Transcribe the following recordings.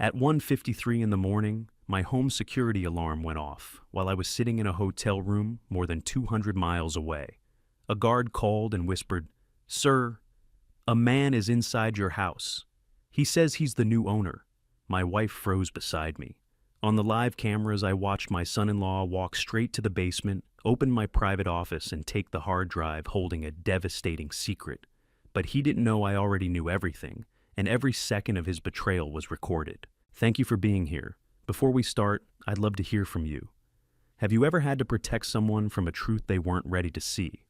At 1:53 in the morning, my home security alarm went off while I was sitting in a hotel room more than 200 miles away. A guard called and whispered, "Sir, a man is inside your house. He says he's the new owner." My wife froze beside me. On the live cameras, I watched my son-in-law walk straight to the basement, open my private office, and take the hard drive holding a devastating secret. But he didn't know I already knew everything, and every second of his betrayal was recorded. Thank you for being here. Before we start, I'd love to hear from you. Have you ever had to protect someone from a truth they weren't ready to see?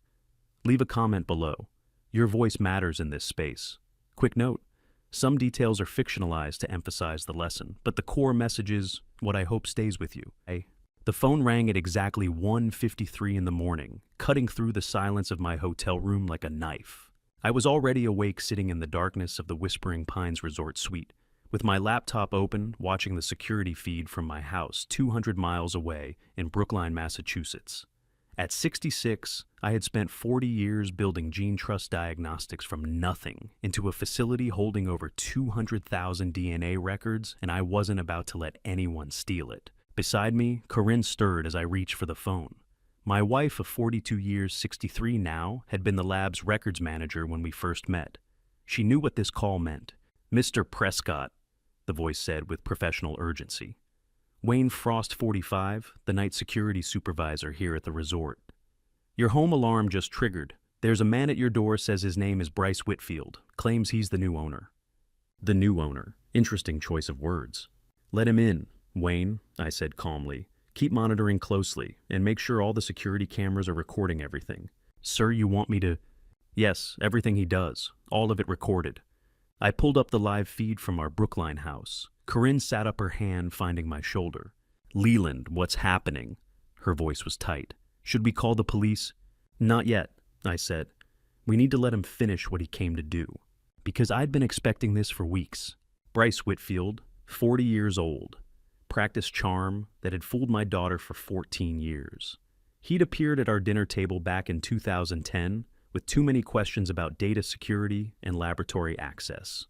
Leave a comment below. Your voice matters in this space. Quick note, some details are fictionalized to emphasize the lesson, but the core message is what I hope stays with you. The phone rang at exactly 1:53 in the morning, cutting through the silence of my hotel room like a knife. I was already awake, sitting in the darkness of the Whispering Pines Resort suite, with my laptop open, watching the security feed from my house 200 miles away in Brookline, Massachusetts. At 66, I had spent 40 years building GeneTrust Diagnostics from nothing into a facility holding over 200,000 DNA records, and I wasn't about to let anyone steal it. Beside me, Corinne stirred as I reached for the phone. My wife of 42 years, 63 now, had been the lab's records manager when we first met. She knew what this call meant. "Mr. Prescott," the voice said with professional urgency. "Wayne Frost, 45, the night security supervisor here at the resort. Your home alarm just triggered. There's a man at your door, says his name is Bryce Whitfield, claims he's the new owner." The new owner. Interesting choice of words. "Let him in, Wayne," I said calmly. "Keep monitoring closely and make sure all the security cameras are recording everything." "Sir, you want me to—" "Yes, everything he does. All of it recorded." I pulled up the live feed from our Brookline house. Corinne sat up her hand, finding my shoulder. "Leland, what's happening?" Her voice was tight. "Should we call the police?" "Not yet," I said. "We need to let him finish what he came to do." Because I'd been expecting this for weeks. Bryce Whitfield, 40 years old, practiced charm that had fooled my daughter for 14 years. He'd appeared at our dinner table back in 2010 with too many questions about data security and laboratory access.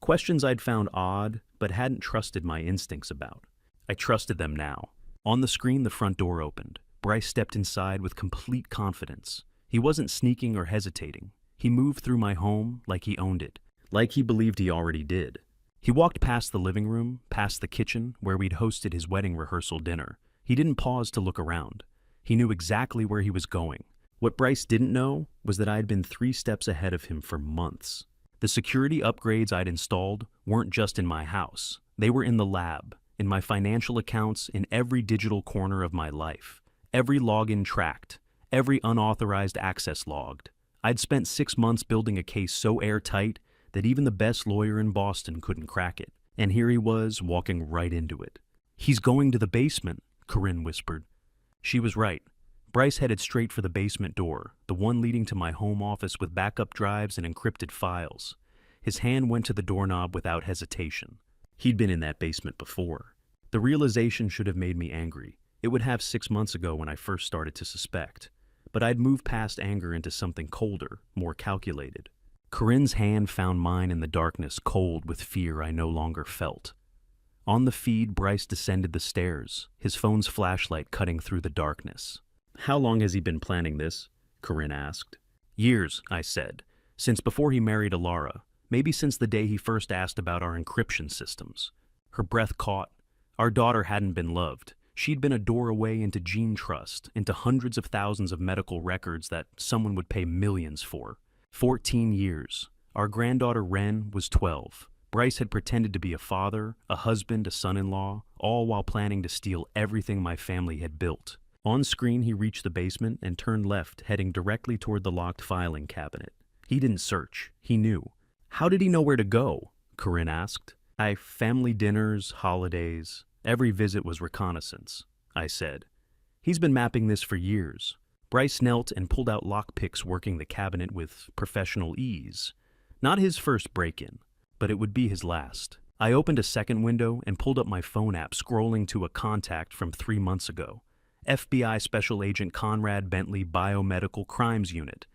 Questions I'd found odd, but hadn't trusted my instincts about. I trusted them now. On the screen, the front door opened. Bryce stepped inside with complete confidence. He wasn't sneaking or hesitating. He moved through my home like he owned it, like he believed he already did. He walked past the living room, past the kitchen, where we'd hosted his wedding rehearsal dinner. He didn't pause to look around. He knew exactly where he was going. What Bryce didn't know was that I'd been 3 steps ahead of him for months. The security upgrades I'd installed weren't just in my house. They were in the lab, in my financial accounts, in every digital corner of my life. Every login tracked, every unauthorized access logged. I'd spent 6 months building a case so airtight that even the best lawyer in Boston couldn't crack it. And here he was, walking right into it. "He's going to the basement," Corinne whispered. She was right. Bryce headed straight for the basement door, the one leading to my home office with backup drives and encrypted files. His hand went to the doorknob without hesitation. He'd been in that basement before. The realization should have made me angry. It would have 6 months ago when I first started to suspect. But I'd moved past anger into something colder, more calculated. Corinne's hand found mine in the darkness, cold with fear I no longer felt. On the feed, Bryce descended the stairs, his phone's flashlight cutting through the darkness. "How long has he been planning this?" Corinne asked. "Years," I said. "Since before he married Alara. Maybe since the day he first asked about our encryption systems." Her breath caught. Our daughter hadn't been loved. She'd been a doorway into GeneTrust, into hundreds of thousands of medical records that someone would pay millions for. 14 years. Our granddaughter Wren was 12. Bryce had pretended to be a father, a husband, a son-in-law, all while planning to steal everything my family had built. On screen, he reached the basement and turned left, heading directly toward the locked filing cabinet. He didn't search. He knew. "How did he know where to go?" Corinne asked. Family dinners, holidays. Every visit was reconnaissance," I said. "He's been mapping this for years." Bryce knelt and pulled out lockpicks, working the cabinet with professional ease. Not his first break-in, but it would be his last. I opened a second window and pulled up my phone app, scrolling to a contact from 3 months ago. FBI Special Agent Conrad Bentley, Biomedical Crimes Unit.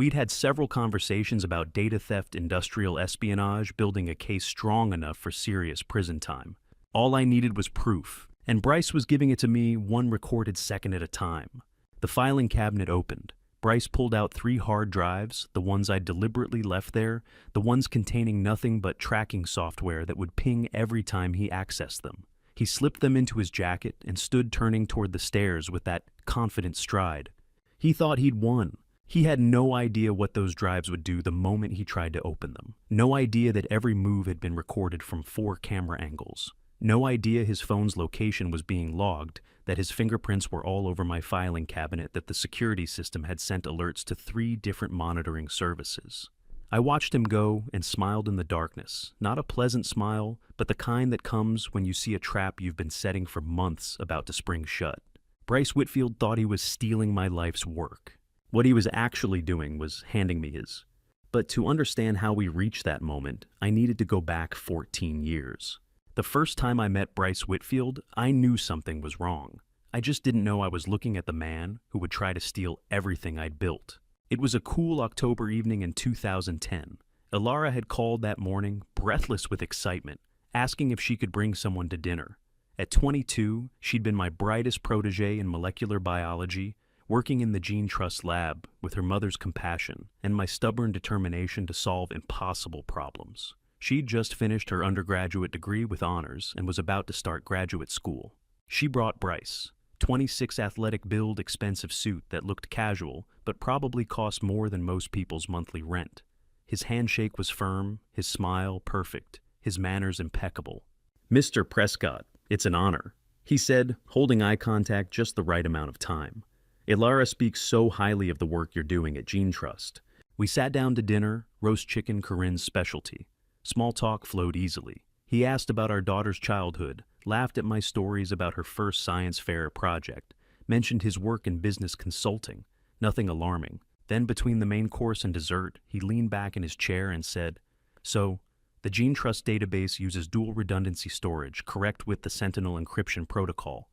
We'd had several conversations about data theft, industrial espionage, building a case strong enough for serious prison time. All I needed was proof, and Bryce was giving it to me one recorded second at a time. The filing cabinet opened. Bryce pulled out 3 hard drives, the ones I'd deliberately left there, the ones containing nothing but tracking software that would ping every time he accessed them. He slipped them into his jacket and stood turning toward the stairs with that confident stride. He thought he'd won. He had no idea what those drives would do the moment he tried to open them. No idea that every move had been recorded from 4 camera angles. No idea his phone's location was being logged, that his fingerprints were all over my filing cabinet, that the security system had sent alerts to 3 different monitoring services. I watched him go and smiled in the darkness, not a pleasant smile, but the kind that comes when you see a trap you've been setting for months about to spring shut. Bryce Whitfield thought he was stealing my life's work. What he was actually doing was handing me his. But to understand how we reached that moment, I needed to go back 14 years. The first time I met Bryce Whitfield, I knew something was wrong. I just didn't know I was looking at the man who would try to steal everything I'd built. It was a cool October evening in 2010. Ilara had called that morning, breathless with excitement, asking if she could bring someone to dinner. At 22, she'd been my brightest protege in molecular biology, working in the Gene Trust lab with her mother's compassion and my stubborn determination to solve impossible problems. She'd just finished her undergraduate degree with honors and was about to start graduate school. She brought Bryce, 26 athletic build, expensive suit that looked casual but probably cost more than most people's monthly rent. His handshake was firm, his smile perfect, his manners impeccable. "Mr. Prescott, it's an honor," he said, holding eye contact just the right amount of time. "Ilara speaks so highly of the work you're doing at Gene Trust." We sat down to dinner, roast chicken, Corinne's specialty. Small talk flowed easily. He asked about our daughter's childhood, laughed at my stories about her first science fair project, mentioned his work in business consulting, nothing alarming. Then between the main course and dessert, he leaned back in his chair and said, "So, the Gene Trust database uses dual redundancy storage, correct with the Sentinel encryption protocol."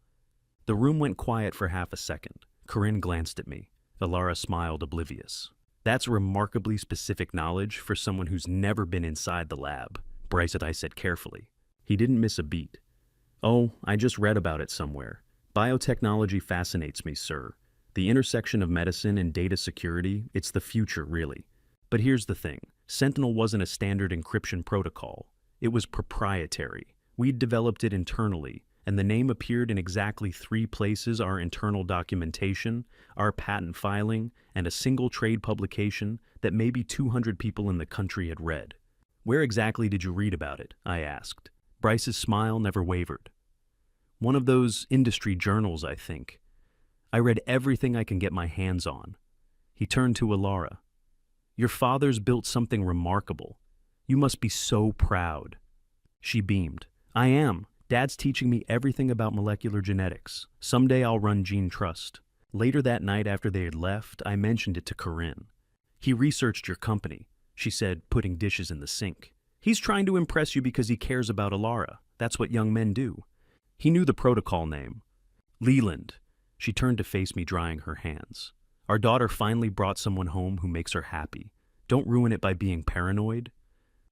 The room went quiet for half a second. Corinne glanced at me. Ilara smiled, oblivious. "That's remarkably specific knowledge for someone who's never been inside the lab," Bryce and I said carefully. He didn't miss a beat. "Oh, I just read about it somewhere. Biotechnology fascinates me, sir. The intersection of medicine and data security, it's the future, really. But here's the thing. Sentinel wasn't a standard encryption protocol. It was proprietary. We'd developed it internally, and the name appeared in exactly 3 places: our internal documentation, our patent filing, and a single trade publication that maybe 200 people in the country had read. "Where exactly did you read about it?" I asked. Bryce's smile never wavered. "One of those industry journals, I think. I read everything I can get my hands on." He turned to Ilara. "Your father's built something remarkable. You must be so proud." She beamed. "I am. Dad's teaching me everything about molecular genetics. Someday I'll run Gene Trust." Later that night after they had left, I mentioned it to Corinne. "He researched your company," she said, putting dishes in the sink. "He's trying to impress you because he cares about Ilara. That's what young men do." He knew the protocol name. "Leland." She turned to face me, drying her hands. "Our daughter finally brought someone home who makes her happy. Don't ruin it by being paranoid."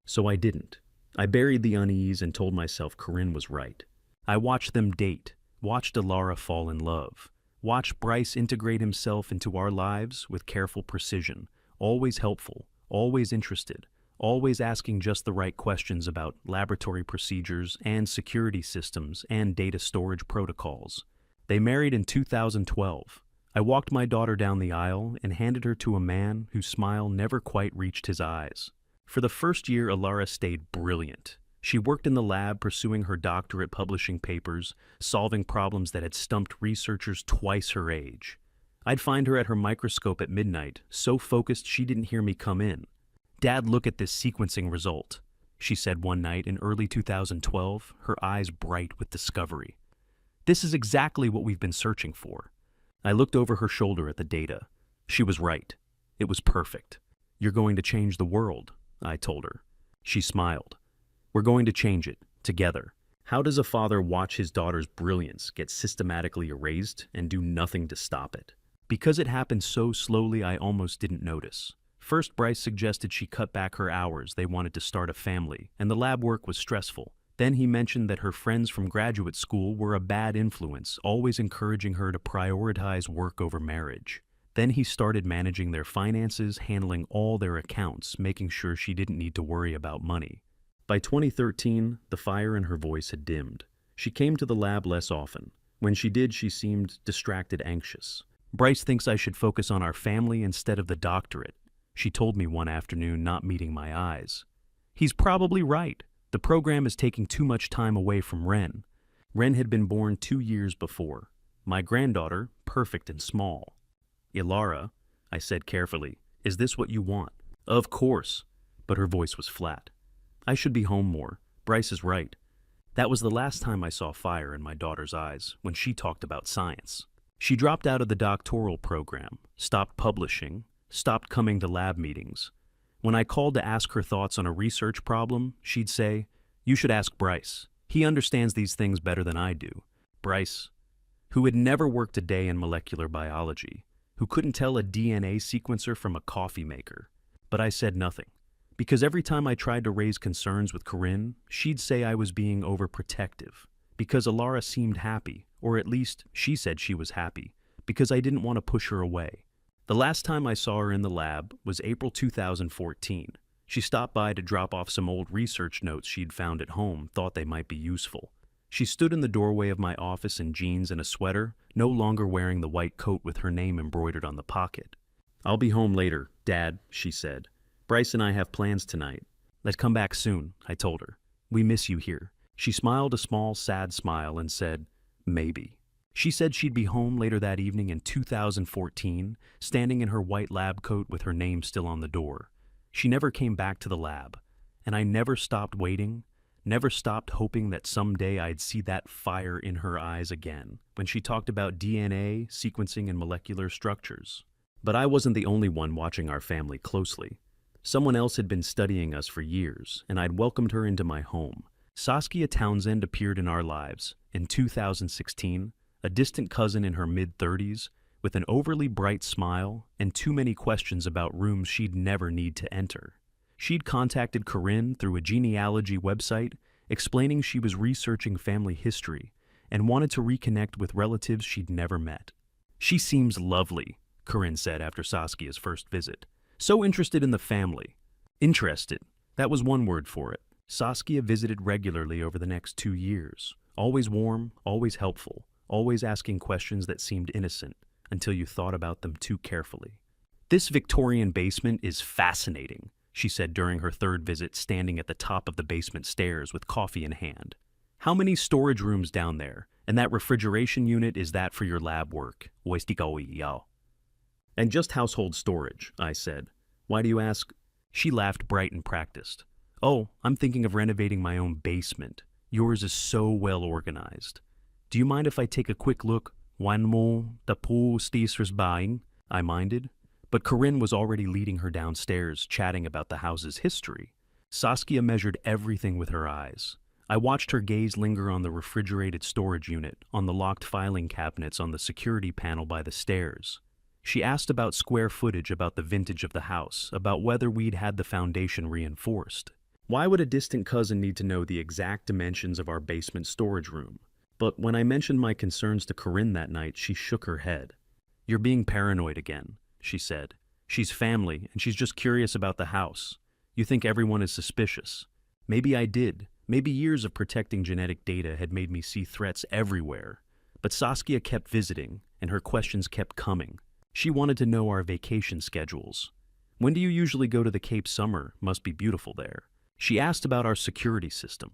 So I didn't. I buried the unease and told myself Corinne was right. I watched them date, watched Ilara fall in love, watched Bryce integrate himself into our lives with careful precision, always helpful, always interested, always asking just the right questions about laboratory procedures and security systems and data storage protocols. They married in 2012. I walked my daughter down the aisle and handed her to a man whose smile never quite reached his eyes. For the first year, Ilara stayed brilliant. She worked in the lab pursuing her doctorate, publishing papers, solving problems that had stumped researchers twice her age. I'd find her at her microscope at midnight, so focused she didn't hear me come in. "Dad, look at this sequencing result," she said one night in early 2012, her eyes bright with discovery. "This is exactly what we've been searching for." I looked over her shoulder at the data. She was right. It was perfect. "You're going to change the world," I told her. She smiled. "We're going to change it, together." How does a father watch his daughter's brilliance get systematically erased and do nothing to stop it? Because it happened so slowly, I almost didn't notice. First, Bryce suggested she cut back her hours. They wanted to start a family, and the lab work was stressful. Then he mentioned that her friends from graduate school were a bad influence, always encouraging her to prioritize work over marriage. Then he started managing their finances, handling all their accounts, making sure she didn't need to worry about money. By 2013, the fire in her voice had dimmed. She came to the lab less often. When she did, she seemed distracted, anxious. Bryce thinks I should focus on our family instead of the doctorate, she told me one afternoon, not meeting my eyes. He's probably right. The program is taking too much time away from Ren. Ren had been born 2 years before. My granddaughter, perfect and small. Ilara, I said carefully, is this what you want? Of course, but her voice was flat. I should be home more. Bryce is right. That was the last time I saw fire in my daughter's eyes, when she talked about science. She dropped out of the doctoral program, stopped publishing, stopped coming to lab meetings. When I called to ask her thoughts on a research problem, she'd say, "You should ask Bryce. He understands these things better than I do." Bryce, who had never worked a day in molecular biology, who couldn't tell a DNA sequencer from a coffee maker. But I said nothing, because every time I tried to raise concerns with Corinne, she'd say I was being overprotective, because Ilara seemed happy, or at least she said she was happy, because I didn't want to push her away. The last time I saw her in the lab was April 2014. She stopped by to drop off some old research notes she'd found at home, thought they might be useful. She stood in the doorway of my office in jeans and a sweater, no longer wearing the white coat with her name embroidered on the pocket. "I'll be home later, Dad," she said. "Bryce and I have plans tonight. Let's come back soon," I told her. "We miss you here." She smiled a small, sad smile and said, "Maybe." She said she'd be home later that evening in 2014, standing in her white lab coat with her name still on the door. She never came back to the lab, and I never stopped waiting, never stopped hoping that someday I'd see that fire in her eyes again, when she talked about DNA, sequencing, and molecular structures. But I wasn't the only one watching our family closely. Someone else had been studying us for years, and I'd welcomed her into my home. Saskia Townsend appeared in our lives in 2016, a distant cousin in her mid-30s, with an overly bright smile and too many questions about rooms she'd never need to enter. She'd contacted Corinne through a genealogy website, explaining she was researching family history and wanted to reconnect with relatives she'd never met. "She seems lovely," Corinne said after Saskia's first visit. "So interested in the family." Interested. That was one word for it. Saskia visited regularly over the next 2 years. Always warm, always helpful, always asking questions that seemed innocent until you thought about them too carefully. "This Victorian basement is fascinating," she said during her third visit, standing at the top of the basement stairs with coffee in hand. "How many storage rooms down there? And that refrigeration unit, is that for your lab work?" "And just household storage," I said. "Why do you ask?" She laughed bright and practiced. "Oh, I'm thinking of renovating my own basement. Yours is so well organized. Do you mind if I take a quick look?" "One more, the pool steers buying," I minded. But Corinne was already leading her downstairs, chatting about the house's history. Saskia measured everything with her eyes. I watched her gaze linger on the refrigerated storage unit, on the locked filing cabinets on the security panel by the stairs. She asked about square footage, about the vintage of the house, about whether we'd had the foundation reinforced. Why would a distant cousin need to know the exact dimensions of our basement storage room? But when I mentioned my concerns to Corinne that night, she shook her head. "You're being paranoid again," she said. "She's family, and she's just curious about the house. You think everyone is suspicious. Maybe I did. Maybe years of protecting genetic data had made me see threats everywhere. But Saskia kept visiting, and her questions kept coming. She wanted to know our vacation schedules. When do you usually go to the Cape Summer? Must be beautiful there. She asked about our security system.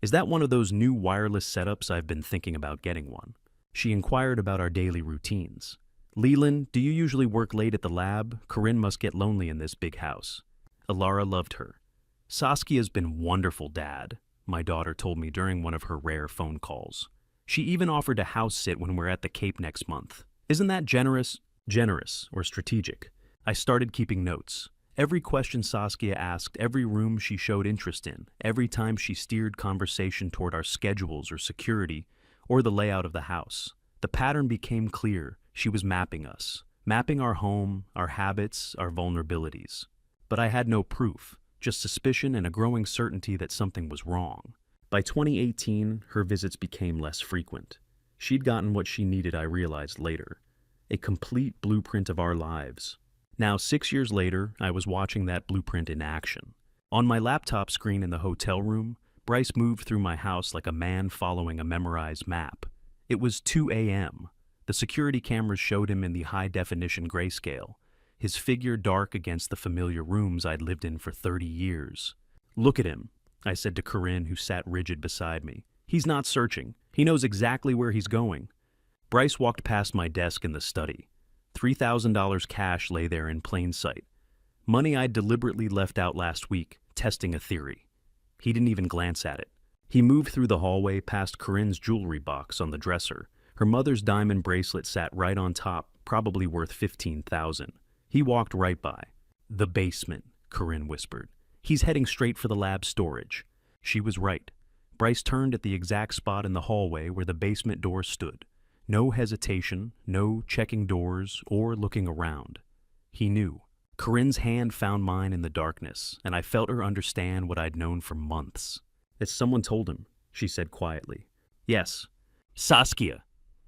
Is that one of those new wireless setups? I've been thinking about getting one. She inquired about our daily routines. "Leland, do you usually work late at the lab? Corinne must get lonely in this big house." Ilara loved her. "Saskia's been wonderful, Dad," my daughter told me during one of her rare phone calls. "She even offered to house sit when we're at the Cape next month. Isn't that generous?" Generous, or strategic. I started keeping notes. Every question Saskia asked, every room she showed interest in, every time she steered conversation toward our schedules or security, or the layout of the house. The pattern became clear. She was mapping us. mapping our home, our habits, our vulnerabilities. But I had no proof, just suspicion and a growing certainty that something was wrong. By 2018, her visits became less frequent. She'd gotten what she needed, I realized later. A complete blueprint of our lives. Now, 6 years later, I was watching that blueprint in action. On my laptop screen in the hotel room, Bryce moved through my house like a man following a memorized map. It was 2 a.m. The security cameras showed him in the high-definition grayscale, his figure dark against the familiar rooms I'd lived in for 30 years. "Look at him," I said to Corinne, who sat rigid beside me. "He's not searching. He knows exactly where he's going." Bryce walked past my desk in the study. $3,000 cash lay there in plain sight. Money I'd deliberately left out last week, testing a theory. He didn't even glance at it. He moved through the hallway past Corinne's jewelry box on the dresser. Her mother's diamond bracelet sat right on top, probably worth $15,000. He walked right by. "The basement," Corinne whispered. "He's heading straight for the lab storage." She was right. Bryce turned at the exact spot in the hallway where the basement door stood. No hesitation, no checking doors or looking around. He knew. Corinne's hand found mine in the darkness, and I felt her understand what I'd known for months. "That someone told him," she said quietly. "Yes. Saskia."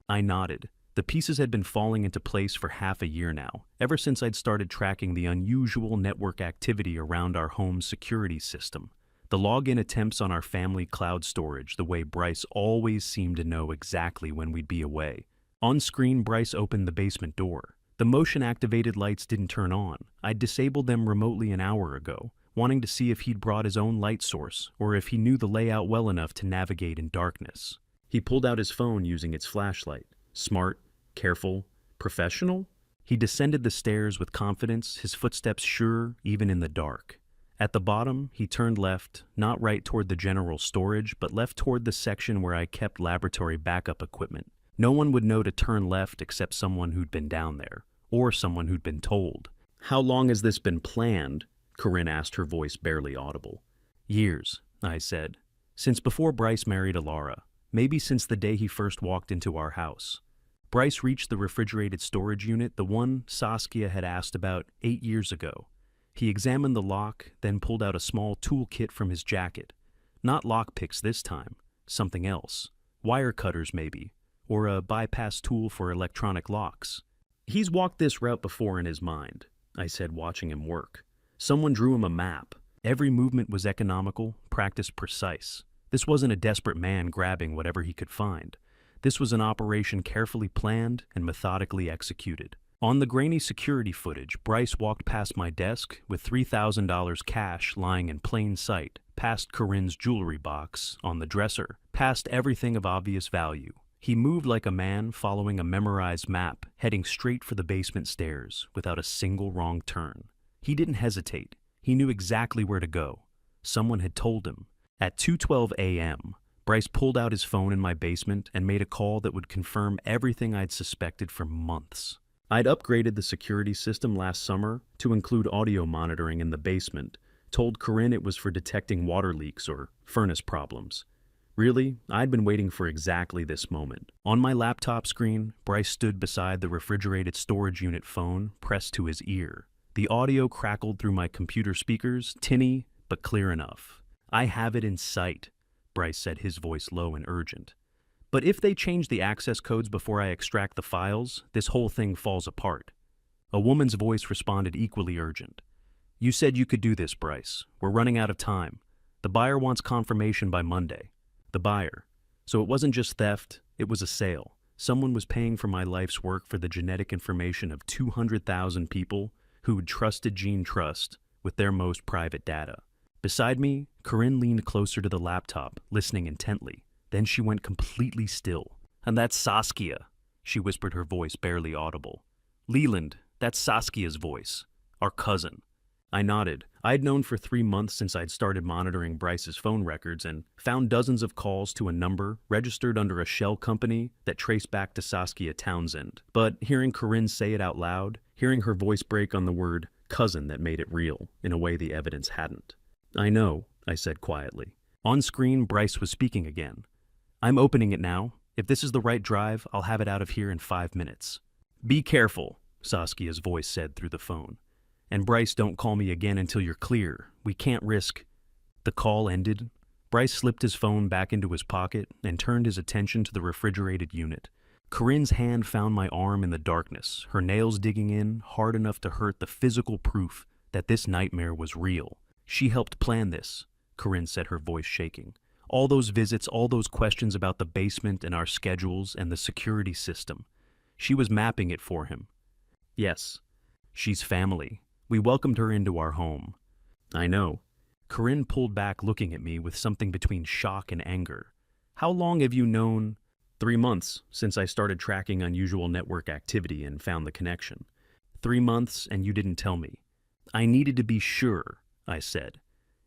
I nodded. The pieces had been falling into place for half a year now, ever since I'd started tracking the unusual network activity around our home's security system. The login attempts on our family cloud storage, the way Bryce always seemed to know exactly when we'd be away. On screen, Bryce opened the basement door. The motion-activated lights didn't turn on. I'd disabled them remotely an hour ago, wanting to see if he'd brought his own light source, or if he knew the layout well enough to navigate in darkness. He pulled out his phone using its flashlight. Smart, careful, professional? He descended the stairs with confidence, his footsteps sure even in the dark. At the bottom, he turned left, not right toward the general storage, but left toward the section where I kept laboratory backup equipment. No one would know to turn left except someone who'd been down there, or someone who'd been told. "How long has this been planned?" Corinne asked, her voice barely audible. "Years," I said. "Since before Bryce married Alara. Maybe since the day he first walked into our house." Bryce reached the refrigerated storage unit, the one Saskia had asked about 8 years ago. He examined the lock, then pulled out a small toolkit from his jacket. Not lockpicks this time, something else. Wire cutters maybe, or a bypass tool for electronic locks. "He's walked this route before in his mind," I said, watching him work. Someone drew him a map. Every movement was economical, practice precise. This wasn't a desperate man grabbing whatever he could find. This was an operation carefully planned and methodically executed. On the grainy security footage, Bryce walked past my desk with $3,000 cash lying in plain sight, past Corinne's jewelry box on the dresser, past everything of obvious value. He moved like a man following a memorized map, heading straight for the basement stairs without a single wrong turn. He didn't hesitate. He knew exactly where to go. Someone had told him. At 2:12 a.m., Bryce pulled out his phone in my basement and made a call that would confirm everything I'd suspected for months. I'd upgraded the security system last summer to include audio monitoring in the basement, told Corinne it was for detecting water leaks or furnace problems. Really, I'd been waiting for exactly this moment. On my laptop screen, Bryce stood beside the refrigerated storage unit phone pressed to his ear. The audio crackled through my computer speakers, tinny but clear enough. "I have it in sight," Bryce said, his voice low and urgent. "But if they change the access codes before I extract the files, this whole thing falls apart." A woman's voice responded, equally urgent. "You said you could do this, Bryce. We're running out of time. The buyer wants confirmation by Monday." The buyer. So it wasn't just theft, it was a sale. Someone was paying for my life's work for the genetic information of 200,000 people who'd trusted Gene Trust with their most private data. Beside me, Corinne leaned closer to the laptop, listening intently. Then she went completely still. "And that's Saskia," she whispered, her voice barely audible. "Leland, that's Saskia's voice. Our cousin." I nodded. I'd known for 3 months since I'd started monitoring Bryce's phone records and found dozens of calls to a number registered under a shell company that traced back to Saskia Townsend. But hearing Corinne say it out loud, hearing her voice break on the word cousin, that made it real in a way the evidence hadn't. "I know," I said quietly. On screen, Bryce was speaking again. "I'm opening it now. If this is the right drive, I'll have it out of here in 5 minutes." "Be careful," Saskia's voice said through the phone. "And Bryce, don't call me again until you're clear. We can't risk—" The call ended. Bryce slipped his phone back into his pocket and turned his attention to the refrigerated unit. Corinne's hand found my arm in the darkness, her nails digging in hard enough to hurt the physical proof that this nightmare was real. "She helped plan this," Corinne said, her voice shaking. "All those visits, all those questions about the basement and our schedules and the security system. She was mapping it for him." "Yes. She's family. We welcomed her into our home." "I know." Corinne pulled back, looking at me with something between shock and anger. "How long have you known—" 3 months, since I started tracking unusual network activity and found the connection. 3 months, and you didn't tell me. I needed to be sure, I said.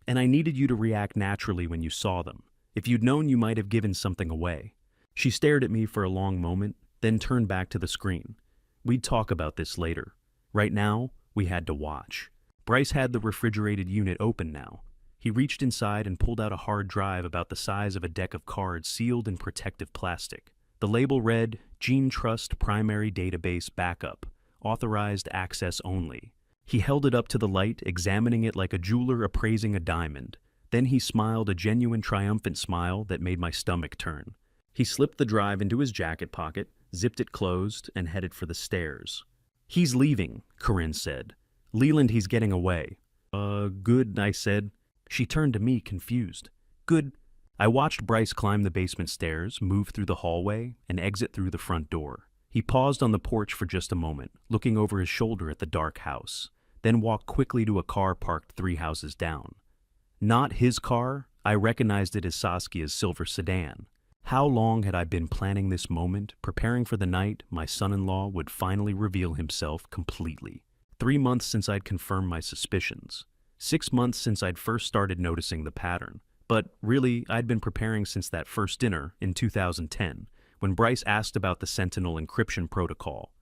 And I needed you to react naturally when you saw them. If you'd known, you might have given something away. She stared at me for a long moment, then turned back to the screen. We'd talk about this later. Right now, we had to watch. Bryce had the refrigerated unit open now. He reached inside and pulled out a hard drive about the size of a deck of cards sealed in protective plastic. The label read, Gene Trust Primary Database Backup, Authorized Access Only. He held it up to the light, examining it like a jeweler appraising a diamond. Then he smiled a genuine triumphant smile that made my stomach turn. He slipped the drive into his jacket pocket, zipped it closed, and headed for the stairs. "He's leaving," Corinne said. "Leland, he's getting away." Good," I said. She turned to me, confused. "Good." I watched Bryce climb the basement stairs, move through the hallway, and exit through the front door. He paused on the porch for just a moment, looking over his shoulder at the dark house, then walked quickly to a car parked 3 houses down. Not his car, I recognized it as Saskia's silver sedan. How long had I been planning this moment, preparing for the night my son-in-law would finally reveal himself completely? 3 months since I'd confirmed my suspicions. 6 months since I'd first started noticing the pattern. But really, I'd been preparing since that first dinner in 2010, when Bryce asked about the Sentinel encryption protocol.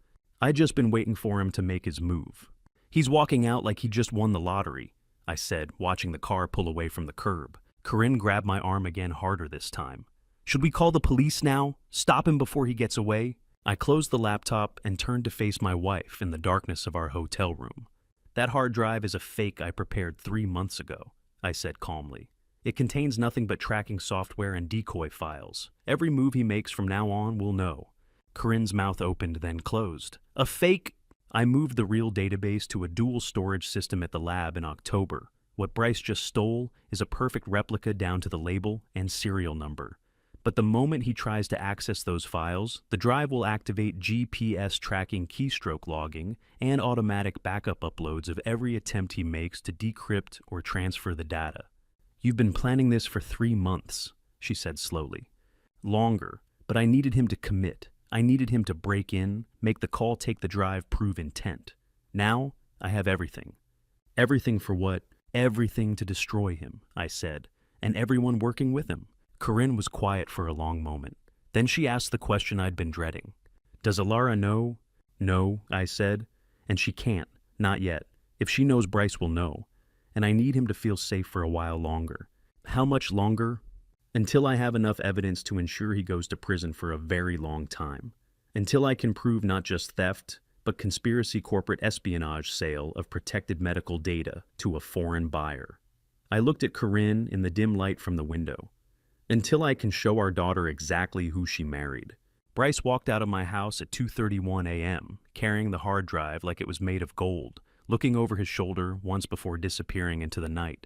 I'd just been waiting for him to make his move. "He's walking out like he just won the lottery," I said, watching the car pull away from the curb. Corinne grabbed my arm again harder this time. "Should we call the police now? Stop him before he gets away?" I closed the laptop and turned to face my wife in the darkness of our hotel room. "That hard drive is a fake I prepared 3 months ago," I said calmly. "It contains nothing but tracking software and decoy files. Every move he makes from now on will know." Corinne's mouth opened, then closed. "A fake—" I moved the real database to a dual storage system at the lab in October. What Bryce just stole is a perfect replica down to the label and serial number. But the moment he tries to access those files, the drive will activate GPS tracking keystroke logging and automatic backup uploads of every attempt he makes to decrypt or transfer the data. "You've been planning this for 3 months, she said slowly. "Longer, but I needed him to commit. I needed him to break in, make the call, take the drive, prove intent. Now, I have everything." "Everything for what?" "Everything to destroy him," I said, "and everyone working with him." Corinne was quiet for a long moment. Then she asked the question I'd been dreading. "Does Alara know?" "No," I said, "and she can't. Not yet. If she knows, Bryce will know. And I need him to feel safe for a while longer." "How much longer?" "Until I have enough evidence to ensure he goes to prison for a very long time. Until I can prove not just theft, but conspiracy corporate espionage sale of protected medical data to a foreign buyer." I looked at Corinne in the dim light from the window. "Until I can show our daughter exactly who she married." Bryce walked out of my house at 2:31 a.m., carrying the hard drive like it was made of gold, looking over his shoulder once before disappearing into the night.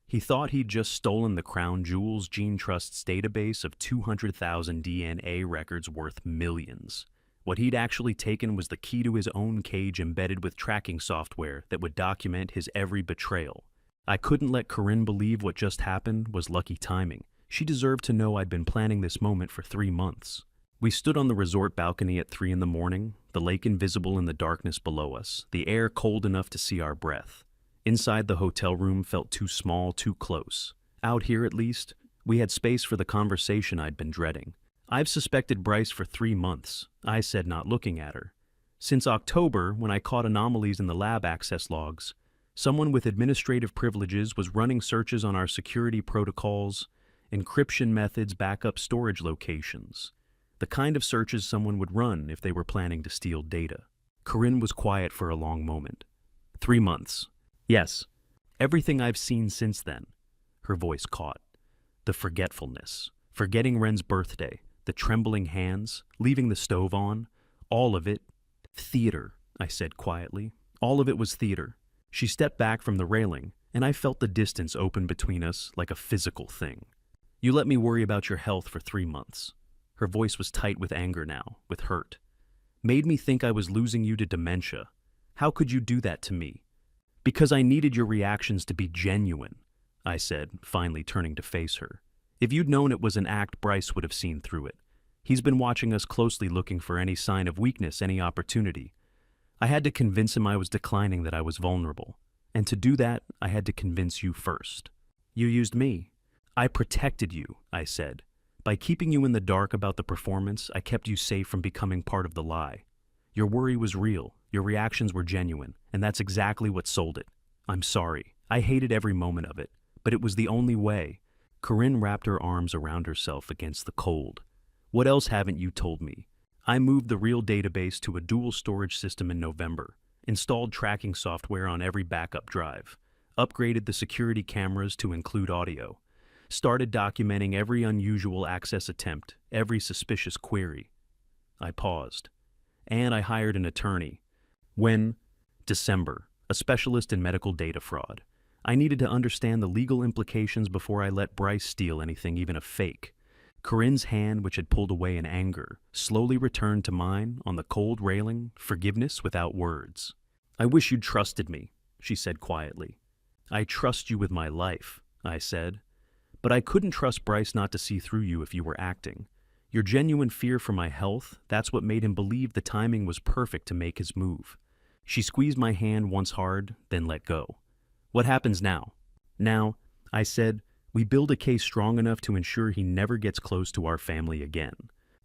He thought he'd just stolen the crown jewels Gene Trust's database of 200,000 DNA records worth millions. What he'd actually taken was the key to his own cage embedded with tracking software that would document his every betrayal. I couldn't let Corinne believe what just happened was lucky timing. She deserved to know I'd been planning this moment for 3 months. We stood on the resort balcony at 3 in the morning, the lake invisible in the darkness below us, the air cold enough to see our breath. Inside the hotel room felt too small, too close. Out here, at least, we had space for the conversation I'd been dreading. "I've suspected Bryce for 3 months," I said, not looking at her. "Since October, when I caught anomalies in the lab access logs. Someone with administrative privileges was running searches on our security protocols, encryption methods, backup storage locations. The kind of searches someone would run if they were planning to steal data." Corinne was quiet for a long moment. 3 months. Yes. Everything I've seen since then. Her voice caught. The forgetfulness. Forgetting Wren's birthday. The trembling hands. Leaving the stove on. All of it. Theater, I said quietly. All of it was theater. She stepped back from the railing, and I felt the distance open between us like a physical thing. You let me worry about your health for 3 months. Her voice was tight with anger now, with hurt. Made me think I was losing you to dementia. How could you do that to me? Because I needed your reactions to be genuine, I said, finally turning to face her. If you'd known it was an act, Bryce would have seen through it. He's been watching us closely, looking for any sign of weakness, any opportunity. I had to convince him I was declining, that I was vulnerable. And to do that, I had to convince you first. You used me. I protected you, I said. By keeping you in the dark about the performance, I kept you safe from becoming part of the lie. Your worry was real, your reactions were genuine, and that's exactly what sold it. I'm sorry. I hated every moment of it, but it was the only way. Corinne wrapped her arms around herself against the cold. What else haven't you told me? I moved the real database to a dual storage system in November, installed tracking software on every backup drive, upgraded the security cameras to include audio, started documenting every unusual access attempt, every suspicious query. I paused. And I hired an attorney. When? December, a specialist in medical data fraud. I needed to understand the legal implications before I let Bryce steal anything, even a fake. Corinne's hand, which had pulled away in anger, slowly returned to mine on the cold railing, forgiveness without words. I wish you'd trusted me, she said quietly. I trust you with my life, I said. But I couldn't trust Bryce not to see through you if you were acting. Your genuine fear for my health, that's what made him believe the timing was perfect to make his move. She squeezed my hand once hard, then let go. What happens now? Now, I said, we build a case strong enough to ensure he never gets close to our family again.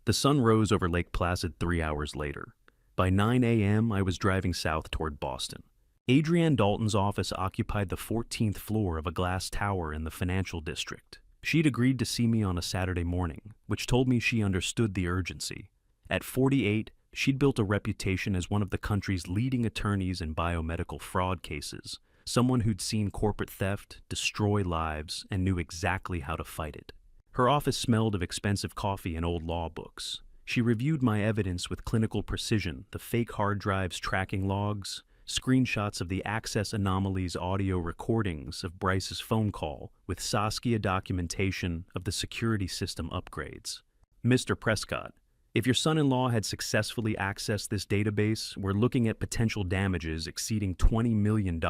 The sun rose over Lake Placid 3 hours later. By 9 a.m., I was driving south toward Boston. Adrienne Dalton's office occupied the 14th floor of a glass tower in the financial district. She'd agreed to see me on a Saturday morning, which told me she understood the urgency. At 48, she'd built a reputation as one of the country's leading attorneys in biomedical fraud cases, someone who'd seen corporate theft destroy lives and knew exactly how to fight it. Her office smelled of expensive coffee and old law books. She reviewed my evidence with clinical precision, the fake hard drives tracking logs, screenshots of the access anomalies audio recordings of Bryce's phone call, with Saskia documentation of the security system upgrades. Mr. Prescott, if your son-in-law had successfully accessed this database, we're looking at potential damages exceeding $20 million,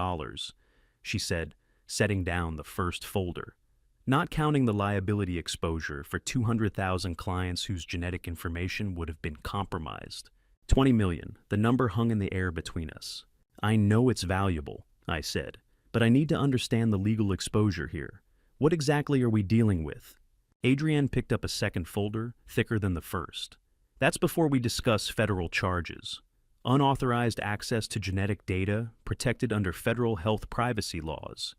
she said, setting down the first folder. Not counting the liability exposure for 200,000 clients whose genetic information would have been compromised. 20 million, the number hung in the air between us. I know it's valuable, I said, but I need to understand the legal exposure here. What exactly are we dealing with? Adrienne picked up a second folder, thicker than the first. That's before we discuss federal charges. Unauthorized access to genetic data protected under federal health privacy laws.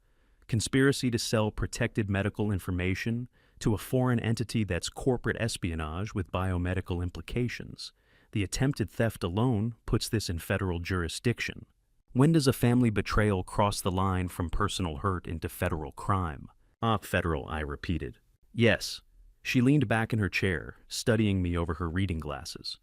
Conspiracy to sell protected medical information to a foreign entity that's corporate espionage with biomedical implications. The attempted theft alone puts this in federal jurisdiction. When does a family betrayal cross the line from personal hurt into federal crime? Federal, I repeated. Yes. She leaned back in her chair, studying me over her reading glasses.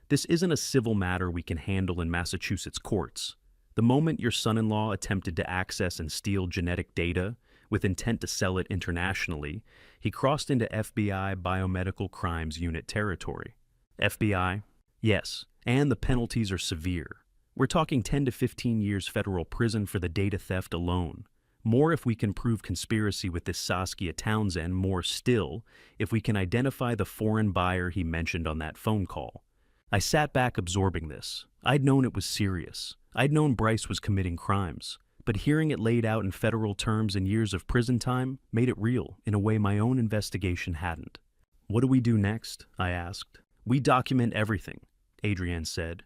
This isn't a civil matter we can handle in Massachusetts courts. The moment your son-in-law attempted to access and steal genetic data with intent to sell it internationally, he crossed into FBI Biomedical Crimes Unit territory. FBI? Yes, and the penalties are severe. We're talking 10 to 15 years federal prison for the data theft alone. More if we can prove conspiracy with this Saskia Townsend, more still if we can identify the foreign buyer he mentioned on that phone call. I sat back absorbing this. I'd known it was serious. I'd known Bryce was committing crimes, but hearing it laid out in federal terms and years of prison time made it real in a way my own investigation hadn't. What do we do next? I asked. We document everything, Adrienne said.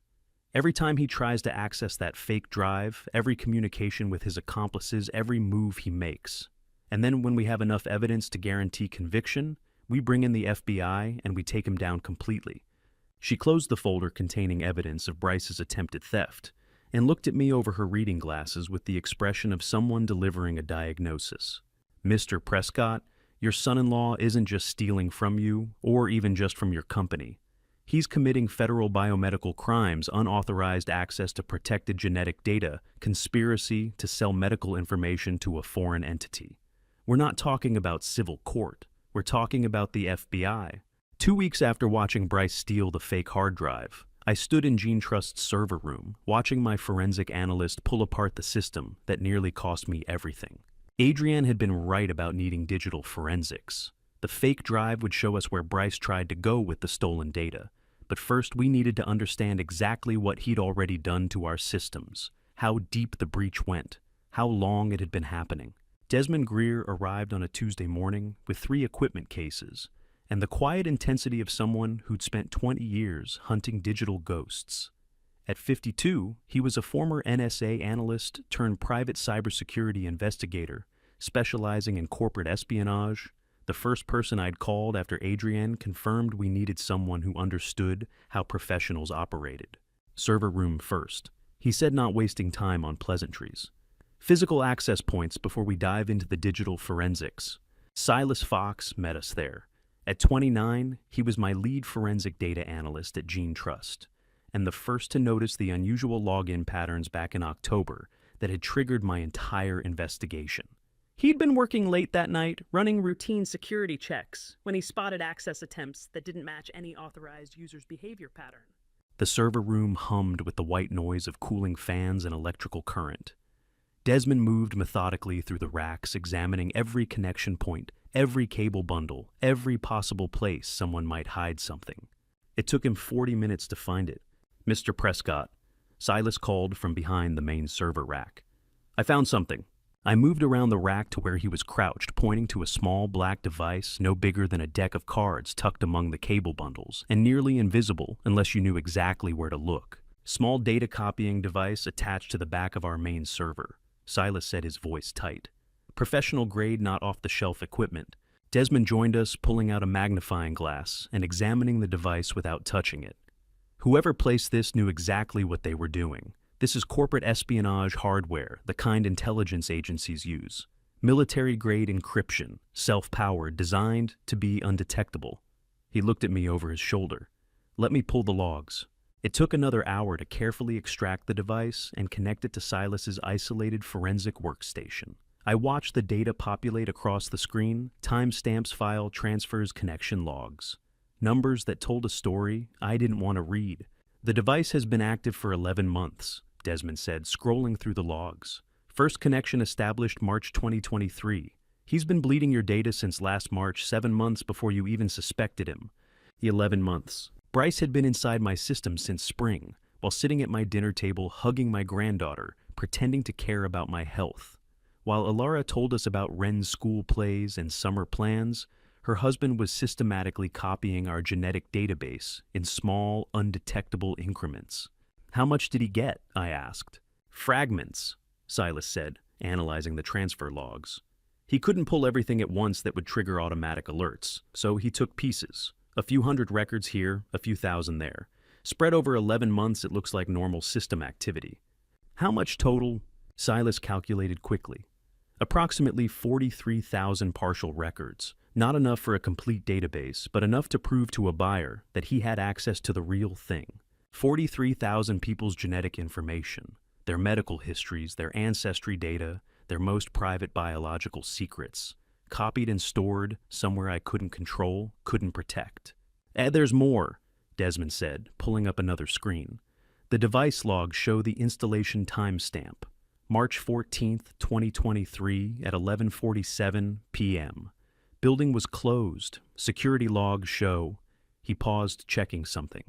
Every time he tries to access that fake drive, every communication with his accomplices, every move he makes. And then when we have enough evidence to guarantee conviction, we bring in the FBI and we take him down completely. She closed the folder containing evidence of Bryce's attempted theft and looked at me over her reading glasses with the expression of someone delivering a diagnosis. Mr. Prescott, your son-in-law isn't just stealing from you or even just from your company. He's committing federal biomedical crimes, unauthorized access to protected genetic data, conspiracy to sell medical information to a foreign entity. We're not talking about civil court. We're talking about the FBI. 2 weeks after watching Bryce steal the fake hard drive, I stood in GeneTrust's server room, watching my forensic analyst pull apart the system that nearly cost me everything. Adrienne had been right about needing digital forensics. The fake drive would show us where Bryce tried to go with the stolen data. But first, we needed to understand exactly what he'd already done to our systems, how deep the breach went, how long it had been happening. Desmond Greer arrived on a Tuesday morning with 3 equipment cases and the quiet intensity of someone who'd spent 20 years hunting digital ghosts. At 52, he was a former NSA analyst turned private cybersecurity investigator, specializing in corporate espionage. The first person I'd called after Adrienne confirmed we needed someone who understood how professionals operated. Server room first. He said, not wasting time on pleasantries. Physical access points before we dive into the digital forensics. Silas Fox met us there. At 29, he was my lead forensic data analyst at GeneTrust, and the first to notice the unusual login patterns back in October that had triggered my entire investigation. He'd been working late that night, running routine security checks, when he spotted access attempts that didn't match any authorized user's behavior pattern. The server room hummed with the white noise of cooling fans and electrical current. Desmond moved methodically through the racks, examining every connection point, every cable bundle, every possible place someone might hide something. It took him 40 minutes to find it. Mr. Prescott, Silas called from behind the main server rack. I found something. I moved around the rack to where he was crouched, pointing to a small black device no bigger than a deck of cards tucked among the cable bundles, and nearly invisible unless you knew exactly where to look. Small data copying device attached to the back of our main server. Silas said, his voice tight. Professional grade, not off-the-shelf equipment. Desmond joined us, pulling out a magnifying glass and examining the device without touching it. Whoever placed this knew exactly what they were doing. This is corporate espionage hardware, the kind intelligence agencies use. Military-grade encryption, self-powered, designed to be undetectable. He looked at me over his shoulder. Let me pull the logs. It took another hour to carefully extract the device and connect it to Silas's isolated forensic workstation. I watched the data populate across the screen, timestamps, file transfers, connection logs. Numbers that told a story I didn't want to read. The device has been active for 11 months, Desmond said, scrolling through the logs. First connection established March 2023. He's been bleeding your data since last March, 7 months before you even suspected him. 11 months. Bryce had been inside my system since spring, while sitting at my dinner table hugging my granddaughter, pretending to care about my health. While Alara told us about Wren's school plays and summer plans, her husband was systematically copying our genetic database in small, undetectable increments. How much did he get? I asked. Fragments, Silas said, analyzing the transfer logs. He couldn't pull everything at once that would trigger automatic alerts, so he took pieces. A few hundred records here, a few thousand there. Spread over 11 months, it looks like normal system activity. How much total? Silas calculated quickly. Approximately 43,000 partial records. Not enough for a complete database, but enough to prove to a buyer that he had access to the real thing. 43,000 people's genetic information, their medical histories, their ancestry data, their most private biological secrets. Copied and stored somewhere I couldn't control, couldn't protect. There's more, Desmond said, pulling up another screen. The device logs show the installation timestamp, March 14th, 2023 at 11:47 p.m. Building was closed. Security logs show. He paused, checking something.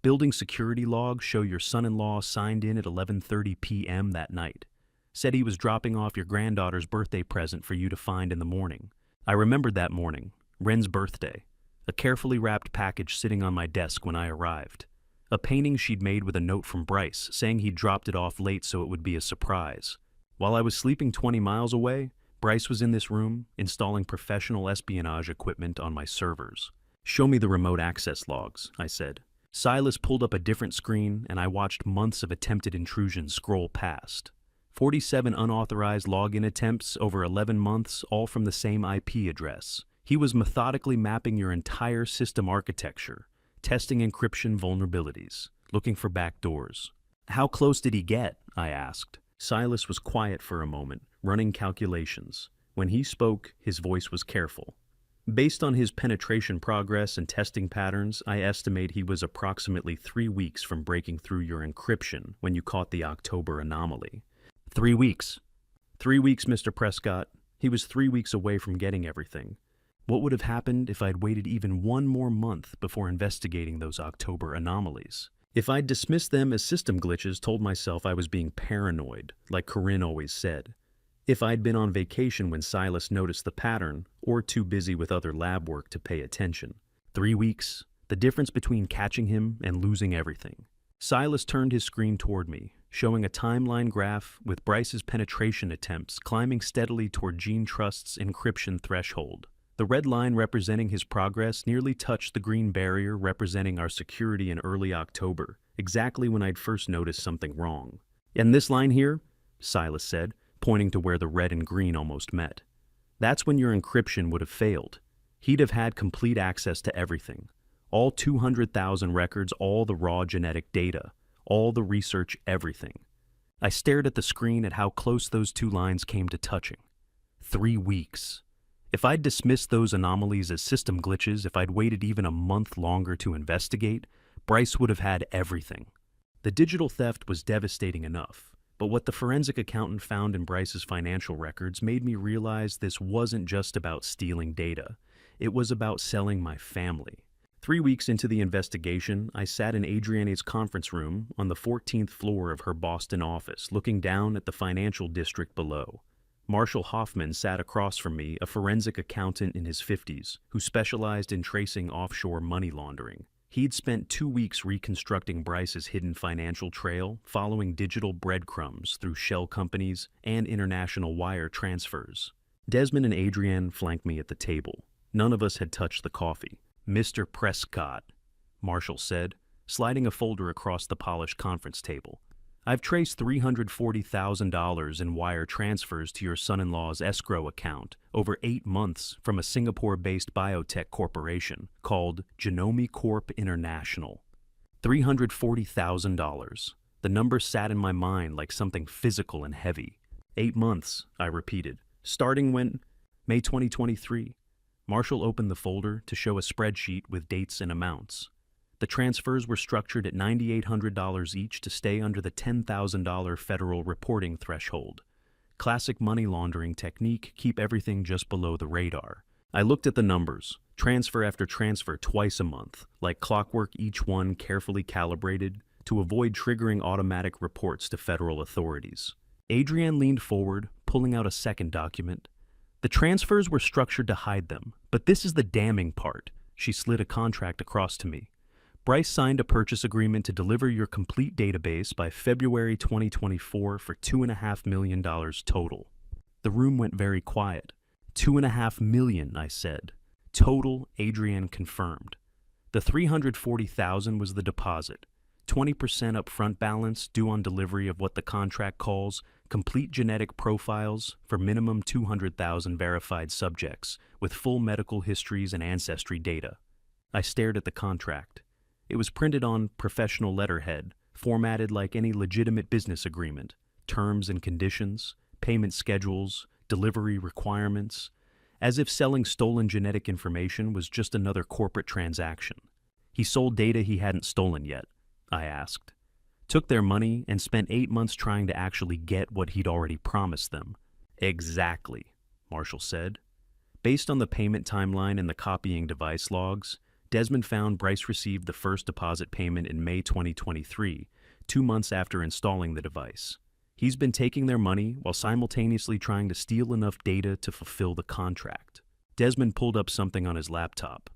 Building security logs show your son-in-law signed in at 11:30 p.m. that night. Said he was dropping off your granddaughter's birthday present for you to find in the morning. I remembered that morning, Wren's birthday. A carefully wrapped package sitting on my desk when I arrived. A painting she'd made with a note from Bryce, saying he'd dropped it off late so it would be a surprise. While I was sleeping 20 miles away, Bryce was in this room, installing professional espionage equipment on my servers. Show me the remote access logs, I said. Silas pulled up a different screen, and I watched months of attempted intrusion scroll past. 47 unauthorized login attempts over 11 months, all from the same IP address. He was methodically mapping your entire system architecture, testing encryption vulnerabilities, looking for backdoors. How close did he get? I asked. Silas was quiet for a moment, running calculations. When he spoke, his voice was careful. Based on his penetration progress and testing patterns, I estimate he was approximately 3 weeks from breaking through your encryption when you caught the October anomaly. 3 weeks. 3 weeks, Mr. Prescott. He was 3 weeks away from getting everything. What would have happened if I'd waited even one more month before investigating those October anomalies? If I'd dismissed them as system glitches, told myself I was being paranoid, like Corinne always said. If I'd been on vacation when Silas noticed the pattern, or too busy with other lab work to pay attention. 3 weeks, the difference between catching him and losing everything. Silas turned his screen toward me, showing a timeline graph with Bryce's penetration attempts climbing steadily toward Gene Trust's encryption threshold. The red line representing his progress nearly touched the green barrier representing our security in early October, exactly when I'd first noticed something wrong. And this line here, Silas said, pointing to where the red and green almost met. That's when your encryption would have failed. He'd have had complete access to everything. All 200,000 records, all the raw genetic data, all the research, everything. I stared at the screen at how close those two lines came to touching. 3 weeks. If I'd dismissed those anomalies as system glitches, if I'd waited even a month longer to investigate, Bryce would have had everything. The digital theft was devastating enough, but what the forensic accountant found in Bryce's financial records made me realize this wasn't just about stealing data. It was about selling my family. 3 weeks into the investigation, I sat in Adrienne's conference room on the 14th floor of her Boston office, looking down at the financial district below. Marshall Hoffman sat across from me, a forensic accountant in his 50s, who specialized in tracing offshore money laundering. He'd spent 2 weeks reconstructing Bryce's hidden financial trail, following digital breadcrumbs through shell companies and international wire transfers. Desmond and Adrienne flanked me at the table. None of us had touched the coffee. "Mr. Prescott," Marshall said, sliding a folder across the polished conference table. "I've traced $340,000 in wire transfers to your son-in-law's escrow account over 8 months from a Singapore-based biotech corporation called Genomi Corp International. $340,000. The number sat in my mind like something physical and heavy. 8 months, I repeated. Starting when? May 2023. Marshall opened the folder to show a spreadsheet with dates and amounts. The transfers were structured at $9,800 each to stay under the $10,000 federal reporting threshold. Classic money laundering technique, keep everything just below the radar. I looked at the numbers, transfer after transfer twice a month, like clockwork, each one carefully calibrated to avoid triggering automatic reports to federal authorities. Adrienne leaned forward, pulling out a second document. The transfers were structured to hide them, but this is the damning part. She slid a contract across to me. Bryce signed a purchase agreement to deliver your complete database by February 2024 for $2.5 million total. The room went very quiet. $2.5 million, I said. Total, Adrienne confirmed. The $340,000 was the deposit. 20% upfront balance due on delivery of what the contract calls complete genetic profiles for minimum 200,000 verified subjects with full medical histories and ancestry data. I stared at the contract. It was printed on professional letterhead, formatted like any legitimate business agreement, terms and conditions, payment schedules, delivery requirements, as if selling stolen genetic information was just another corporate transaction. He sold data he hadn't stolen yet, I asked. Took their money and spent 8 months trying to actually get what he'd already promised them. Exactly, Marshall said. Based on the payment timeline and the copying device logs, Desmond found Bryce received the first deposit payment in May 2023, 2 months after installing the device. He's been taking their money while simultaneously trying to steal enough data to fulfill the contract. Desmond pulled up something on his laptop.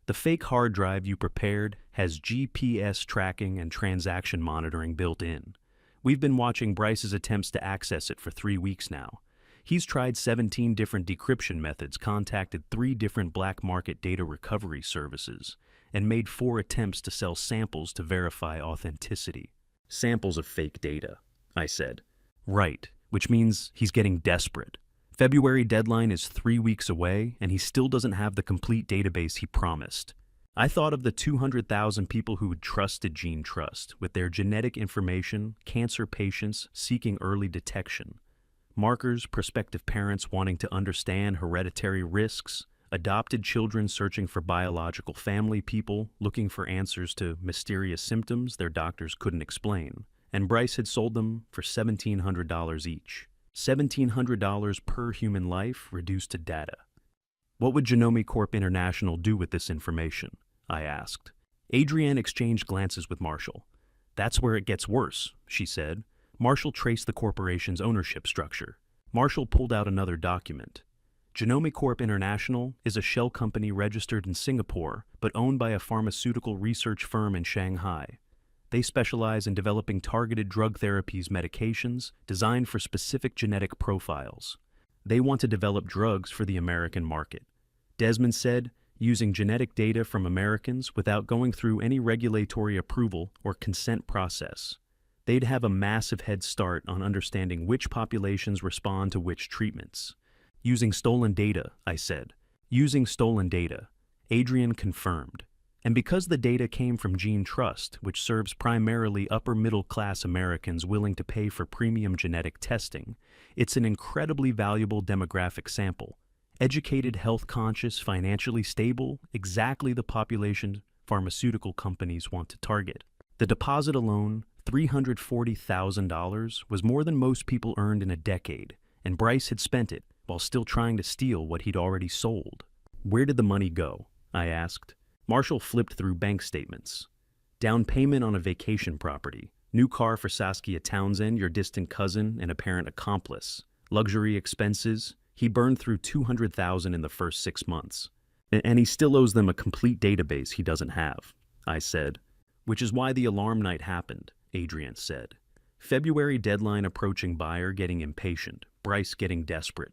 The fake hard drive you prepared has GPS tracking and transaction monitoring built in. We've been watching Bryce's attempts to access it for 3 weeks now. He's tried 17 different decryption methods, contacted 3 different black market data recovery services, and made 4 attempts to sell samples to verify authenticity. Samples of fake data, I said. Right, which means he's getting desperate. February deadline is 3 weeks away, and he still doesn't have the complete database he promised. I thought of the 200,000 people who had trusted Gene Trust with their genetic information, cancer patients seeking early detection, markers, prospective parents wanting to understand hereditary risks, adopted children searching for biological family, people looking for answers to mysterious symptoms their doctors couldn't explain. And Bryce had sold them for $1,700 each. $1,700 per human life reduced to data. What would Genomic Corp International do with this information? I asked. Adrienne exchanged glances with Marshall. That's where it gets worse, she said. Marshall traced the corporation's ownership structure. Marshall pulled out another document. Genomic Corp International is a shell company registered in Singapore, but owned by a pharmaceutical research firm in Shanghai. They specialize in developing targeted drug therapies medications designed for specific genetic profiles. They want to develop drugs for the American market. Desmond said, using genetic data from Americans without going through any regulatory approval or consent process. They'd have a massive head start on understanding which populations respond to which treatments. Using stolen data, I said. Using stolen data. Adrienne confirmed. And because the data came from Gene Trust, which serves primarily upper-middle-class Americans willing to pay for premium genetic testing, it's an incredibly valuable demographic sample. Educated, health-conscious, financially stable, exactly the population pharmaceutical companies want to target. The deposit alone, $340,000, was more than most people earned in a decade, and Bryce had spent it while still trying to steal what he'd already sold. Where did the money go? I asked. Marshall flipped through bank statements. Down payment on a vacation property. New car for Saskia Townsend, your distant cousin and apparent accomplice. Luxury expenses. He burned through $200,000 in the first 6 months. And he still owes them a complete database he doesn't have, I said. Which is why the alarm night happened, Adrienne said. February deadline approaching, buyer getting impatient, Bryce getting desperate.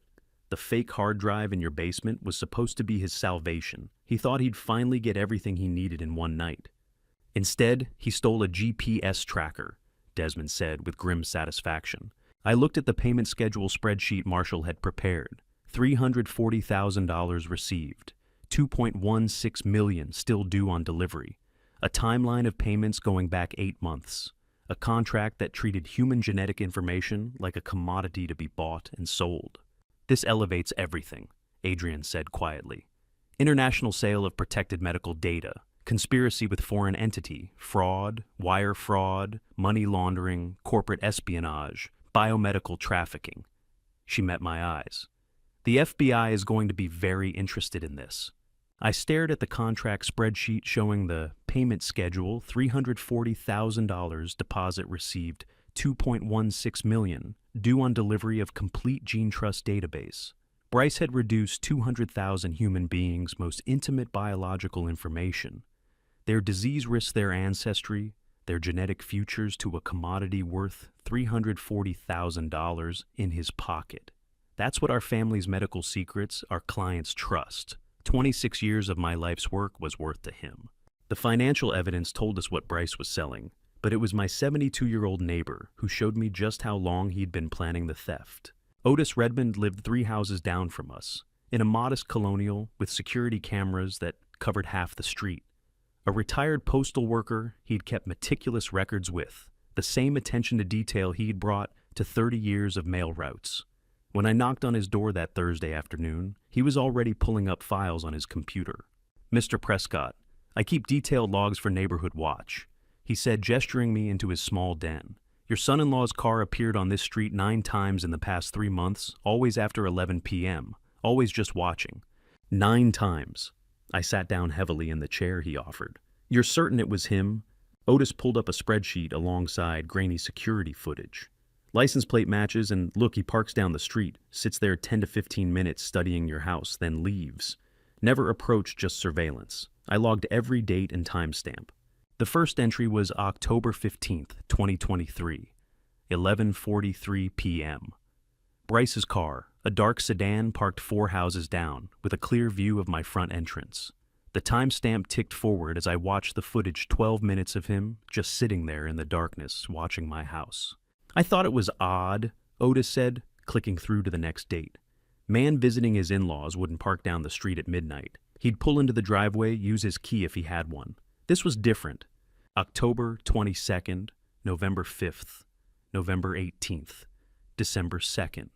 The fake hard drive in your basement was supposed to be his salvation. He thought he'd finally get everything he needed in one night. Instead, he stole a GPS tracker, Desmond said with grim satisfaction. I looked at the payment schedule spreadsheet Marshall had prepared. $340,000 received. $2.16 million still due on delivery. A timeline of payments going back 8 months. A contract that treated human genetic information like a commodity to be bought and sold. This elevates everything, Adrienne said quietly. International sale of protected medical data, conspiracy with foreign entity, fraud, wire fraud, money laundering, corporate espionage, biomedical trafficking. She met my eyes. The FBI is going to be very interested in this. I stared at the contract spreadsheet showing the payment schedule, $340,000 deposit received, $2.16 million, due on delivery of complete Gene Trust database. Bryce had reduced 200,000 human beings' most intimate biological information, their disease risks, their ancestry, their genetic futures to a commodity worth $340,000 in his pocket. That's what our family's medical secrets, our clients' trust. 26 years of my life's work was worth to him. The financial evidence told us what Bryce was selling, but it was my 72-year-old neighbor who showed me just how long he'd been planning the theft. Otis Redmond lived 3 houses down from us, in a modest colonial with security cameras that covered half the street. A retired postal worker he'd kept meticulous records with, the same attention to detail he'd brought to 30 years of mail routes. When I knocked on his door that Thursday afternoon, he was already pulling up files on his computer. "Mr. Prescott, I keep detailed logs for Neighborhood Watch," he said, gesturing me into his small den. "Your son-in-law's car appeared on this street 9 times in the past 3 months, always after 11 p.m., always just watching. 9 times. I sat down heavily in the chair he offered. "You're certain it was him?" Otis pulled up a spreadsheet alongside grainy security footage. "License plate matches, and look, he parks down the street, sits there 10 to 15 minutes studying your house, then leaves. Never approached, just surveillance. I logged every date and timestamp. The first entry was October 15th, 2023, 11:43 p.m. Bryce's car, a dark sedan parked 4 houses down, with a clear view of my front entrance. The timestamp ticked forward as I watched the footage 12 minutes of him just sitting there in the darkness watching my house. I thought it was odd, Otis said, clicking through to the next date. Man visiting his in-laws wouldn't park down the street at midnight. He'd pull into the driveway, use his key if he had one. This was different. October 22nd, November 5th, November 18th, December 2nd.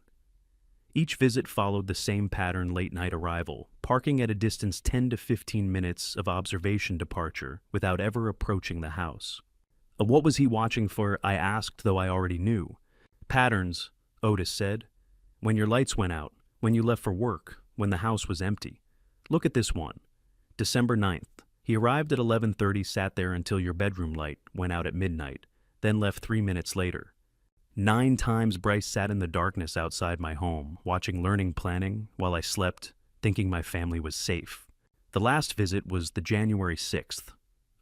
Each visit followed the same pattern late-night arrival, parking at a distance 10 to 15 minutes of observation departure without ever approaching the house. What was he watching for, I asked, though I already knew. Patterns, Otis said. When your lights went out, when you left for work, when the house was empty. Look at this one. December 9th. He arrived at 11:30, sat there until your bedroom light went out at midnight, then left 3 minutes later. 9 times Bryce sat in the darkness outside my home, watching Learning Planning while I slept, thinking my family was safe. The last visit was the January 6th.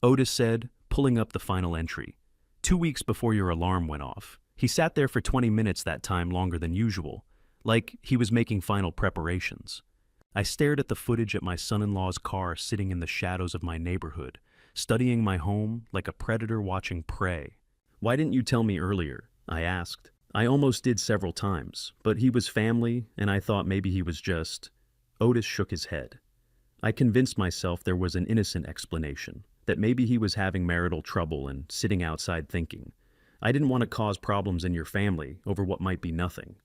Otis said, pulling up the final entry. 2 weeks before your alarm went off. He sat there for 20 minutes that time, longer than usual, like he was making final preparations. I stared at the footage at my son-in-law's car sitting in the shadows of my neighborhood, studying my home like a predator watching prey. Why didn't you tell me earlier? I asked. I almost did several times, but he was family, and I thought maybe he was just... Otis shook his head. I convinced myself there was an innocent explanation, that maybe he was having marital trouble and sitting outside thinking. I didn't want to cause problems in your family over what might be nothing.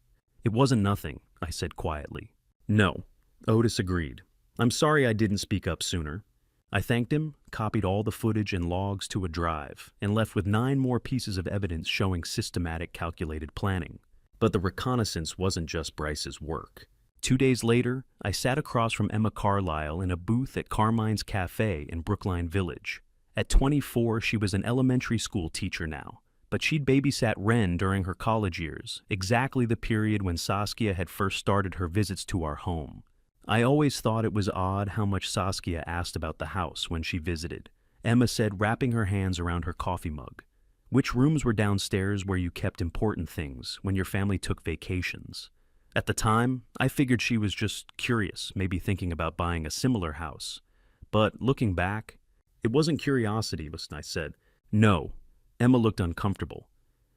It wasn't nothing, I said quietly. No, Otis agreed. I'm sorry I didn't speak up sooner. I thanked him, copied all the footage and logs to a drive, and left with 9 more pieces of evidence showing systematic, calculated planning. But the reconnaissance wasn't just Bryce's work. 2 days later, I sat across from Emma Carlisle in a booth at Carmine's Cafe in Brookline Village. At 24, she was an elementary school teacher now, but she'd babysat Ren during her college years, exactly the period when Saskia had first started her visits to our home. I always thought it was odd how much Saskia asked about the house when she visited. Emma said, wrapping her hands around her coffee mug. Which rooms were downstairs where you kept important things when your family took vacations? At the time, I figured she was just curious, maybe thinking about buying a similar house. But looking back, it wasn't curiosity, I said. No. Emma looked uncomfortable.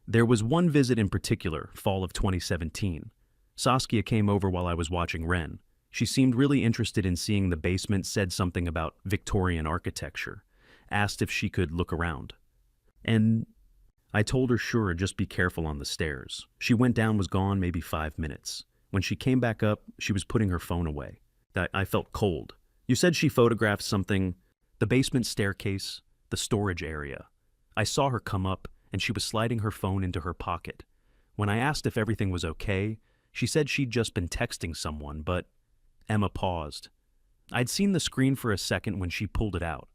There was one visit in particular, fall of 2017. Saskia came over while I was watching Ren. She seemed really interested in seeing the basement, said something about Victorian architecture, asked if she could look around. And I told her sure, just be careful on the stairs. She went down, was gone maybe 5 minutes. When she came back up, she was putting her phone away. I felt cold. You said she photographed something, the basement staircase, the storage area. I saw her come up, and she was sliding her phone into her pocket. When I asked if everything was okay, she said she'd just been texting someone, but... Emma paused. I'd seen the screen for a second when she pulled it out.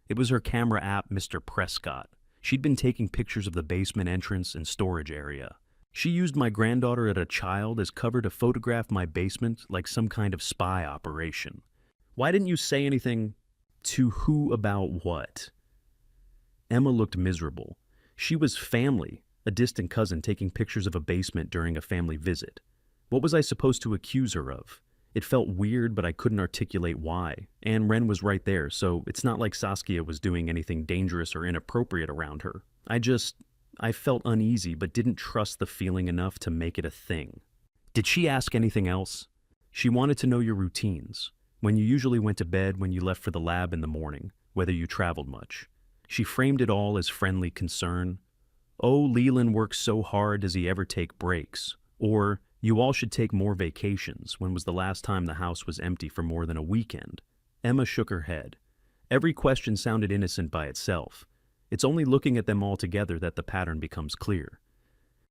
It was her camera app, Mr. Prescott. She'd been taking pictures of the basement entrance and storage area. She used my granddaughter as a child as cover to photograph my basement like some kind of spy operation. Why didn't you say anything? To who about what? Emma looked miserable. She was family, a distant cousin taking pictures of a basement during a family visit. What was I supposed to accuse her of? It felt weird, but I couldn't articulate why. And Ren was right there, so it's not like Saskia was doing anything dangerous or inappropriate around her. I felt uneasy, but didn't trust the feeling enough to make it a thing. Did she ask anything else? She wanted to know your routines. When you usually went to bed, when you left for the lab in the morning, whether you traveled much. She framed it all as friendly concern. Oh, Leland works so hard, does he ever take breaks? Or... you all should take more vacations. When was the last time the house was empty for more than a weekend? Emma shook her head. Every question sounded innocent by itself. It's only looking at them all together that the pattern becomes clear.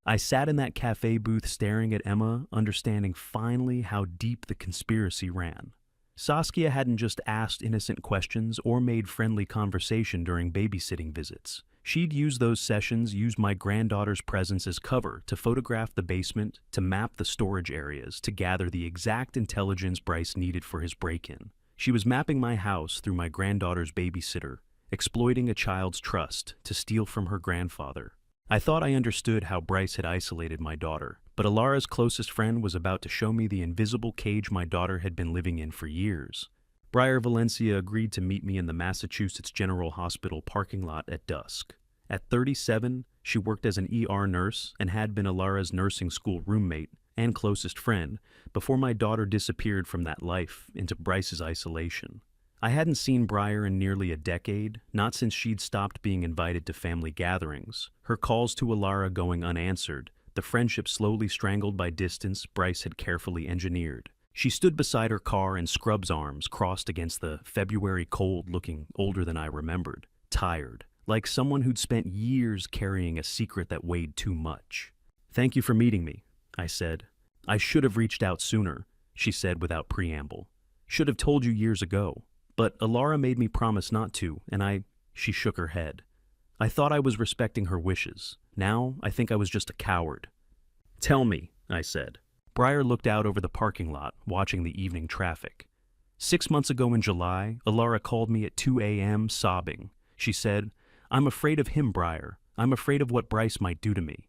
I sat in that cafe booth staring at Emma, understanding finally how deep the conspiracy ran. Saskia hadn't just asked innocent questions or made friendly conversation during babysitting visits. She'd used those sessions, used my granddaughter's presence as cover to photograph the basement, to map the storage areas, to gather the exact intelligence Bryce needed for his break-in. She was mapping my house through my granddaughter's babysitter, exploiting a child's trust to steal from her grandfather. I thought I understood how Bryce had isolated my daughter, but Alara's closest friend was about to show me the invisible cage my daughter had been living in for years. Briar Valencia agreed to meet me in the Massachusetts General Hospital parking lot at dusk. At 37, she worked as an ER nurse and had been Alara's nursing school roommate and closest friend before my daughter disappeared from that life into Bryce's isolation. I hadn't seen Briar in nearly a decade, not since she'd stopped being invited to family gatherings, her calls to Alara going unanswered, the friendship slowly strangled by distance Bryce had carefully engineered. She stood beside her car in Scrub's arms crossed against the February cold, looking older than I remembered, tired, like someone who'd spent years carrying a secret that weighed too much. "Thank you for meeting me," I said. "I should have reached out sooner," she said without preamble. "Should have told you years ago. But Alara made me promise not to, and she shook her head. I thought I was respecting her wishes. Now I think I was just a coward." "Tell me," I said. Briar looked out over the parking lot, watching the evening traffic. 6 months ago in July, Alara called me at 2 a.m. sobbing. She said, "I'm afraid of him, Briar. I'm afraid of what Bryce might do to me."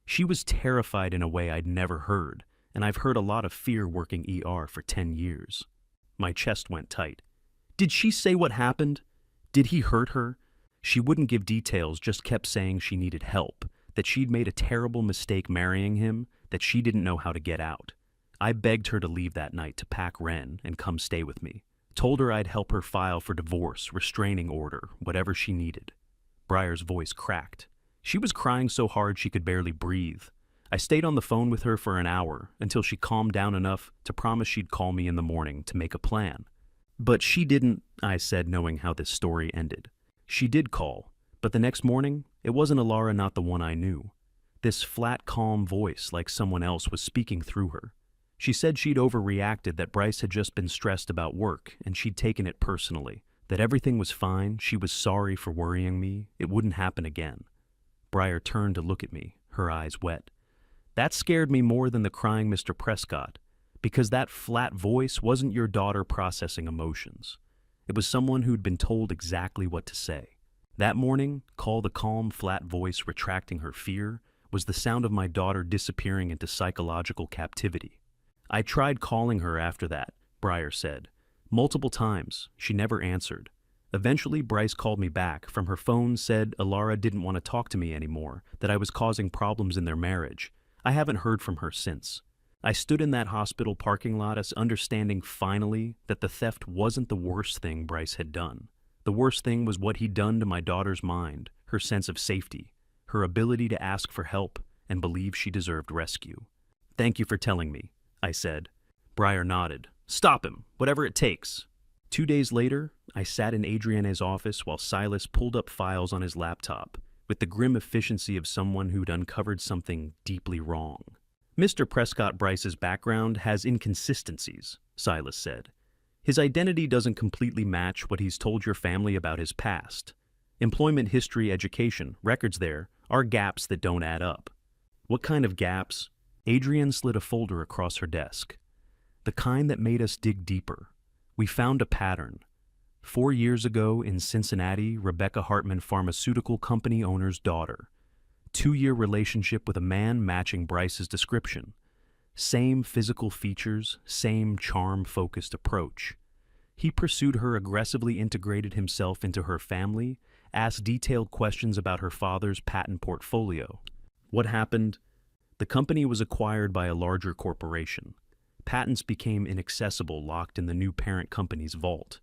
She was terrified in a way I'd never heard, and I've heard a lot of fear working ER for 10 years. My chest went tight. Did she say what happened? Did he hurt her? She wouldn't give details, just kept saying she needed help, that she'd made a terrible mistake marrying him, that she didn't know how to get out. I begged her to leave that night to pack Ren and come stay with me. Told her I'd help her file for divorce, restraining order, whatever she needed. Briar's voice cracked. She was crying so hard she could barely breathe. I stayed on the phone with her for an hour until she calmed down enough to promise she'd call me in the morning to make a plan. "But she didn't," I said, knowing how this story ended. "She did call, but the next morning, it wasn't Alara, not the one I knew. This flat, calm voice like someone else was speaking through her. She said she'd overreacted, that Bryce had just been stressed about work, and she'd taken it personally, that everything was fine, she was sorry for worrying me, it wouldn't happen again." Briar turned to look at me, her eyes wet. "That scared me more than the crying Mr. Prescott, because that flat voice wasn't your daughter processing emotions. It was someone who'd been told exactly what to say. That morning, call the calm, flat voice retracting her fear, was the sound of my daughter disappearing into psychological captivity. I tried calling her after that," Briar said. "Multiple times. She never answered. Eventually, Bryce called me back. From her phone said Alara didn't want to talk to me anymore, that I was causing problems in their marriage. I haven't heard from her since." I stood in that hospital parking lot as understanding finally that the theft wasn't the worst thing Bryce had done. The worst thing was what he'd done to my daughter's mind, her sense of safety, her ability to ask for help and believe she deserved rescue. "Thank you for telling me," I said. Briar nodded. "Stop him, whatever it takes." 2 days later, I sat in Adriana's office while Silas pulled up files on his laptop, with the grim efficiency of someone who'd uncovered something deeply wrong. "Mr. Prescott Bryce's background has inconsistencies," Silas said. "His identity doesn't completely match what he's told your family about his past. Employment history, education, records there are gaps that don't add up." "What kind of gaps?" Adrian slid a folder across her desk. "The kind that made us dig deeper. We found a pattern. 4 years ago in Cincinnati, Rebecca Hartman Pharmaceutical Company owner's daughter. 2-year relationship with a man matching Bryce's description. Same physical features, same charm-focused approach. He pursued her, aggressively integrated himself into her family, asked detailed questions about her father's patent portfolio. What happened? The company was acquired by a larger corporation. Patents became inaccessible, locked in the new parent company's vault.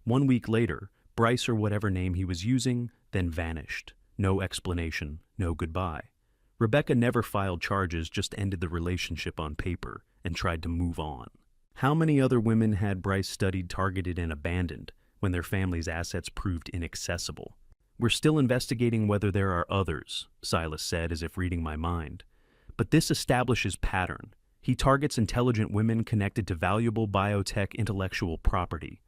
1 week later, Bryce, or whatever name he was using, then vanished. No explanation, no goodbye. Rebecca never filed charges, just ended the relationship on paper and tried to move on. How many other women had Bryce studied, targeted, and abandoned when their family's assets proved inaccessible? "We're still investigating whether there are others," Silas said, as if reading my mind. "But this establishes pattern. He targets intelligent women connected to valuable biotech intellectual property,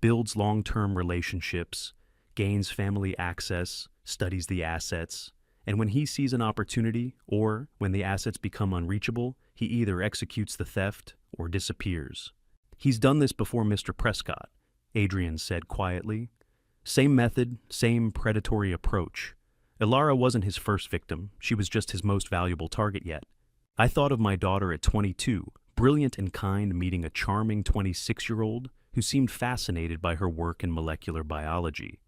builds long-term relationships, gains family access, studies the assets, and when he sees an opportunity, or when the assets become unreachable, he either executes the theft or disappears. He's done this before Mr. Prescott," Adrian said quietly. "Same method, same predatory approach. Alara wasn't his first victim, she was just his most valuable target yet. I thought of my daughter at 22, brilliant and kind, meeting a charming 26-year-old who seemed fascinated by her work in molecular biology,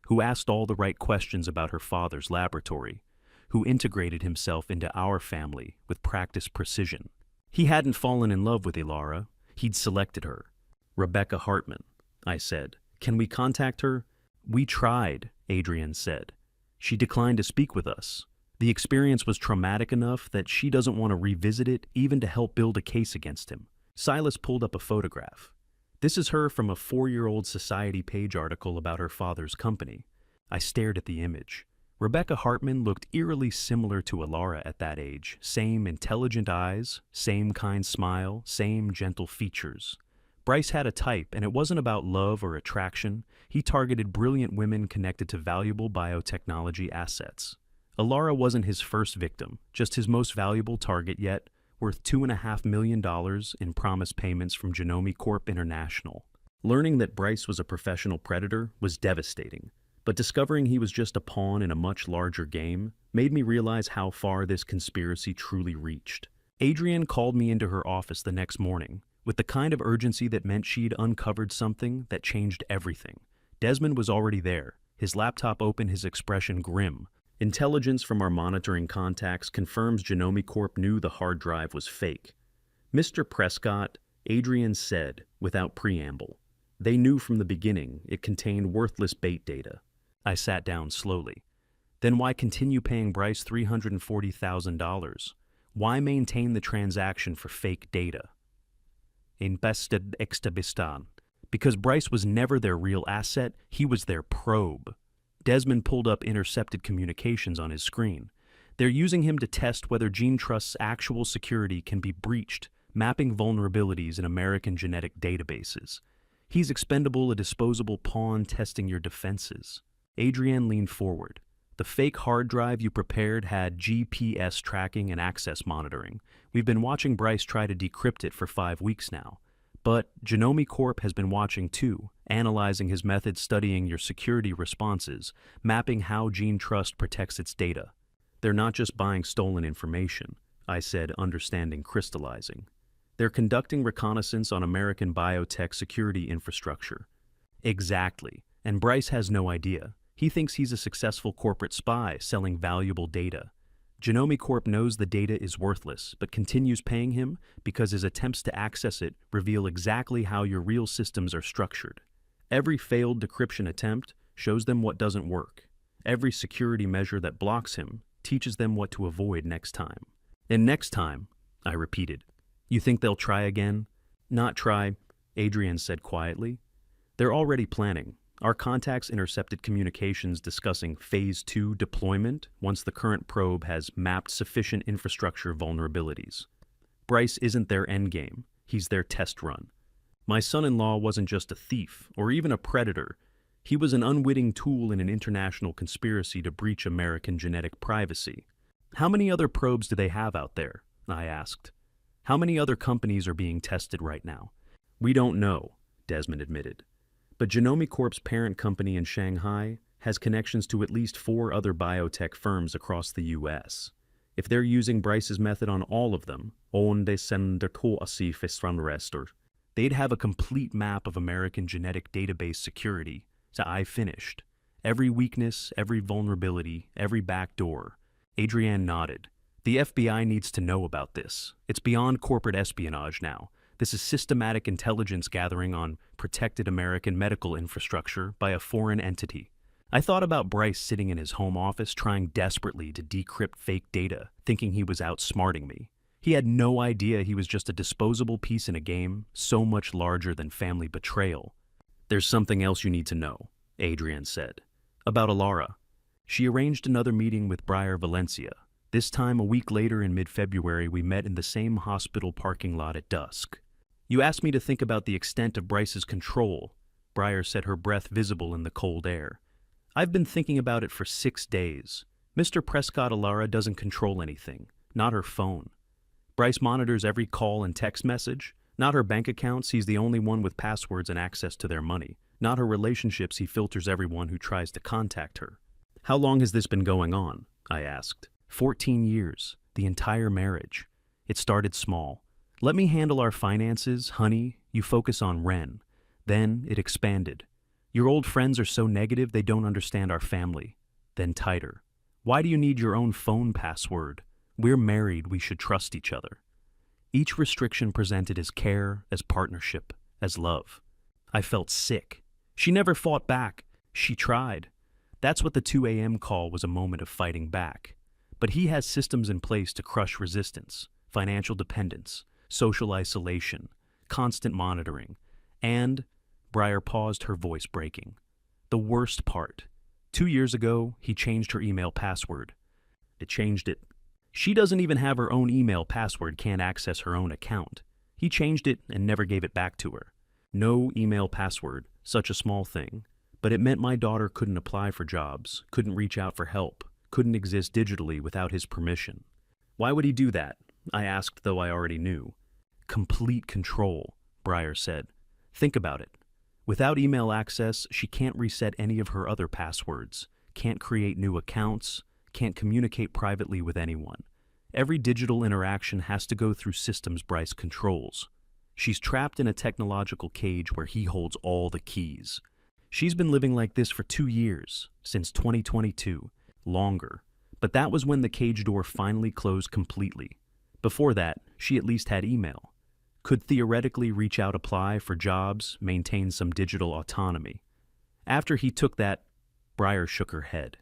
who asked all the right questions about her father's laboratory, who integrated himself into our family with practiced precision. He hadn't fallen in love with Ilara, he'd selected her. Rebecca Hartman, I said. Can we contact her? We tried, Adrian said. She declined to speak with us. The experience was traumatic enough that she doesn't want to revisit it even to help build a case against him. Silas pulled up a photograph. This is her from a 4-year-old Society page article about her father's company. I stared at the image. Rebecca Hartman looked eerily similar to Ilara at that age. Same intelligent eyes, same kind smile, same gentle features. Bryce had a type, and it wasn't about love or attraction. He targeted brilliant women connected to valuable biotechnology assets. Ilara wasn't his first victim, just his most valuable target yet, worth $2.5 million in promised payments from Genomic Corp International. Learning that Bryce was a professional predator was devastating, but discovering he was just a pawn in a much larger game made me realize how far this conspiracy truly reached. Adrienne called me into her office the next morning, with the kind of urgency that meant she'd uncovered something that changed everything. Desmond was already there, his laptop open, his expression grim. Intelligence from our monitoring contacts confirms Genomic Corp knew the hard drive was fake. Mr. Prescott, Adrian said, without preamble. They knew from the beginning it contained worthless bait data. I sat down slowly. Then why continue paying Bryce $340,000? Why maintain the transaction for fake data? Invested extabistan. Because Bryce was never their real asset, he was their probe. Desmond pulled up intercepted communications on his screen. They're using him to test whether GeneTrust's actual security can be breached, mapping vulnerabilities in American genetic databases. He's expendable, a disposable pawn testing your defenses. Adrienne leaned forward. The fake hard drive you prepared had GPS tracking and access monitoring. We've been watching Bryce try to decrypt it for 5 weeks now. But Genomic Corp has been watching too, analyzing his methods, studying your security responses, mapping how GeneTrust protects its data. They're not just buying stolen information, I said, understanding crystallizing. They're conducting reconnaissance on American biotech security infrastructure. Exactly, and Bryce has no idea. He thinks he's a successful corporate spy selling valuable data. Genomic Corp knows the data is worthless, but continues paying him because his attempts to access it reveal exactly how your real systems are structured. Every failed decryption attempt shows them what doesn't work. Every security measure that blocks him teaches them what to avoid next time. And next time, I repeated. You think they'll try again? Not try, Adrian said quietly. They're already planning. Our contacts intercepted communications discussing Phase 2 deployment once the current probe has mapped sufficient infrastructure vulnerabilities. Bryce isn't their endgame, he's their test run. My son-in-law wasn't just a thief or even a predator. He was an unwitting tool in an international conspiracy to breach American genetic privacy. How many other probes do they have out there? I asked. How many other companies are being tested right now? We don't know, Desmond admitted. But Genomic Corp's parent company in Shanghai has connections to at least 4 other biotech firms across the U.S. If they're using Bryce's method on all of them, they'd have a complete map of American genetic database security. So I finished. Every weakness, every vulnerability, every backdoor. Adrienne nodded. The FBI needs to know about this. It's beyond corporate espionage now. This is systematic intelligence gathering on protected American medical infrastructure by a foreign entity. I thought about Bryce sitting in his home office trying desperately to decrypt fake data, thinking he was outsmarting me. He had no idea he was just a disposable piece in a game so much larger than family betrayal. There's something else you need to know, Adrienne said. About Ilara. She arranged another meeting with Breyer Valencia. This time, a week later in mid-February, we met in the same hospital parking lot at dusk. You asked me to think about the extent of Bryce's control. Breyer said, her breath visible in the cold air. I've been thinking about it for 6 days. Mr. Prescott, Ilara doesn't control anything, not her phone. Bryce monitors every call and text message, not her bank accounts. He's the only one with passwords and access to their money. Not her relationships. He filters everyone who tries to contact her. How long has this been going on? I asked. 14 years, the entire marriage. It started small. Let me handle our finances, honey. You focus on Ren. Then it expanded. Your old friends are so negative they don't understand our family. Then tighter. Why do you need your own phone password? We're married, we should trust each other. Each restriction presented as care, as partnership, as love. I felt sick. She never fought back. She tried. That's what the 2 a.m. call was, a moment of fighting back. But he has systems in place to crush resistance, financial dependence, social isolation, constant monitoring, and, Breyer paused, her voice breaking. The worst part. 2 years ago, he changed her email password. It changed it. She doesn't even have her own email password, can't access her own account. He changed it and never gave it back to her. No email password, such a small thing. But it meant my daughter couldn't apply for jobs, couldn't reach out for help, couldn't exist digitally without his permission. Why would he do that? I asked, though I already knew. Complete control, Breyer said. Think about it. Without email access, she can't reset any of her other passwords, can't create new accounts, can't communicate privately with anyone. Every digital interaction has to go through systems Bryce controls. She's trapped in a technological cage where he holds all the keys. She's been living like this for 2 years, since 2022, longer. But that was when the cage door finally closed completely. Before that, she at least had email. Could theoretically reach out, apply for jobs, maintain some digital autonomy. After he took that, Breyer shook her head.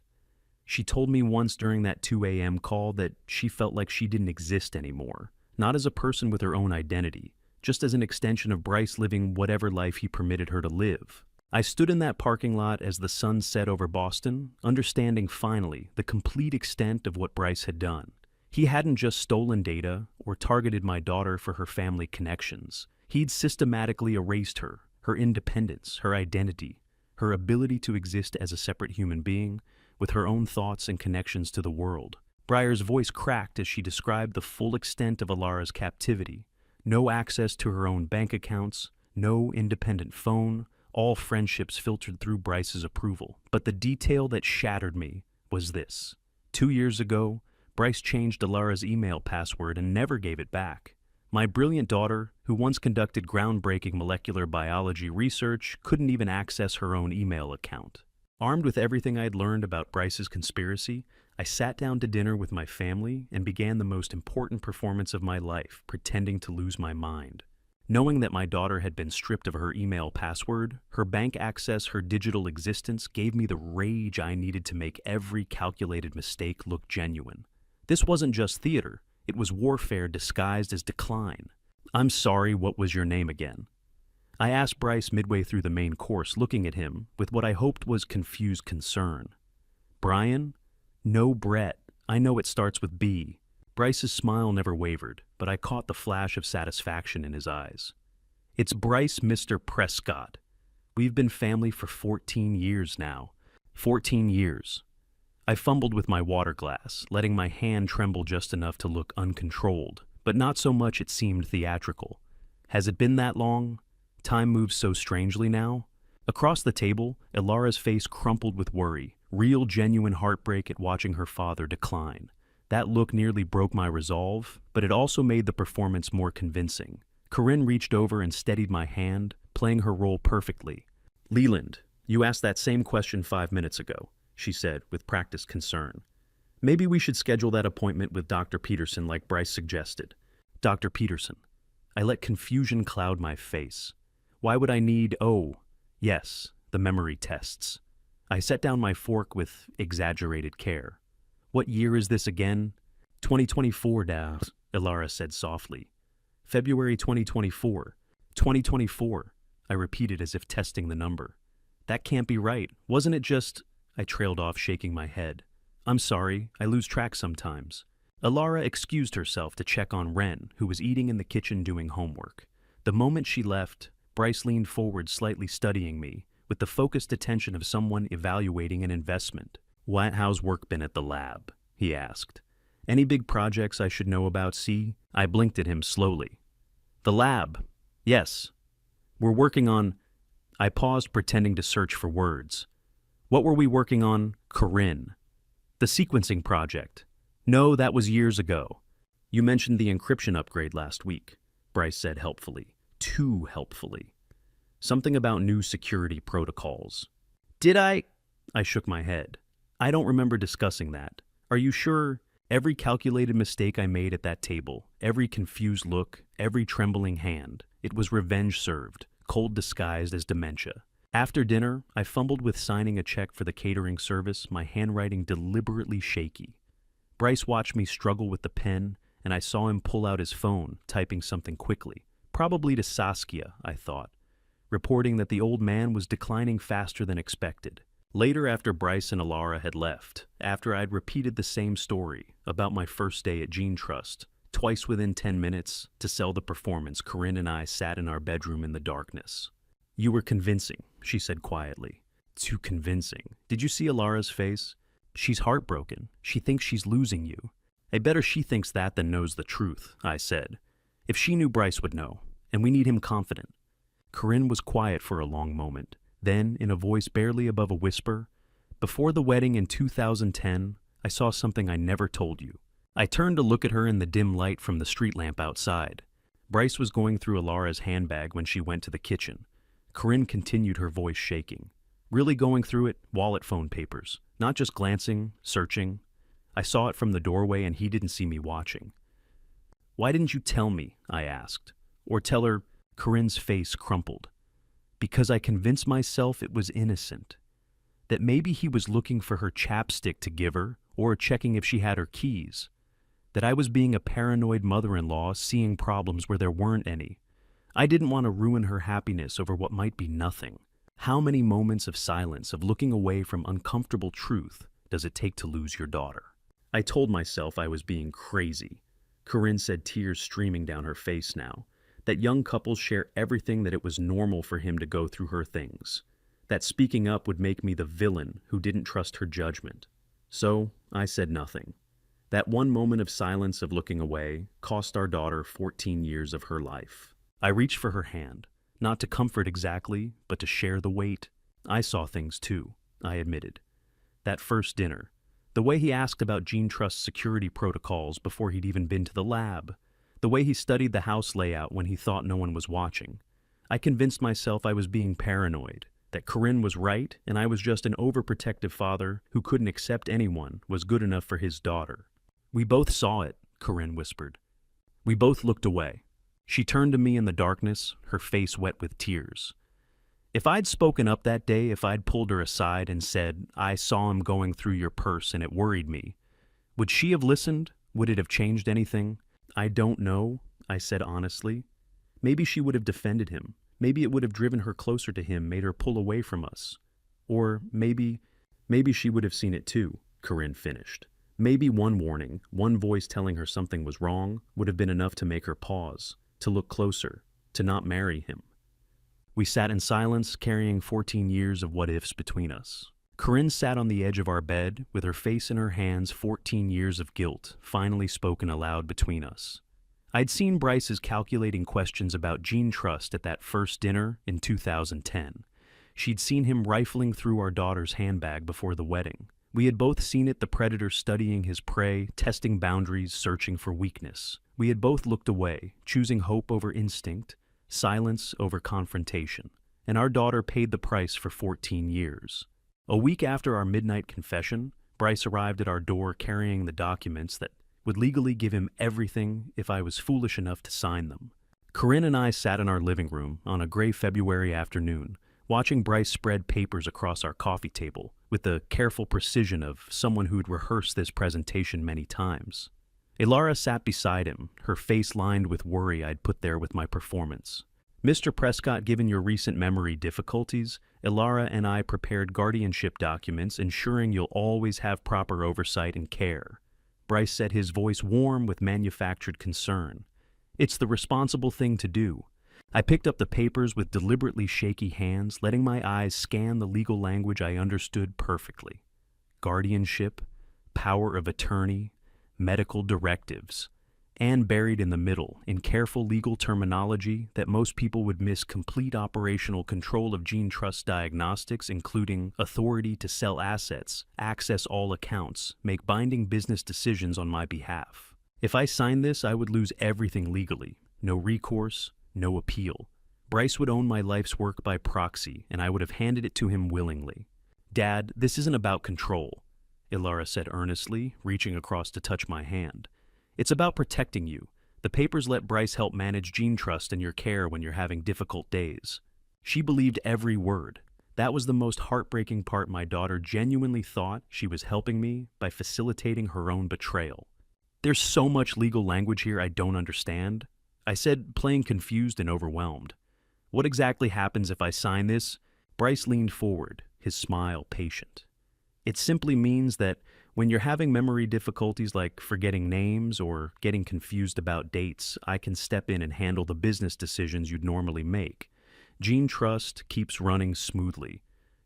She told me once during that 2 a.m. call that she felt like she didn't exist anymore, not as a person with her own identity, just as an extension of Bryce living whatever life he permitted her to live. I stood in that parking lot as the sun set over Boston, understanding finally the complete extent of what Bryce had done. He hadn't just stolen data or targeted my daughter for her family connections. He'd systematically erased her, her independence, her identity, her ability to exist as a separate human being with her own thoughts and connections to the world. Breyer's voice cracked as she described the full extent of Alara's captivity. No access to her own bank accounts, no independent phone, all friendships filtered through Bryce's approval. But the detail that shattered me was this. 2 years ago, Bryce changed Alara's email password and never gave it back. My brilliant daughter, who once conducted groundbreaking molecular biology research, couldn't even access her own email account. Armed with everything I'd learned about Bryce's conspiracy, I sat down to dinner with my family and began the most important performance of my life, pretending to lose my mind. Knowing that my daughter had been stripped of her email password, her bank access, her digital existence gave me the rage I needed to make every calculated mistake look genuine. This wasn't just theater, it was warfare disguised as decline. I'm sorry, what was your name again? I asked Bryce midway through the main course, looking at him with what I hoped was confused concern. Brian? No, Brett. I know it starts with B. Bryce's smile never wavered, but I caught the flash of satisfaction in his eyes. It's Bryce, Mr. Prescott. We've been family for 14 years now. 14 years. I fumbled with my water glass, letting my hand tremble just enough to look uncontrolled, but not so much it seemed theatrical. Has it been that long? Time moves so strangely now. Across the table, Alara's face crumpled with worry, real genuine heartbreak at watching her father decline. That look nearly broke my resolve, but it also made the performance more convincing. Corinne reached over and steadied my hand, playing her role perfectly. Leland, you asked that same question 5 minutes ago, she said with practiced concern. Maybe we should schedule that appointment with Dr. Peterson like Bryce suggested. Dr. Peterson. I let confusion cloud my face. Why would I need, yes, the memory tests. I set down my fork with exaggerated care. What year is this again? 2024, Daz, Alara said softly. February 2024. 2024, I repeated as if testing the number. That can't be right. Wasn't it just... I trailed off, shaking my head. I'm sorry, I lose track sometimes. Alara excused herself to check on Wren, who was eating in the kitchen doing homework. The moment she left, Bryce leaned forward, slightly studying me, with the focused attention of someone evaluating an investment. How's work been at the lab? He asked. Any big projects I should know about, see? I blinked at him slowly. The lab. Yes. We're working on... I paused, pretending to search for words. What were we working on? Corinne. The sequencing project. No, that was years ago. You mentioned the encryption upgrade last week, Bryce said helpfully. Too helpfully. Something about new security protocols. Did I? I shook my head. I don't remember discussing that. Are you sure? Every calculated mistake I made at that table, every confused look, every trembling hand, it was revenge served, cold disguised as dementia. After dinner, I fumbled with signing a check for the catering service, my handwriting deliberately shaky. Bryce watched me struggle with the pen, and I saw him pull out his phone, typing something quickly. Probably to Saskia, I thought, reporting that the old man was declining faster than expected. Later, after Bryce and Alara had left, after I'd repeated the same story about my first day at Gene Trust, twice within 10 minutes, to sell the performance, Corinne and I sat in our bedroom in the darkness. You were convincing, she said quietly. Too convincing. Did you see Alara's face? She's heartbroken. She thinks she's losing you. I better she thinks that than knows the truth, I said. If she knew, Bryce would know, and we need him confident. Corinne was quiet for a long moment. Then, in a voice barely above a whisper, before the wedding in 2010, I saw something I never told you. I turned to look at her in the dim light from the street lamp outside. Bryce was going through Alara's handbag when she went to the kitchen. Corinne continued, her voice shaking. Really going through it, wallet, phone papers. Not just glancing, searching. I saw it from the doorway and he didn't see me watching. Why didn't you tell me? I asked. Or tell her. Corinne's face crumpled. Because I convinced myself it was innocent. That maybe he was looking for her chapstick to give her, or checking if she had her keys. That I was being a paranoid mother-in-law, seeing problems where there weren't any. I didn't want to ruin her happiness over what might be nothing. How many moments of silence, of looking away from uncomfortable truth, does it take to lose your daughter? I told myself I was being crazy. Corinne said, tears streaming down her face now. That young couples share everything, that it was normal for him to go through her things. That speaking up would make me the villain who didn't trust her judgment. So, I said nothing. That one moment of silence, of looking away, cost our daughter 14 years of her life. I reached for her hand, not to comfort exactly, but to share the weight. I saw things too, I admitted. That first dinner, the way he asked about Gene Trust's security protocols before he'd even been to the lab, the way he studied the house layout when he thought no one was watching. I convinced myself I was being paranoid, that Corinne was right and I was just an overprotective father who couldn't accept anyone was good enough for his daughter. We both saw it, Corinne whispered. We both looked away. She turned to me in the darkness, her face wet with tears. If I'd spoken up that day, if I'd pulled her aside and said, I saw him going through your purse and it worried me, would she have listened? Would it have changed anything? I don't know, I said honestly. Maybe she would have defended him. Maybe it would have driven her closer to him, made her pull away from us. Or maybe she would have seen it too, Corinne finished. Maybe one warning, one voice telling her something was wrong, would have been enough to make her pause, to look closer, to not marry him. We sat in silence, carrying 14 years of what-ifs between us. Corinne sat on the edge of our bed, with her face in her hands, 14 years of guilt, finally spoken aloud between us. I'd seen Bryce's calculating questions about Gene Trust at that first dinner in 2010. She'd seen him rifling through our daughter's handbag before the wedding. We had both seen it, the predator studying his prey, testing boundaries, searching for weakness. We had both looked away, choosing hope over instinct, silence over confrontation. And our daughter paid the price for 14 years. A week after our midnight confession, Bryce arrived at our door carrying the documents that would legally give him everything if I was foolish enough to sign them. Corinne and I sat in our living room on a gray February afternoon, watching Bryce spread papers across our coffee table with the careful precision of someone who'd rehearsed this presentation many times. Alara sat beside him, her face lined with worry I'd put there with my performance. Mr. Prescott, given your recent memory difficulties, Alara and I prepared guardianship documents ensuring you'll always have proper oversight and care. Bryce said, his voice warm with manufactured concern. It's the responsible thing to do. I picked up the papers with deliberately shaky hands, letting my eyes scan the legal language I understood perfectly. Guardianship, power of attorney, medical directives, and buried in the middle, in careful legal terminology that most people would miss, complete operational control of Gene Trust Diagnostics, including authority to sell assets, access all accounts, make binding business decisions on my behalf. If I signed this, I would lose everything legally. No recourse, no appeal. Bryce would own my life's work by proxy, and I would have handed it to him willingly. Dad, this isn't about control, Ilara said earnestly, reaching across to touch my hand. It's about protecting you. The papers let Bryce help manage Gene Trust and your care when you're having difficult days. She believed every word. That was the most heartbreaking part. My daughter genuinely thought she was helping me by facilitating her own betrayal. There's so much legal language here I don't understand, I said, playing confused and overwhelmed. What exactly happens if I sign this? Bryce leaned forward, his smile patient. It simply means that when you're having memory difficulties like forgetting names or getting confused about dates, I can step in and handle the business decisions you'd normally make. Gene Trust keeps running smoothly.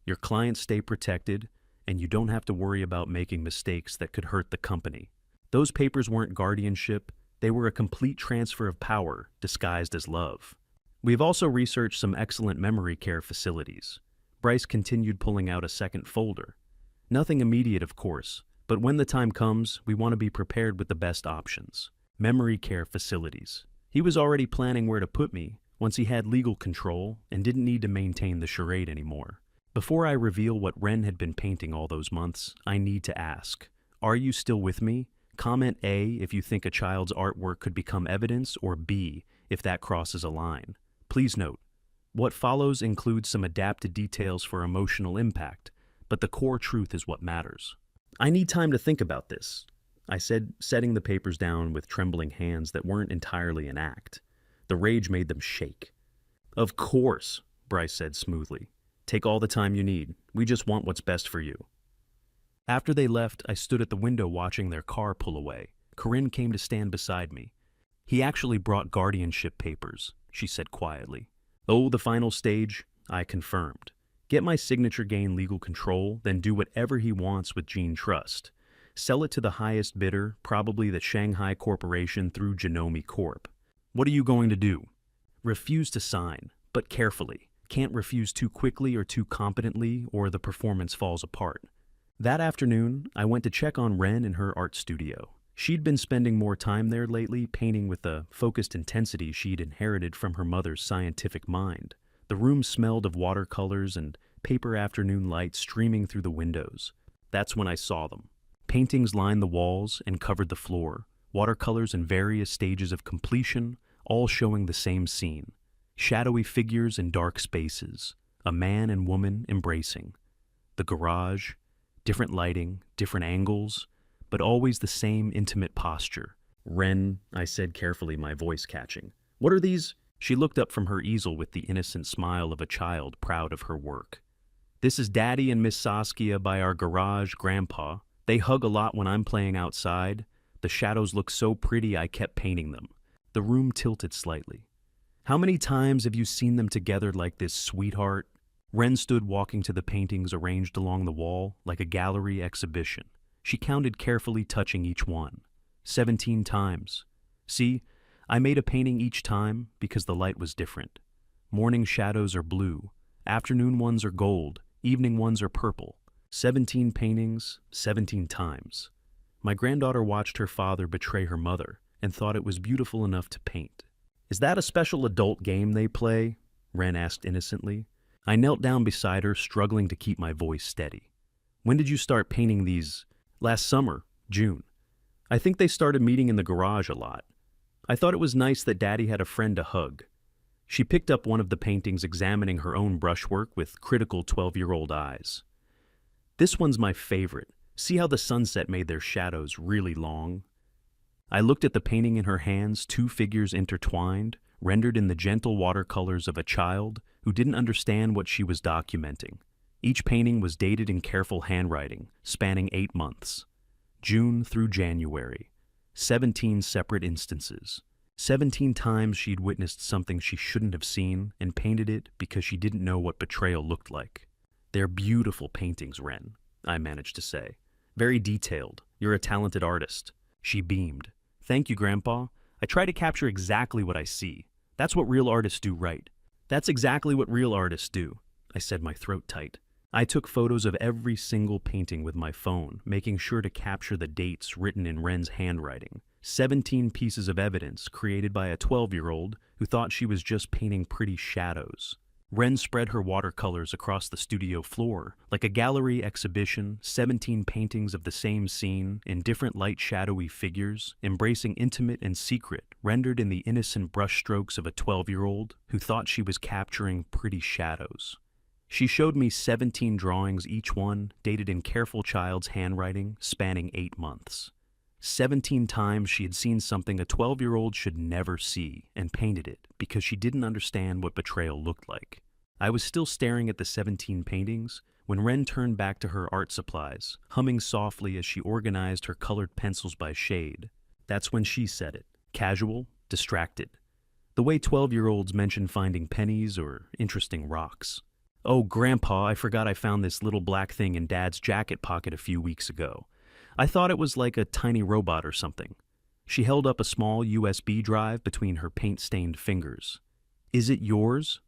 Your clients stay protected, and you don't have to worry about making mistakes that could hurt the company. Those papers weren't guardianship, they were a complete transfer of power disguised as love. We've also researched some excellent memory care facilities. Bryce continued pulling out a second folder. Nothing immediate, of course, but when the time comes, we want to be prepared with the best options. Memory care facilities. He was already planning where to put me once he had legal control and didn't need to maintain the charade anymore. Before I reveal what Ren had been painting all those months, I need to ask, are you still with me? Comment A if you think a child's artwork could become evidence, or B if that crosses a line. Please note, what follows includes some adapted details for emotional impact, but the core truth is what matters. I need time to think about this, I said, setting the papers down with trembling hands that weren't entirely an act. The rage made them shake. Of course, Bryce said smoothly. Take all the time you need. We just want what's best for you. After they left, I stood at the window watching their car pull away. Corinne came to stand beside me. He actually brought guardianship papers, she said quietly. Oh, the final stage, I confirmed. Get my signature, gain legal control, then do whatever he wants with Gene Trust. Sell it to the highest bidder, probably the Shanghai Corporation through Genome Corp. What are you going to do? Refuse to sign, but carefully. Can't refuse too quickly or too competently, or the performance falls apart. That afternoon, I went to check on Ren in her art studio. She'd been spending more time there lately, painting with the focused intensity she'd inherited from her mother's scientific mind. The room smelled of watercolors and paper afternoon light streaming through the windows. That's when I saw them. Paintings lined the walls and covered the floor, watercolors in various stages of completion, all showing the same scene. Shadowy figures in dark spaces, a man and woman embracing. The garage, different lighting, different angles, but always the same intimate posture. Ren, I said carefully, my voice catching. What are these? She looked up from her easel with the innocent smile of a child proud of her work. This is Daddy and Miss Saskia by our garage grandpa. They hug a lot when I'm playing outside. The shadows look so pretty I kept painting them. The room tilted slightly. How many times have you seen them together like this, sweetheart? Ren stood walking to the paintings arranged along the wall like a gallery exhibition. She counted carefully, touching each one. 17 times. See, I made a painting each time because the light was different. Morning shadows are blue, afternoon ones are gold, evening ones are purple. 17 paintings, 17 times. My granddaughter watched her father betray her mother and thought it was beautiful enough to paint. Is that a special adult game they play? Ren asked innocently. I knelt down beside her, struggling to keep my voice steady. When did you start painting these? Last summer, June. I think they started meeting in the garage a lot. I thought it was nice that Daddy had a friend to hug. She picked up one of the paintings, examining her own brushwork with critical 12-year-old eyes. This one's my favorite. See how the sunset made their shadows really long? I looked at the painting in her hands, two figures intertwined, rendered in the gentle watercolors of a child who didn't understand what she was documenting. Each painting was dated in careful handwriting, spanning 8 months. June through January. 17 separate instances. 17 times she'd witnessed something she shouldn't have seen and painted it because she didn't know what betrayal looked like. They're beautiful paintings, Ren, I managed to say. Very detailed. You're a talented artist. She beamed. Thank you, Grandpa. I try to capture exactly what I see. That's what real artists do, right? That's exactly what real artists do, I said, my throat tight. I took photos of every single painting with my phone, making sure to capture the dates written in Ren's handwriting. 17 pieces of evidence created by a 12-year-old who thought she was just painting pretty shadows. Ren spread her watercolors across the studio floor. Like a gallery exhibition, 17 paintings of the same scene in different light shadowy figures, embracing intimate and secret, rendered in the innocent brushstrokes of a 12-year-old who thought she was capturing pretty shadows. She showed me 17 drawings, each one dated in careful child's handwriting, spanning 8 months. 17 times she had seen something a 12-year-old should never see and painted it because she didn't understand what betrayal looked like. I was still staring at the 17 paintings when Ren turned back to her art supplies, humming softly as she organized her colored pencils by shade. That's when she said it, casual, distracted. The way 12-year-olds mention finding pennies or interesting rocks. "Oh, Grandpa, I forgot I found this little black thing in Dad's jacket pocket a few weeks ago. I thought it was like a tiny robot or something." She held up a small USB drive between her paint-stained fingers. "Is it yours?"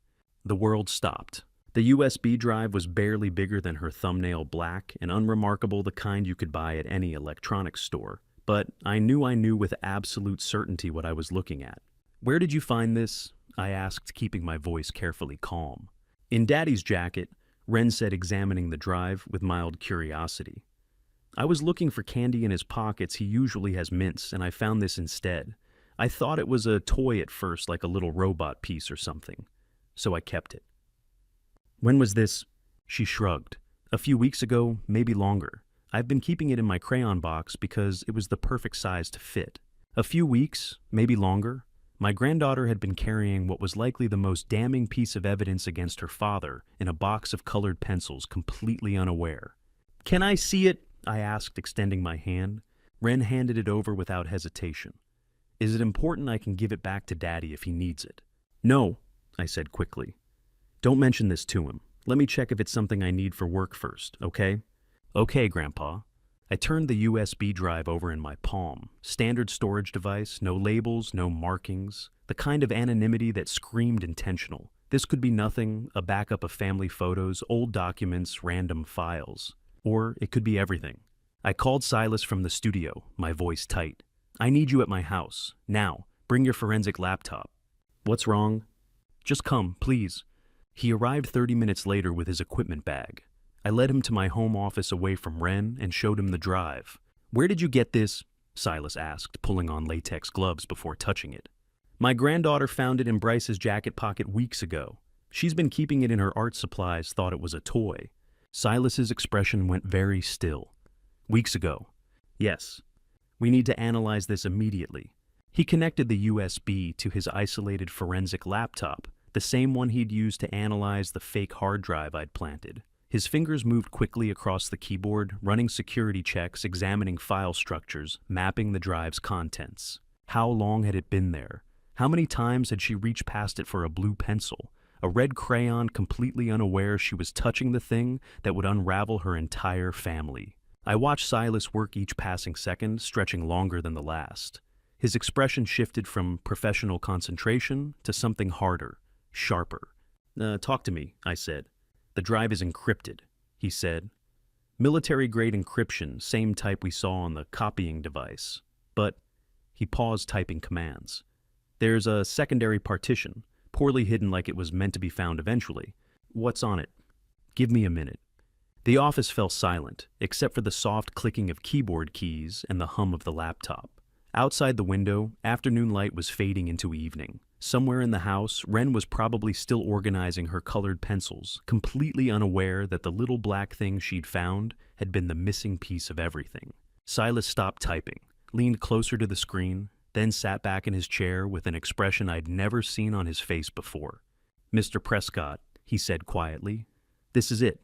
The world stopped. The USB drive was barely bigger than her thumbnail, black and unremarkable, the kind you could buy at any electronics store. But I knew with absolute certainty what I was looking at. "Where did you find this?" I asked, keeping my voice carefully calm. "In Daddy's jacket," Ren said, examining the drive with mild curiosity. "I was looking for candy in his pockets. He usually has mints, and I found this instead. I thought it was a toy at first, like a little robot piece or something. So I kept it." "When was this?" She shrugged. "A few weeks ago, maybe longer. I've been keeping it in my crayon box because it was the perfect size to fit." "A few weeks, maybe longer." My granddaughter had been carrying what was likely the most damning piece of evidence against her father in a box of colored pencils, completely unaware. "Can I see it?" I asked, extending my hand. Ren handed it over without hesitation. "Is it important? I can give it back to Daddy if he needs it." "No," I said quickly. "Don't mention this to him. Let me check if it's something I need for work first, okay?" "Okay, Grandpa." I turned the USB drive over in my palm. Standard storage device, no labels, no markings. The kind of anonymity that screamed intentional. This could be nothing, a backup of family photos, old documents, random files. Or it could be everything. I called Silas from the studio, my voice tight. "I need you at my house. Now. Bring your forensic laptop." "What's wrong?" "Just come, please." He arrived 30 minutes later with his equipment bag. I led him to my home office away from Ren and showed him the drive. "Where did you get this?" Silas asked, pulling on latex gloves before touching it. "My granddaughter found it in Bryce's jacket pocket weeks ago. She's been keeping it in her art supplies, thought it was a toy." Silas's expression went very still. "Weeks ago." "Yes. We need to analyze this immediately." He connected the USB to his isolated forensic laptop, the same one he'd used to analyze the fake hard drive I'd planted. His fingers moved quickly across the keyboard, running security checks, examining file structures, mapping the drive's contents. How long had it been there? How many times had she reached past it for a blue pencil? A red crayon, completely unaware she was touching the thing that would unravel her entire family. I watched Silas work each passing second, stretching longer than the last. His expression shifted from professional concentration to something harder, sharper. Talk to me," I said. "The drive is encrypted," he said. "Military-grade encryption, same type we saw on the copying device. But," he paused, typing commands. "There's a secondary partition, poorly hidden like it was meant to be found eventually. What's on it?" "Give me a minute." The office fell silent, except for the soft clicking of keyboard keys and the hum of the laptop. Outside the window, afternoon light was fading into evening. Somewhere in the house, Ren was probably still organizing her colored pencils, completely unaware that the little black thing she'd found had been the missing piece of everything. Silas stopped typing, leaned closer to the screen, then sat back in his chair with an expression I'd never seen on his face before. "Mr. Prescott," he said quietly, "this is it.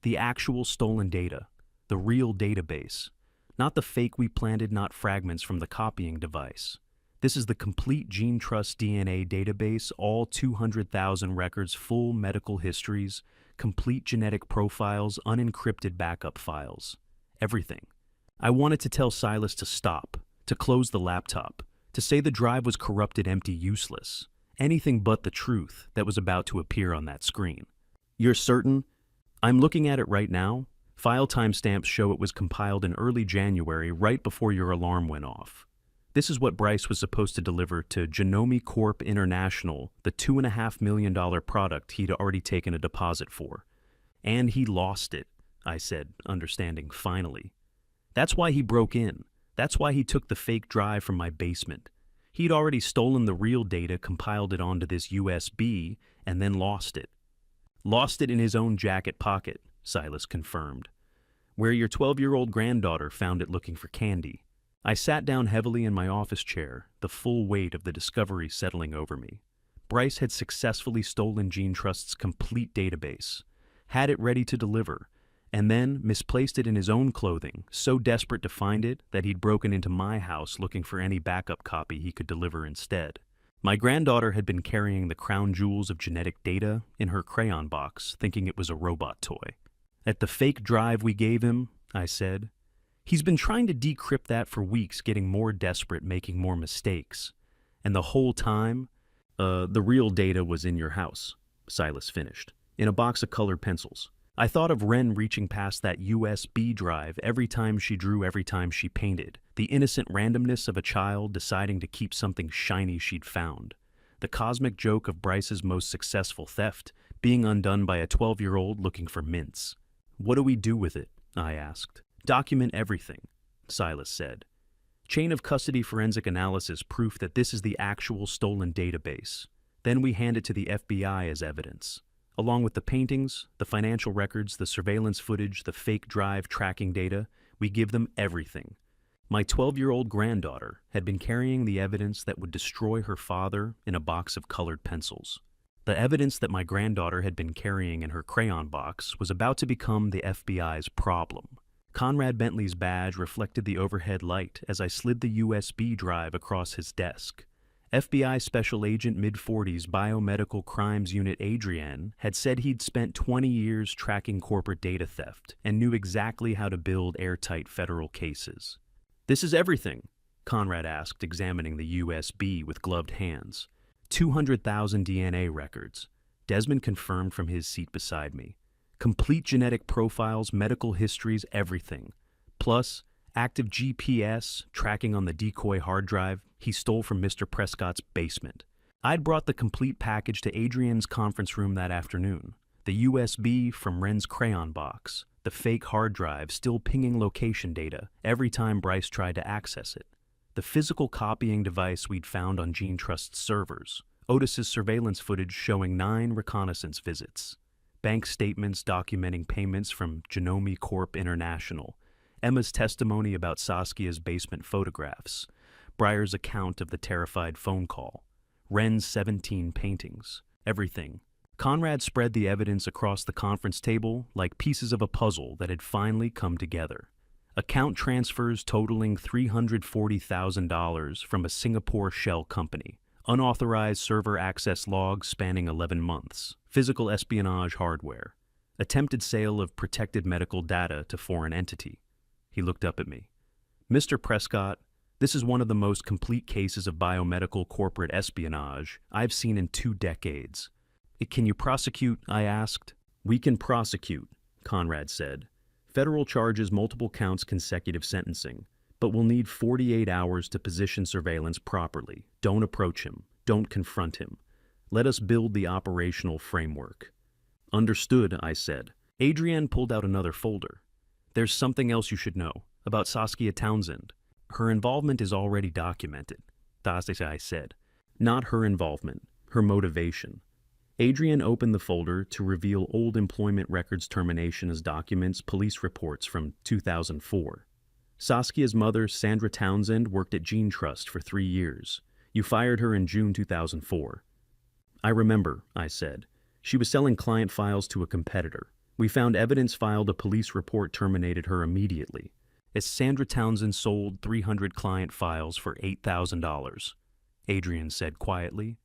The actual stolen data. The real database. Not the fake we planted, not fragments from the copying device. This is the complete GeneTrust DNA database, all 200,000 records, full medical histories, complete genetic profiles, unencrypted backup files. Everything." I wanted to tell Silas to stop, to close the laptop, to say the drive was corrupted, empty, useless. Anything but the truth that was about to appear on that screen. "You're certain?" "I'm looking at it right now. File timestamps show it was compiled in early January, right before your alarm went off. This is what Bryce was supposed to deliver to Genome Corp International, the $2.5 million product he'd already taken a deposit for. And he lost it, I said, understanding finally. That's why he broke in. That's why he took the fake drive from my basement. He'd already stolen the real data, compiled it onto this USB, and then lost it. Lost it in his own jacket pocket, Silas confirmed, where your 12-year-old granddaughter found it looking for candy. I sat down heavily in my office chair, the full weight of the discovery settling over me. Bryce had successfully stolen GeneTrust's complete database, had it ready to deliver, and then misplaced it in his own clothing, so desperate to find it that he'd broken into my house looking for any backup copy he could deliver instead. My granddaughter had been carrying the crown jewels of genetic data in her crayon box, thinking it was a robot toy. At the fake drive we gave him, I said, he's been trying to decrypt that for weeks, getting more desperate, making more mistakes. And the whole time, the real data was in your house, Silas finished, in a box of colored pencils. I thought of Wren reaching past that USB drive every time she drew, every time she painted. The innocent randomness of a child deciding to keep something shiny she'd found. The cosmic joke of Bryce's most successful theft, being undone by a 12-year-old looking for mints. What do we do with it? I asked. Document everything, Silas said. Chain of custody forensic analysis proof that this is the actual stolen database. Then we hand it to the FBI as evidence. Along with the paintings, the financial records, the surveillance footage, the fake drive tracking data, we give them everything. My 12-year-old granddaughter had been carrying the evidence that would destroy her father in a box of colored pencils. The evidence that my granddaughter had been carrying in her crayon box was about to become the FBI's problem. Conrad Bentley's badge reflected the overhead light as I slid the USB drive across his desk. FBI Special Agent mid-40s Biomedical Crimes Unit Adrienne had said he'd spent 20 years tracking corporate data theft and knew exactly how to build airtight federal cases. This is everything, Conrad asked, examining the USB with gloved hands. 200,000 DNA records. Desmond confirmed from his seat beside me. Complete genetic profiles, medical histories, everything. Plus, active GPS tracking on the decoy hard drive he stole from Mr. Prescott's basement. I'd brought the complete package to Adrienne's conference room that afternoon. The USB from Wren's crayon box, the fake hard drive still pinging location data every time Bryce tried to access it. The physical copying device we'd found on GeneTrust's servers. Otis's surveillance footage showing 9 reconnaissance visits. Bank statements documenting payments from Genome Corp International. Emma's testimony about Saskia's basement photographs. Breyer's account of the terrified phone call. Wren's 17 paintings. Everything. Conrad spread the evidence across the conference table like pieces of a puzzle that had finally come together. Account transfers totaling $340,000 from a Singapore shell company. Unauthorized server access logs spanning 11 months. Physical espionage hardware. Attempted sale of protected medical data to foreign entity. He looked up at me. Mr. Prescott, this is one of the most complete cases of biomedical corporate espionage I've seen in 2 decades. Can you prosecute? I asked. We can prosecute, Conrad said. Federal charges, multiple counts, consecutive sentencing. But we'll need 48 hours to position surveillance properly. Don't approach him. Don't confront him. Let us build the operational framework. Understood, I said. Adrienne pulled out another folder. There's something else you should know about Saskia Townsend. Her involvement is already documented, I said. Not her involvement, her motivation. Adrienne opened the folder to reveal old employment records termination as documents, police reports from 2004. Saskia's mother, Sandra Townsend, worked at GeneTrust for 3 years. You fired her in June 2004. I remember, I said. She was selling client files to a competitor. We found evidence filed, a police report terminated her immediately. As Sandra Townsend sold 300 client files for $8,000, Adrienne said quietly.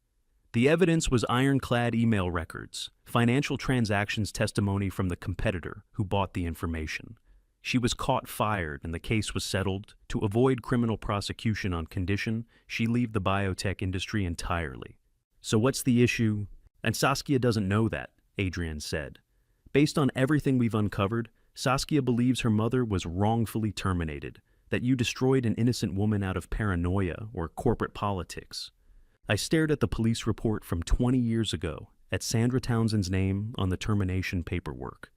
The evidence was ironclad email records, financial transactions testimony from the competitor who bought the information. She was caught fired and the case was settled to avoid criminal prosecution on condition she leave the biotech industry entirely. So what's the issue? And Saskia doesn't know that, Adrienne said. Based on everything we've uncovered, Saskia believes her mother was wrongfully terminated, that you destroyed an innocent woman out of paranoia or corporate politics. I stared at the police report from 20 years ago, at Sandra Townsend's name on the termination paperwork.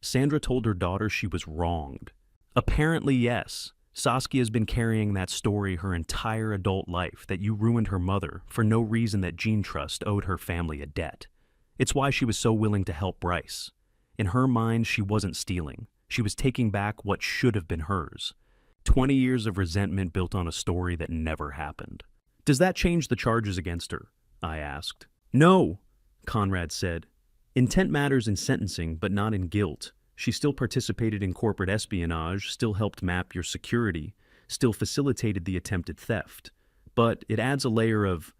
Sandra told her daughter she was wronged. Apparently, yes. Saskia's been carrying that story her entire adult life, that you ruined her mother for no reason, that Gene Trust owed her family a debt. It's why she was so willing to help Bryce. In her mind, she wasn't stealing. She was taking back what should have been hers. 20 years of resentment built on a story that never happened. Does that change the charges against her? I asked. No, Conrad said. Intent matters in sentencing, but not in guilt. She still participated in corporate espionage, still helped map your security, still facilitated the attempted theft. But it adds a layer of...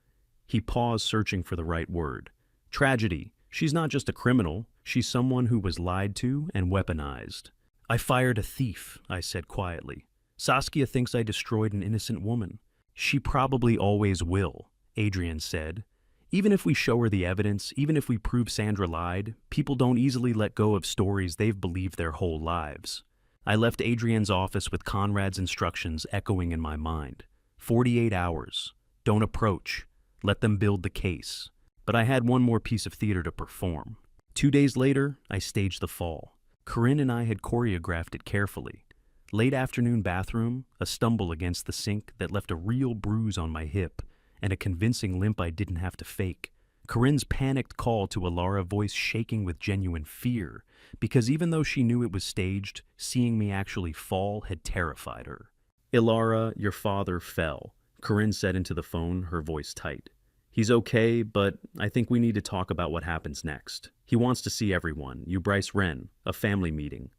He paused, searching for the right word. Tragedy. She's not just a criminal. She's someone who was lied to and weaponized. I fired a thief, I said quietly. Saskia thinks I destroyed an innocent woman. She probably always will, Adrian said. Even if we show her the evidence, even if we prove Sandra lied, people don't easily let go of stories they've believed their whole lives. I left Adrian's office with Conrad's instructions echoing in my mind. 48 hours. Don't approach. Let them build the case. But I had one more piece of theater to perform. 2 days later, I staged the fall. Corinne and I had choreographed it carefully. Late afternoon bathroom, a stumble against the sink that left a real bruise on my hip, and a convincing limp I didn't have to fake. Corinne's panicked call to Alara, voice shaking with genuine fear, because even though she knew it was staged, seeing me actually fall had terrified her. Ilara, your father fell, Corinne said into the phone, her voice tight. He's okay, but I think we need to talk about what happens next. He wants to see everyone, you, Bryce Wren, a family meeting.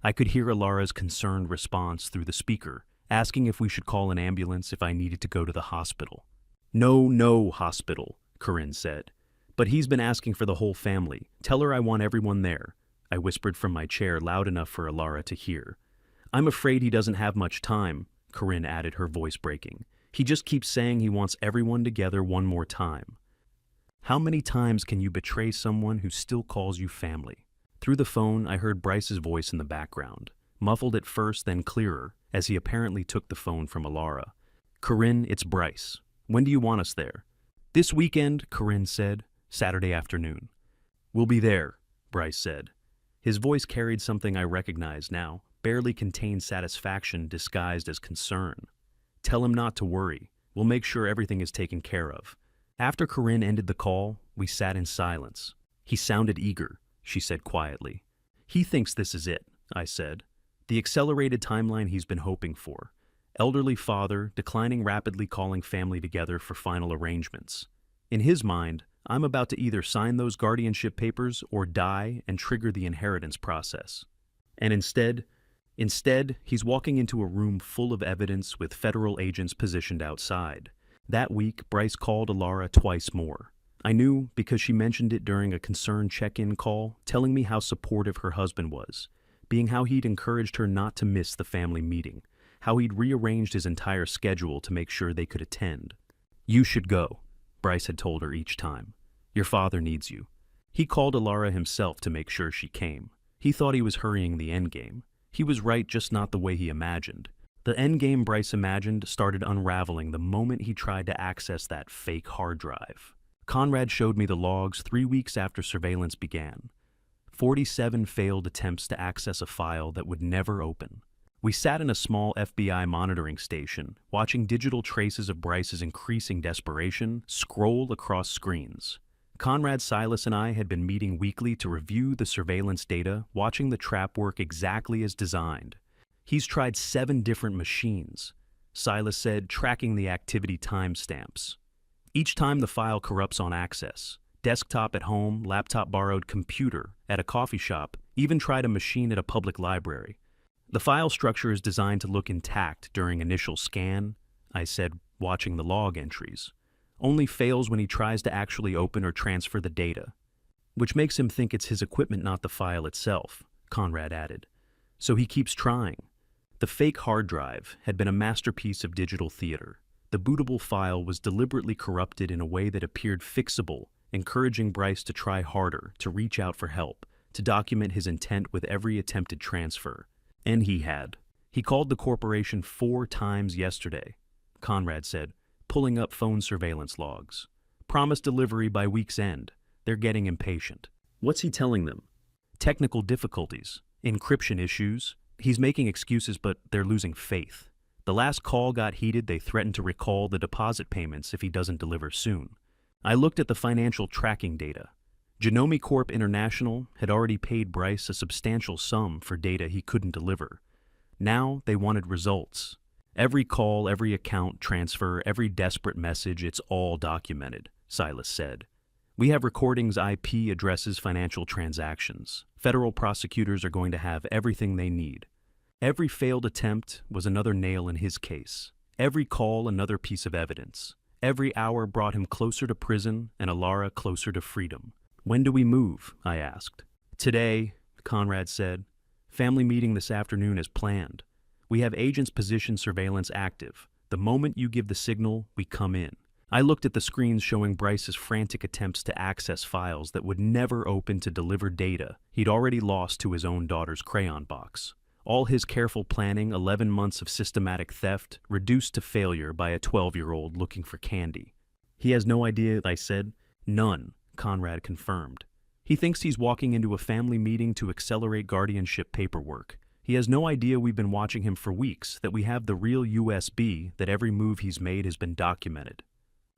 I could hear Alara's concerned response through the speaker, asking if we should call an ambulance if I needed to go to the hospital. No hospital, Corinne said. But he's been asking for the whole family. Tell her I want everyone there, I whispered from my chair loud enough for Alara to hear. I'm afraid he doesn't have much time, Corinne added, her voice breaking. He just keeps saying he wants everyone together one more time. How many times can you betray someone who still calls you family? Through the phone, I heard Bryce's voice in the background, muffled at first, then clearer, as he apparently took the phone from Alara. Corinne, it's Bryce. When do you want us there? This weekend, Corinne said. Saturday afternoon. We'll be there, Bryce said. His voice carried something I recognized now, barely contained satisfaction disguised as concern. Tell him not to worry. We'll make sure everything is taken care of. After Corinne ended the call, we sat in silence. He sounded eager, she said quietly. He thinks this is it, I said. The accelerated timeline he's been hoping for. Elderly father, declining rapidly, calling family together for final arrangements. In his mind, I'm about to either sign those guardianship papers or die and trigger the inheritance process. And instead, he's walking into a room full of evidence with federal agents positioned outside. That week, Bryce called Alara twice more. I knew because she mentioned it during a concerned check-in call, telling me how supportive her husband was, being how he'd encouraged her not to miss the family meeting, how he'd rearranged his entire schedule to make sure they could attend. You should go, Bryce had told her each time. Your father needs you. He called Alara himself to make sure she came. He thought he was hurrying the endgame. He was right, just not the way he imagined. The endgame Bryce imagined started unraveling the moment he tried to access that fake hard drive. Conrad showed me the logs 3 weeks after surveillance began. 47 failed attempts to access a file that would never open. We sat in a small FBI monitoring station, watching digital traces of Bryce's increasing desperation scroll across screens. Conrad, Silas, and I had been meeting weekly to review the surveillance data, watching the trap work exactly as designed. He's tried 7 different machines, Silas said, tracking the activity timestamps. Each time the file corrupts on access. Desktop at home, laptop borrowed, computer at a coffee shop, even tried a machine at a public library. The file structure is designed to look intact during initial scan, I said, watching the log entries. Only fails when he tries to actually open or transfer the data, which makes him think it's his equipment, not the file itself, Conrad added. So he keeps trying. The fake hard drive had been a masterpiece of digital theater. The bootable file was deliberately corrupted in a way that appeared fixable, encouraging Bryce to try harder, to reach out for help, to document his intent with every attempted transfer. And he had. He called the corporation 4 times yesterday, Conrad said, pulling up phone surveillance logs. Promised delivery by week's end. They're getting impatient. What's he telling them? Technical difficulties, encryption issues. He's making excuses, but they're losing faith. The last call got heated. They threatened to recall the deposit payments if he doesn't deliver soon. I looked at the financial tracking data. Genomi Corp International had already paid Bryce a substantial sum for data he couldn't deliver. Now they wanted results. Every call, every account transfer, every desperate message, it's all documented, Silas said. We have recordings, IP addresses, financial transactions. Federal prosecutors are going to have everything they need. Every failed attempt was another nail in his case. Every call, another piece of evidence. Every hour brought him closer to prison and Alara closer to freedom. When do we move? I asked. Today, Conrad said. Family meeting this afternoon as planned. We have agents' position surveillance active. The moment you give the signal, we come in. I looked at the screens showing Bryce's frantic attempts to access files that would never open to deliver data he'd already lost to his own daughter's crayon box. All his careful planning, 11 months of systematic theft, reduced to failure by a 12-year-old looking for candy. He has no idea, I said. None, Conrad confirmed. He thinks he's walking into a family meeting to accelerate guardianship paperwork. He has no idea we've been watching him for weeks, that we have the real USB, that every move he's made has been documented.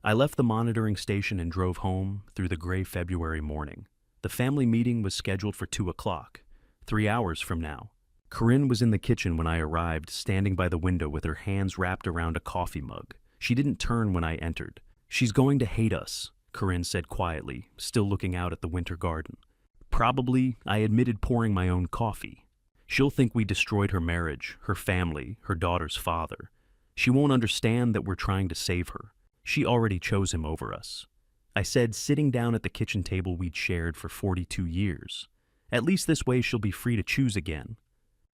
I left the monitoring station and drove home through the gray February morning. The family meeting was scheduled for 2 o'clock, 3 hours from now. Corinne was in the kitchen when I arrived, standing by the window with her hands wrapped around a coffee mug. She didn't turn when I entered. She's going to hate us, Corinne said quietly, still looking out at the winter garden. Probably, I admitted pouring my own coffee. She'll think we destroyed her marriage, her family, her daughter's father. She won't understand that we're trying to save her. She already chose him over us. I said, sitting down at the kitchen table we'd shared for 42 years. At least this way she'll be free to choose again.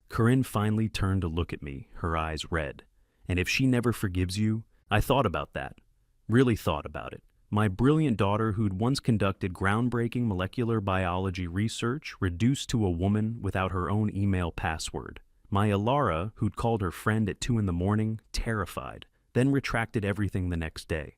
Corinne finally turned to look at me, her eyes red. And if she never forgives you, I thought about that. Really thought about it. My brilliant daughter, who'd once conducted groundbreaking molecular biology research, reduced to a woman without her own email password. My Alara, who'd called her friend at 2 a.m, terrified, then retracted everything the next day.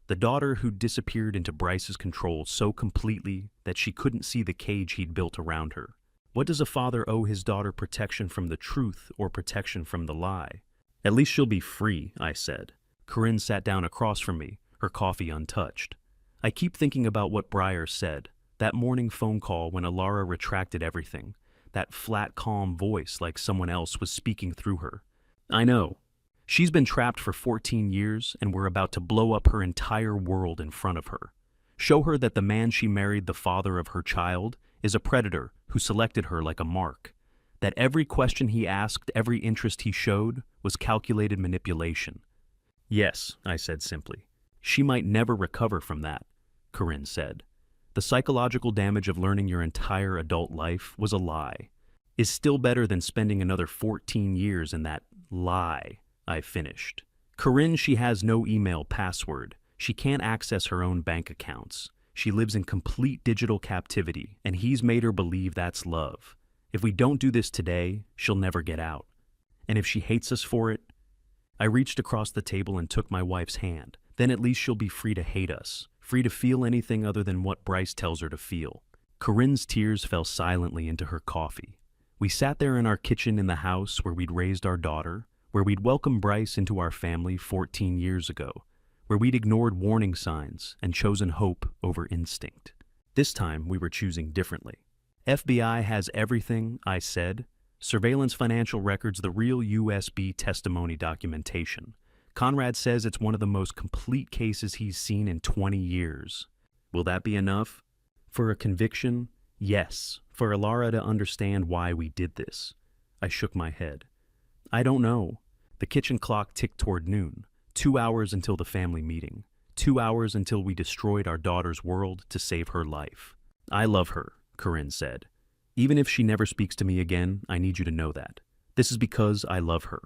The daughter who'd disappeared into Bryce's control so completely that she couldn't see the cage he'd built around her. What does a father owe his daughter, protection from the truth or protection from the lie? At least she'll be free, I said. Corinne sat down across from me, her coffee untouched. I keep thinking about what Breyer said, that morning phone call when Alara retracted everything, that flat, calm voice like someone else was speaking through her. I know. She's been trapped for 14 years, and we're about to blow up her entire world in front of her. Show her that the man she married, the father of her child, is a predator who selected her like a mark. That every question he asked, every interest he showed, was calculated manipulation. Yes, I said simply. She might never recover from that, Corinne said. The psychological damage of learning your entire adult life was a lie. Is still better than spending another 14 years in that lie, I finished. Corinne, she has no email password. She can't access her own bank accounts. She lives in complete digital captivity, and he's made her believe that's love. If we don't do this today, she'll never get out. And if she hates us for it, I reached across the table and took my wife's hand. Then at least she'll be free to hate us, free to feel anything other than what Bryce tells her to feel. Corinne's tears fell silently into her coffee. We sat there in our kitchen in the house where we'd raised our daughter, where we'd welcomed Bryce into our family 14 years ago, where we'd ignored warning signs and chosen hope over instinct. This time we were choosing differently. FBI has everything, I said. Surveillance, financial records, the real USB testimony documentation. Conrad says it's one of the most complete cases he's seen in 20 years. Will that be enough? For a conviction? Yes. For Alara to understand why we did this. I shook my head. I don't know. The kitchen clock ticked toward noon. 2 hours until the family meeting. 2 hours until we destroyed our daughter's world to save her life. I love her, Corinne said. Even if she never speaks to me again, I need you to know that. This is because I love her.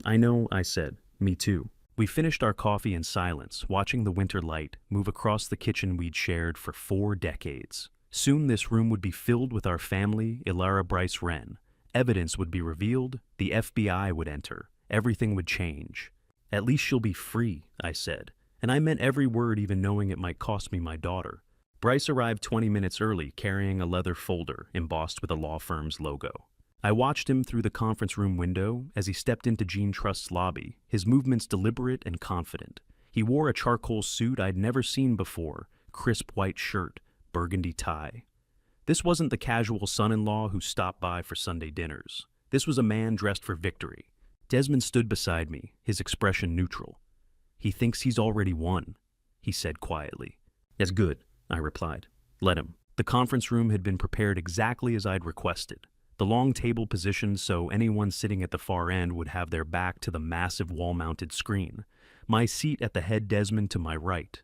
I know, I said. Me too. We finished our coffee in silence, watching the winter light move across the kitchen we'd shared for 4 decades. Soon this room would be filled with our family, Ilara Bryce Wren. Evidence would be revealed, the FBI would enter, everything would change. At least she'll be free, I said, and I meant every word, even knowing it might cost me my daughter. Bryce arrived 20 minutes early, carrying a leather folder embossed with a law firm's logo. I watched him through the conference room window as he stepped into Gene Trust's lobby, his movements deliberate and confident. He wore a charcoal suit I'd never seen before, crisp white shirt, burgundy tie. This wasn't the casual son-in-law who stopped by for Sunday dinners. This was a man dressed for victory. Desmond stood beside me, his expression neutral. "He thinks he's already won," he said quietly. "That's good," I replied. "Let him." The conference room had been prepared exactly as I'd requested. The long table positioned so anyone sitting at the far end would have their back to the massive wall-mounted screen. My seat at the head, Desmond to my right.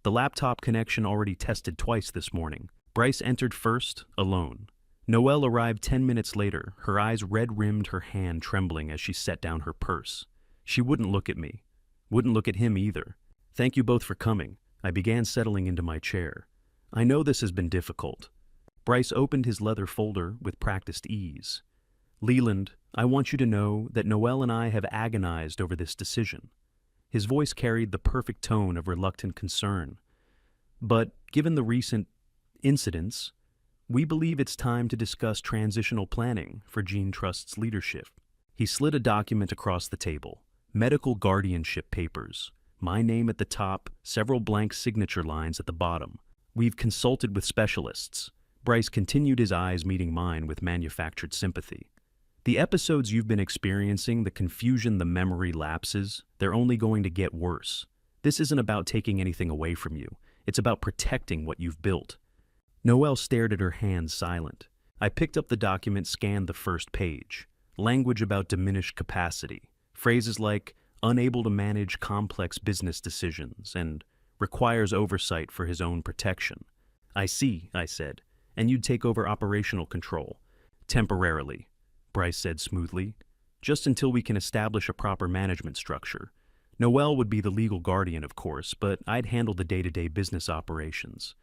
The laptop connection already tested twice this morning. Bryce entered first, alone. Noelle arrived 10 minutes later, her eyes red-rimmed, her hand trembling as she set down her purse. She wouldn't look at me. Wouldn't look at him either. "Thank you both for coming." I began settling into my chair. "I know this has been difficult." Bryce opened his leather folder with practiced ease. "Leland, I want you to know that Noelle and I have agonized over this decision." His voice carried the perfect tone of reluctant concern. "But given the recent incidents, we believe it's time to discuss transitional planning for Gene Trust's leadership." He slid a document across the table. Medical guardianship papers. My name at the top, several blank signature lines at the bottom. "We've consulted with specialists." Bryce continued, his eyes meeting mine with manufactured sympathy. "The episodes you've been experiencing, the confusion, the memory lapses, they're only going to get worse. This isn't about taking anything away from you. It's about protecting what you've built." Noelle stared at her hands, silent. I picked up the document, scanned the first page. Language about diminished capacity. Phrases like, "unable to manage complex business decisions," and "requires oversight for his own protection." "I see," I said. "And you'd take over operational control." "Temporarily," Bryce said smoothly. "Just until we can establish a proper management structure. Noelle would be the legal guardian, of course, but I'd handle the day-to-day business operations.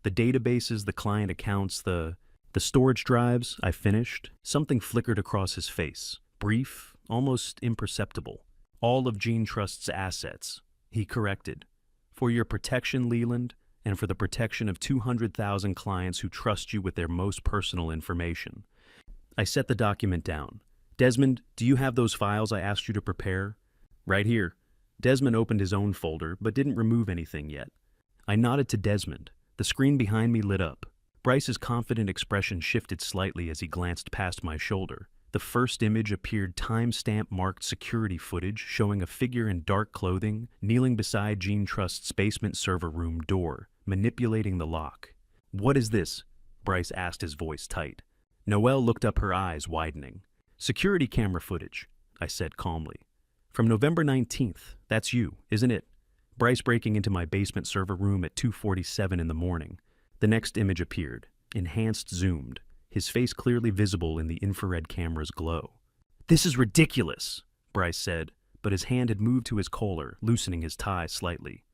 The databases, the client accounts, the storage drives," I finished. Something flickered across his face. Brief, almost imperceptible. "All of Gene Trust's assets," he corrected. "For your protection, Leland, and for the protection of 200,000 clients who trust you with their most personal information." I set the document down. "Desmond, do you have those files I asked you to prepare?" "Right here." Desmond opened his own folder, but didn't remove anything yet. I nodded to Desmond. The screen behind me lit up. Bryce's confident expression shifted slightly as he glanced past my shoulder. The first image appeared timestamp-marked security footage showing a figure in dark clothing kneeling beside Gene Trust's basement server room door, manipulating the lock. "What is this?" Bryce asked, his voice tight. Noelle looked up, her eyes widening. "Security camera footage," I said calmly. "From November 19th, that's you, isn't it? Bryce breaking into my basement server room at 2:47 in the morning." The next image appeared, enhanced, zoomed, his face clearly visible in the infrared camera's glow. "This is ridiculous," Bryce said, but his hand had moved to his collar, loosening his tie slightly.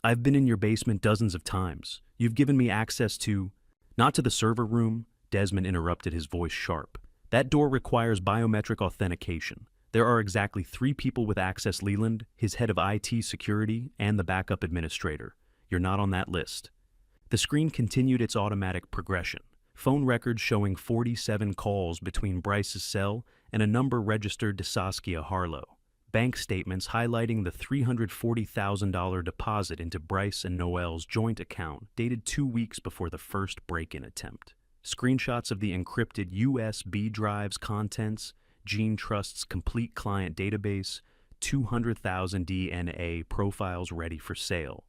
"I've been in your basement dozens of times. You've given me access to—" "Not to the server room," Desmond interrupted, his voice sharp. "That door requires biometric authentication. There are exactly 3 people with access, Leland, his head of IT security and the backup administrator. You're not on that list." The screen continued its automatic progression. Phone records showing 47 calls between Bryce's cell and a number registered to Saskia Harlow. Bank statements highlighting the $340,000 deposit into Bryce and Noelle's joint account dated 2 weeks before the first break-in attempt. Screenshots of the encrypted USB drive's contents, Gene Trust's complete client database, 200,000 DNA profiles ready for sale.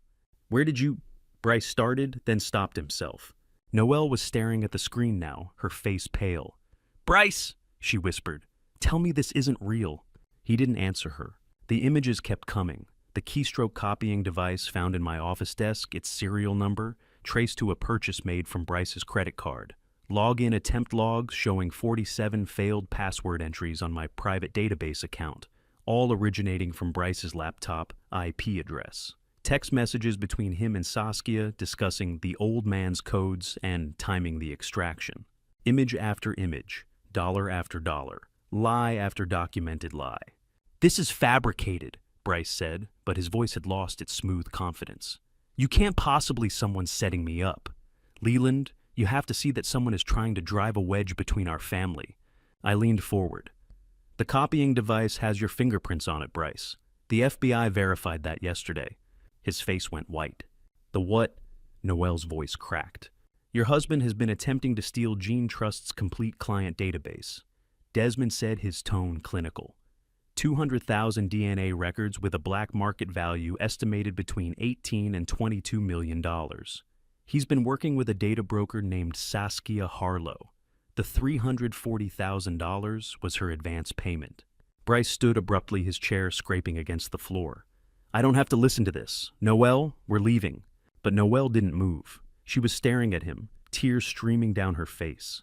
"Where did you—" Bryce started, then stopped himself. Noelle was staring at the screen now, her face pale. "Bryce," she whispered, "tell me this isn't real." He didn't answer her. The images kept coming. The keystroke copying device found in my office desk, its serial number, traced to a purchase made from Bryce's credit card. Login attempt logs showing 47 failed password entries on my private database account, all originating from Bryce's laptop IP address. Text messages between him and Saskia discussing the old man's codes and timing the extraction. Image after image, dollar after dollar, lie after documented lie. "This is fabricated," Bryce said, but his voice had lost its smooth confidence. "You can't possibly someone setting me up. Leland, you have to see that someone is trying to drive a wedge between our family." I leaned forward. "The copying device has your fingerprints on it, Bryce. The FBI verified that yesterday." His face went white. "The what?" Noel's voice cracked. "Your husband has been attempting to steal Gene Trust's complete client database." Desmond said, his tone clinical. 200,000 DNA records with a black market value estimated between $18 and $22 million. He's been working with a data broker named Saskia Harlow. The $340,000 was her advance payment. Bryce stood abruptly, his chair scraping against the floor. "I don't have to listen to this. Noel, we're leaving." But Noel didn't move. She was staring at him, tears streaming down her face.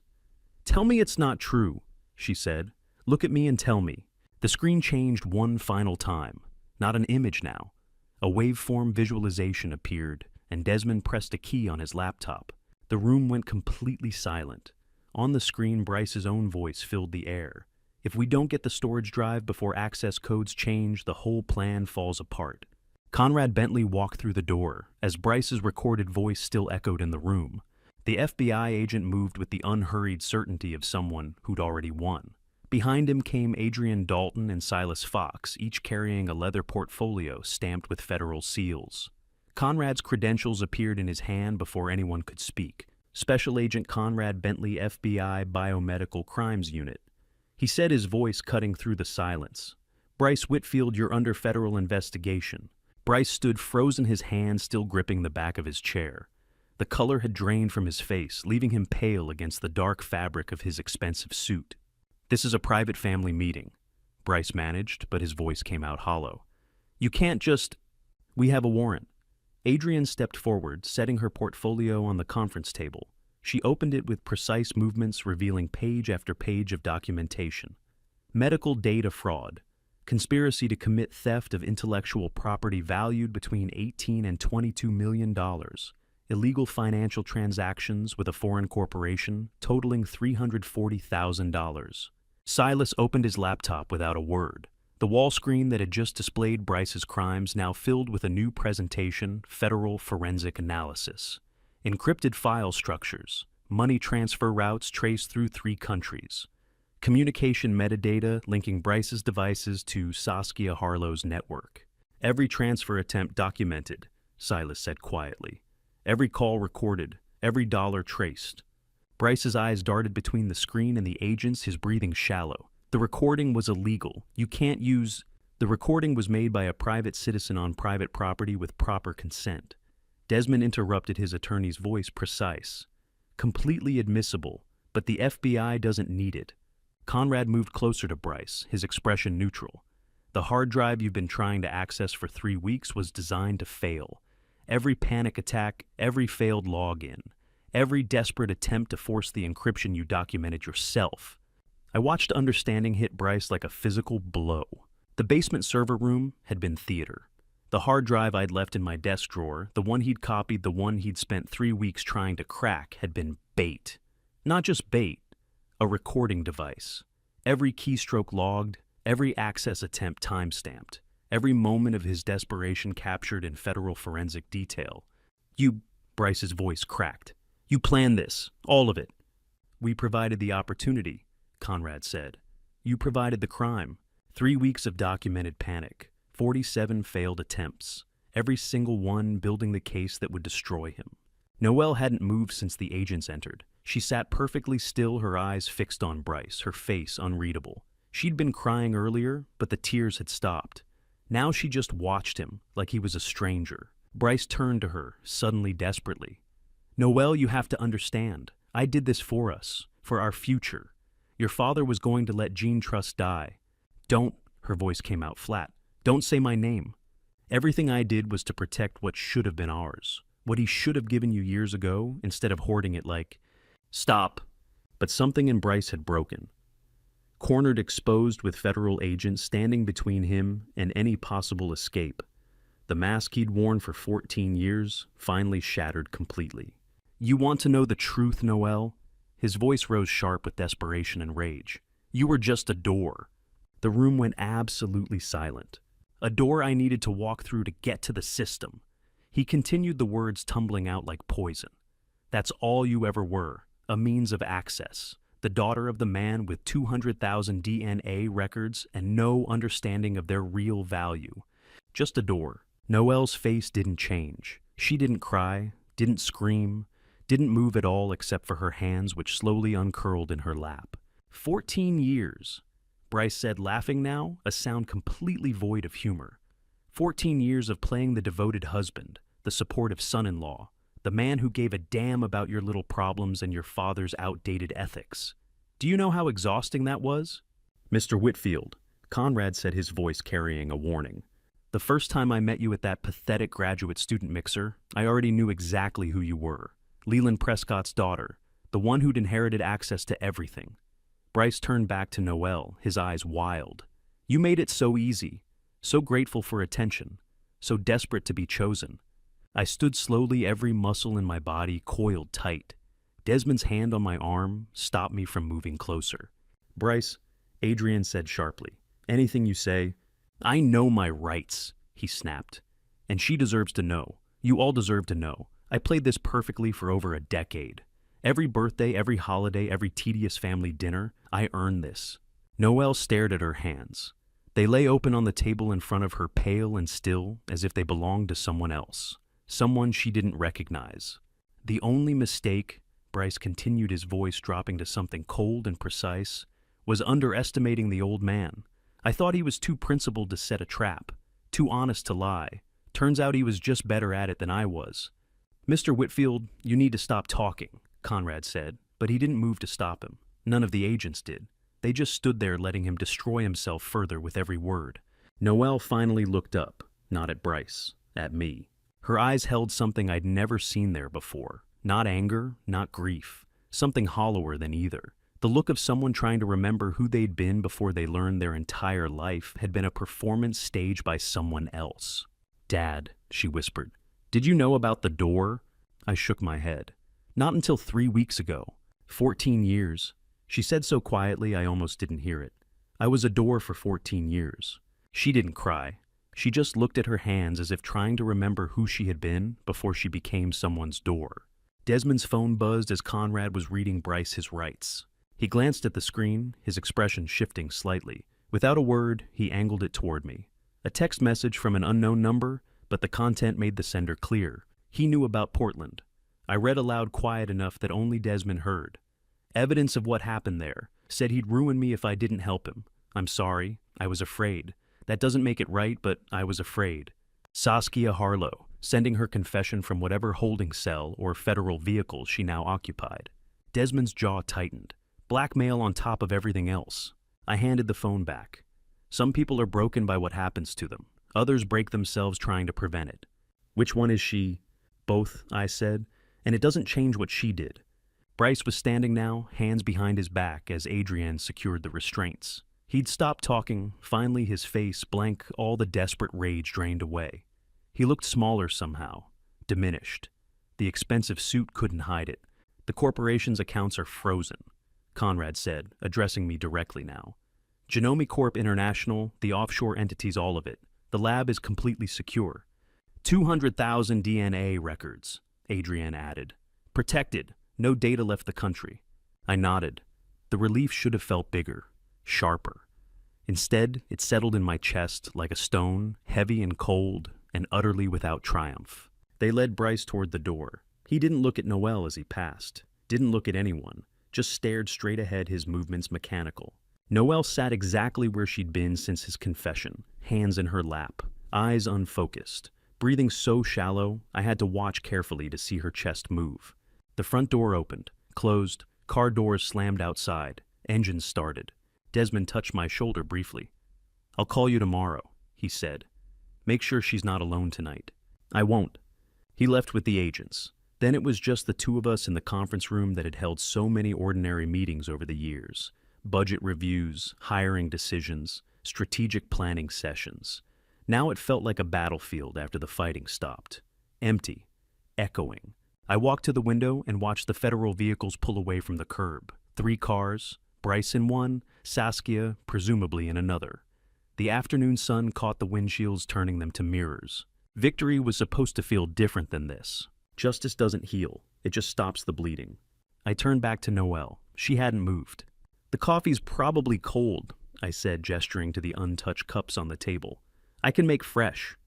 "Tell me it's not true," she said. "Look at me and tell me." The screen changed one final time. Not an image now. A waveform visualization appeared, and Desmond pressed a key on his laptop. The room went completely silent. On the screen, Bryce's own voice filled the air. "If we don't get the storage drive before access codes change, the whole plan falls apart." Conrad Bentley walked through the door, as Bryce's recorded voice still echoed in the room. The FBI agent moved with the unhurried certainty of someone who'd already won. Behind him came Adrian Dalton and Silas Fox, each carrying a leather portfolio stamped with federal seals. Conrad's credentials appeared in his hand before anyone could speak. Special Agent Conrad Bentley, FBI Biomedical Crimes Unit. He said, his voice cutting through the silence. "Bryce Whitfield, you're under federal investigation." Bryce stood frozen, his hand still gripping the back of his chair. The color had drained from his face, leaving him pale against the dark fabric of his expensive suit. "This is a private family meeting," Bryce managed, but his voice came out hollow. "You can't just—" "We have a warrant." Adrian stepped forward, setting her portfolio on the conference table. She opened it with precise movements, revealing page after page of documentation. Medical data fraud. Conspiracy to commit theft of intellectual property valued between $18 and $22 million. Illegal financial transactions with a foreign corporation totaling $340,000. Silas opened his laptop without a word. The wall screen that had just displayed Bryce's crimes now filled with a new presentation, Federal Forensic Analysis. Encrypted file structures, money transfer routes traced through 3 countries. Communication metadata linking Bryce's devices to Saskia Harlow's network. "Every transfer attempt documented," Silas said quietly. "Every call recorded, every dollar traced." Bryce's eyes darted between the screen and the agents, his breathing shallow. "The recording was illegal. You can't use—" "The recording was made by a private citizen on private property with proper consent." Desmond interrupted, his attorney's voice precise. "Completely admissible, but the FBI doesn't need it." Conrad moved closer to Bryce, his expression neutral. "The hard drive you've been trying to access for 3 weeks was designed to fail. Every panic attack, every failed login, every desperate attempt to force the encryption you documented yourself." I watched understanding hit Bryce like a physical blow. The basement server room had been theater. The hard drive I'd left in my desk drawer, the one he'd copied, the one he'd spent 3 weeks trying to crack, had been bait. Not just bait, a recording device. Every keystroke logged, every access attempt time-stamped, every moment of his desperation captured in federal forensic detail. "You," Bryce's voice cracked. "You planned this, all of it." "We provided the opportunity," Conrad said. "You provided the crime. 3 weeks of documented panic. 47 failed attempts, every single one building the case that would destroy him." Noel hadn't moved since the agents entered. She sat perfectly still, her eyes fixed on Bryce, her face unreadable. She'd been crying earlier, but the tears had stopped. Now she just watched him, like he was a stranger. Bryce turned to her, suddenly desperately. "Noel, you have to understand. I did this for us, for our future. Your father was going to let Gene Trust die. Don't," her voice came out flat, "don't say my name. Everything I did was to protect what should have been ours, what he should have given you years ago, instead of hoarding it like—" "Stop." But something in Bryce had broken. Cornered, exposed with federal agents standing between him and any possible escape, The mask he'd worn for 14 years finally shattered completely. "You want to know the truth, Noel?" His voice rose sharp with desperation and rage. "You were just a door." The room went absolutely silent. "A door I needed to walk through to get to the system." He continued, the words tumbling out like poison. "That's all you ever were, a means of access. The daughter of the man with 200,000 DNA records and no understanding of their real value. Just a door." Noelle's face didn't change. She didn't cry, didn't scream, didn't move at all except for her hands, which slowly uncurled in her lap. 14 years, Bryce said, laughing now, a sound completely void of humor. 14 years of playing the devoted husband, the supportive son-in-law, the man who gave a damn about your little problems and your father's outdated ethics. Do you know how exhausting that was? "Mr. Whitfield," Conrad said, his voice carrying a warning. "The first time I met you at that pathetic graduate student mixer, I already knew exactly who you were. Leland Prescott's daughter, the one who'd inherited access to everything." Bryce turned back to Noel, his eyes wild. "You made it so easy, so grateful for attention, so desperate to be chosen." I stood slowly, every muscle in my body coiled tight. Desmond's hand on my arm stopped me from moving closer. "Bryce," Adrian said sharply, "anything you say—" "I know my rights," he snapped. "And she deserves to know. You all deserve to know. I played this perfectly for over a decade. Every birthday, every holiday, every tedious family dinner, I earned this." Noelle stared at her hands. They lay open on the table in front of her, pale and still, as if they belonged to someone else, someone she didn't recognize. "The only mistake," Bryce continued, his voice dropping to something cold and precise, "was underestimating the old man. I thought he was too principled to set a trap, too honest to lie. Turns out he was just better at it than I was." "Mr. Whitfield, you need to stop talking," Conrad said, but he didn't move to stop him. None of the agents did. They just stood there, letting him destroy himself further with every word. Noelle finally looked up, not at Bryce, at me. Her eyes held something I'd never seen there before. Not anger, not grief. Something hollower than either. The look of someone trying to remember who they'd been before they learned their entire life had been a performance staged by someone else. "Dad," she whispered, "did you know about the door?" I shook my head. "Not until 3 weeks ago. 14 years. She said so quietly I almost didn't hear it. I was a door for 14 years. She didn't cry. She just looked at her hands as if trying to remember who she had been before she became someone's door. Desmond's phone buzzed as Conrad was reading Bryce his rights. He glanced at the screen, his expression shifting slightly. Without a word, he angled it toward me. A text message from an unknown number, but the content made the sender clear. He knew about Portland. I read aloud, quiet enough that only Desmond heard. "Evidence of what happened there. Said he'd ruin me if I didn't help him. I'm sorry. I was afraid. That doesn't make it right, but I was afraid." Saskia Harlow, sending her confession from whatever holding cell or federal vehicle she now occupied. Desmond's jaw tightened. Blackmail on top of everything else. I handed the phone back. Some people are broken by what happens to them. Others break themselves trying to prevent it. "Which one is she?" "Both," I said, "and it doesn't change what she did." Bryce was standing now, hands behind his back, as Adrian secured the restraints. He'd stopped talking, finally, his face blank, all the desperate rage drained away. He looked smaller somehow, diminished. The expensive suit couldn't hide it. "The corporation's accounts are frozen," Conrad said, addressing me directly now. "Genome Corp International, the offshore entities, all of it. The lab is completely secure. 200,000 DNA records," Adrian added. "Protected. No data left the country." I nodded. The relief should have felt bigger, sharper. Instead, it settled in my chest like a stone, heavy and cold, and utterly without triumph. They led Bryce toward the door. He didn't look at Noelle as he passed, didn't look at anyone, just stared straight ahead, his movements mechanical. Noelle sat exactly where she'd been since his confession, hands in her lap, eyes unfocused. Breathing so shallow, I had to watch carefully to see her chest move. The front door opened, closed, car doors slammed outside, engines started. Desmond touched my shoulder briefly. "I'll call you tomorrow," he said. "Make sure she's not alone tonight." "I won't." He left with the agents. Then it was just the two of us in the conference room that had held so many ordinary meetings over the years. Budget reviews, hiring decisions, strategic planning sessions. Now it felt like a battlefield after the fighting stopped. Empty. Echoing. I walked to the window and watched the federal vehicles pull away from the curb. 3 cars, Bryce in one, Saskia presumably in another. The afternoon sun caught the windshields, turning them to mirrors. Victory was supposed to feel different than this. Justice doesn't heal, it just stops the bleeding. I turned back to Noelle. She hadn't moved. "The coffee's probably cold," I said, gesturing to the untouched cups on the table. "I can make fresh."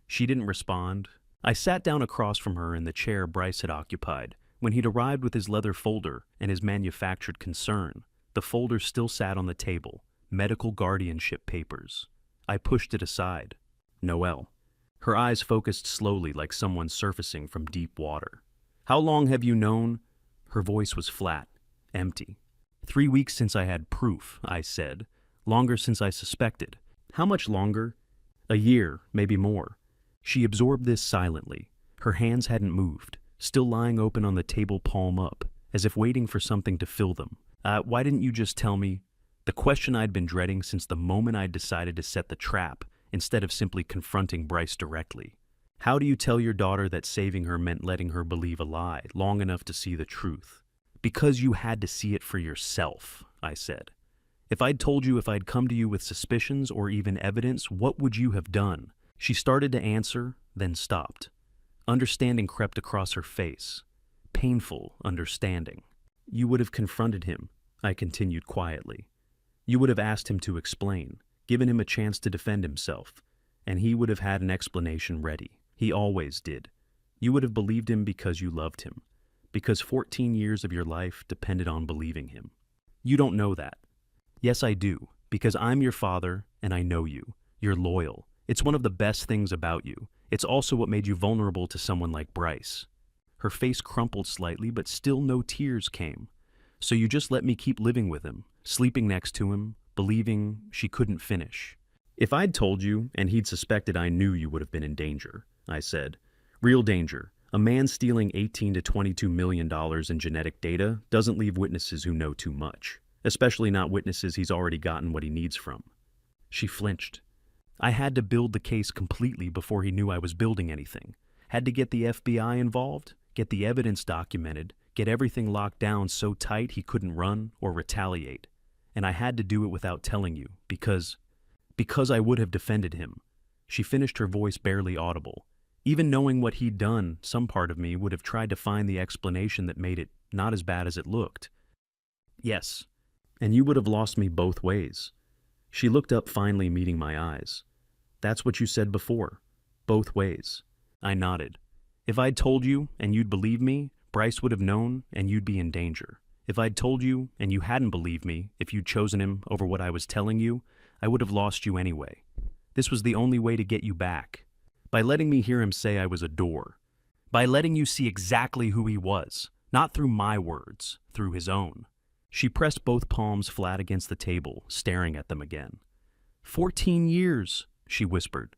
She didn't respond. I sat down across from her in the chair Bryce had occupied. When he'd arrived with his leather folder and his manufactured concern, the folder still sat on the table. Medical guardianship papers. I pushed it aside. Noelle. Her eyes focused slowly like someone surfacing from deep water. "How long have you known?" Her voice was flat, empty. 3 weeks since I had proof, I said. Longer since I suspected. How much longer? A year, maybe more. She absorbed this silently. Her hands hadn't moved, still lying open on the table, palm up, as if waiting for something to fill them. Why didn't you just tell me?" The question I'd been dreading since the moment I'd decided to set the trap, instead of simply confronting Bryce directly. "How do you tell your daughter that saving her meant letting her believe a lie long enough to see the truth?" "Because you had to see it for yourself," I said. "If I'd told you, if I'd come to you with suspicions or even evidence, what would you have done?" She started to answer, then stopped. Understanding crept across her face. Painful understanding. "You would have confronted him," I continued quietly. "You would have asked him to explain, given him a chance to defend himself, and he would have had an explanation ready. He always did. You would have believed him because you loved him, because 14 years of your life depended on believing him. You don't know that." "Yes, I do, because I'm your father and I know you. You're loyal. It's one of the best things about you. It's also what made you vulnerable to someone like Bryce." Her face crumpled slightly, but still no tears came. "So you just let me keep living with him, sleeping next to him, believing..." She couldn't finish. "If I'd told you and he'd suspected, I knew you would have been in danger," I said. "Real danger. A man stealing $18 to $22 million in genetic data doesn't leave witnesses who know too much, especially not witnesses he's already gotten what he needs from." She flinched. "I had to build the case completely before he knew I was building anything. Had to get the FBI involved, get the evidence documented, get everything locked down so tight he couldn't run or retaliate. And I had to do it without telling you, because I would have defended him." She finished, her voice barely audible. "Even knowing what he'd done, some part of me would have tried to find the explanation that made it not as bad as it looked." "Yes, and you would have lost me both ways." She looked up, finally meeting my eyes. "That's what you said before. Both ways." I nodded. "If I'd told you and you'd believe me, Bryce would have known and you'd be in danger. If I'd told you and you hadn't believed me, if you'd chosen him over what I was telling you, I would have lost you anyway. This was the only way to get you back. By letting me hear him say I was a door. By letting you see exactly who he was, not through my words, through his own." She pressed both palms flat against the table, staring at them again. 14 years, she whispered.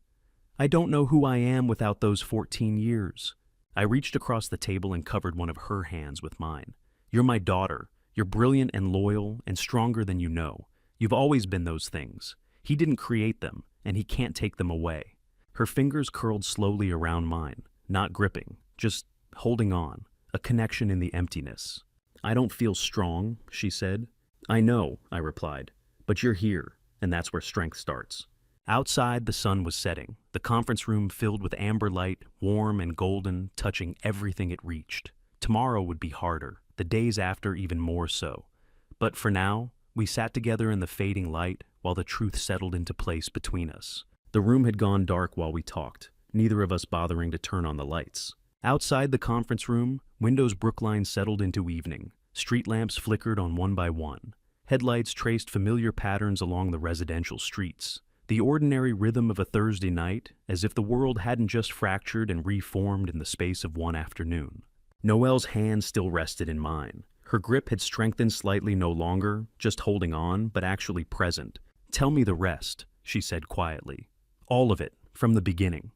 "I don't know who I am without those 14 years. I reached across the table and covered one of her hands with mine. "You're my daughter. You're brilliant and loyal and stronger than you know. You've always been those things. He didn't create them, and he can't take them away." Her fingers curled slowly around mine, not gripping, just holding on, a connection in the emptiness. "I don't feel strong," she said. "I know," I replied, "but you're here, and that's where strength starts." Outside, the sun was setting, the conference room filled with amber light, warm and golden, touching everything it reached. Tomorrow would be harder, the days after even more so. But for now, we sat together in the fading light while the truth settled into place between us. The room had gone dark while we talked, neither of us bothering to turn on the lights. Outside the conference room, windows Brookline settled into evening. Street lamps flickered on one by one. Headlights traced familiar patterns along the residential streets. The ordinary rhythm of a Thursday night, as if the world hadn't just fractured and reformed in the space of one afternoon. Noelle's hand still rested in mine. Her grip had strengthened slightly, no longer just holding on, but actually present. "Tell me the rest," she said quietly. "All of it, from the beginning."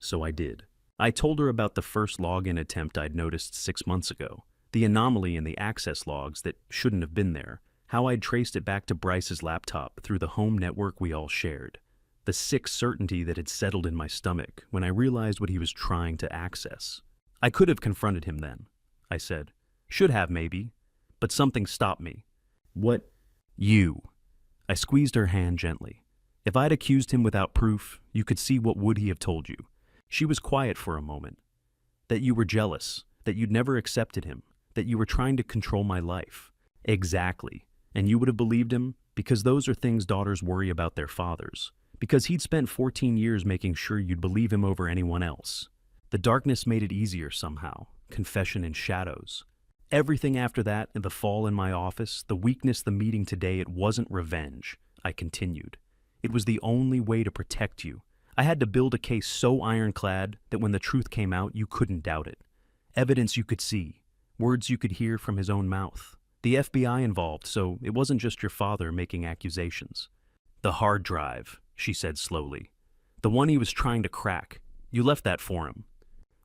So I did. I told her about the first login attempt I'd noticed 6 months ago, the anomaly in the access logs that shouldn't have been there, how I'd traced it back to Bryce's laptop through the home network we all shared. the sick certainty that had settled in my stomach when I realized what he was trying to access. I could have confronted him then, I said. Should have, maybe. But something stopped me. What? You. I squeezed her hand gently. If I'd accused him without proof, you could see what would he have told you. She was quiet for a moment. That you were jealous, that you'd never accepted him, that you were trying to control my life. Exactly. And you would have believed him because those are things daughters worry about their fathers. Because he'd spent 14 years making sure you'd believe him over anyone else. The darkness made it easier somehow. Confession in shadows. Everything after that, the fall in my office, the weakness, the meeting today, it wasn't revenge, I continued. It was the only way to protect you. I had to build a case so ironclad that when the truth came out, you couldn't doubt it. Evidence you could see, words you could hear from his own mouth. The FBI involved, so it wasn't just your father making accusations. The hard drive, she said slowly. The one he was trying to crack. You left that for him.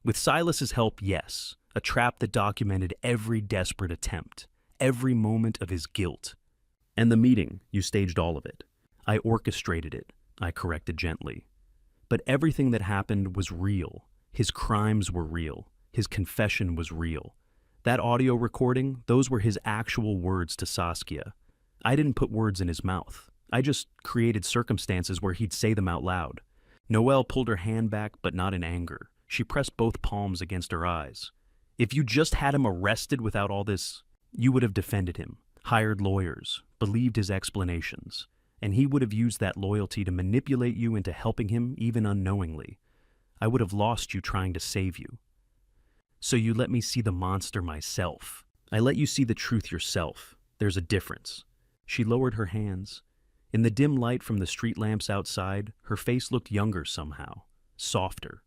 With Silas's help, yes. A trap that documented every desperate attempt, every moment of his guilt. And the meeting, you staged all of it. I orchestrated it, I corrected gently. But everything that happened was real. His crimes were real. His confession was real. That audio recording, those were his actual words to Saskia. I didn't put words in his mouth. I just created circumstances where he'd say them out loud. Noelle pulled her hand back, but not in anger. She pressed both palms against her eyes. If you just had him arrested without all this, you would have defended him, hired lawyers, believed his explanations, and he would have used that loyalty to manipulate you into helping him even unknowingly. I would have lost you trying to save you. So you let me see the monster myself. I let you see the truth yourself. There's a difference. She lowered her hands. In the dim light from the street lamps outside, her face looked younger somehow, softer.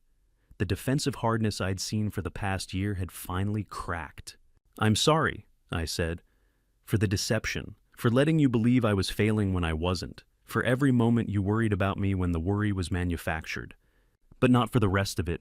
The defensive hardness I'd seen for the past year had finally cracked. I'm sorry, I said, for the deception, for letting you believe I was failing when I wasn't, for every moment you worried about me when the worry was manufactured. But not for the rest of it.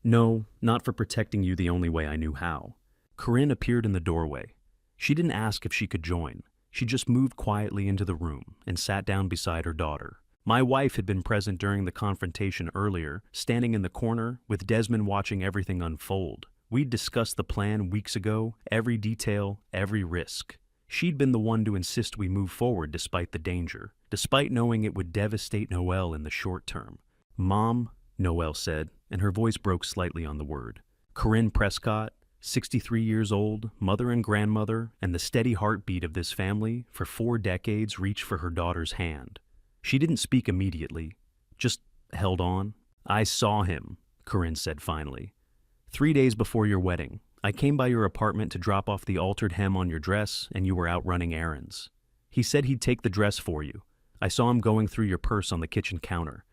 No, not for protecting you the only way I knew how. Corinne appeared in the doorway. She didn't ask if she could join. She just moved quietly into the room and sat down beside her daughter. My wife had been present during the confrontation earlier, standing in the corner, with Desmond watching everything unfold. We'd discussed the plan weeks ago, every detail, every risk. She'd been the one to insist we move forward despite the danger, despite knowing it would devastate Noelle in the short term. Mom, Noelle said, and her voice broke slightly on the word. Corinne Prescott, 63 years old, mother and grandmother, and the steady heartbeat of this family, for 4 decades reached for her daughter's hand. She didn't speak immediately, just held on. I saw him, Corinne said finally. 3 days before your wedding, I came by your apartment to drop off the altered hem on your dress, and you were out running errands. He said he'd take the dress for you. I saw him going through your purse on the kitchen counter.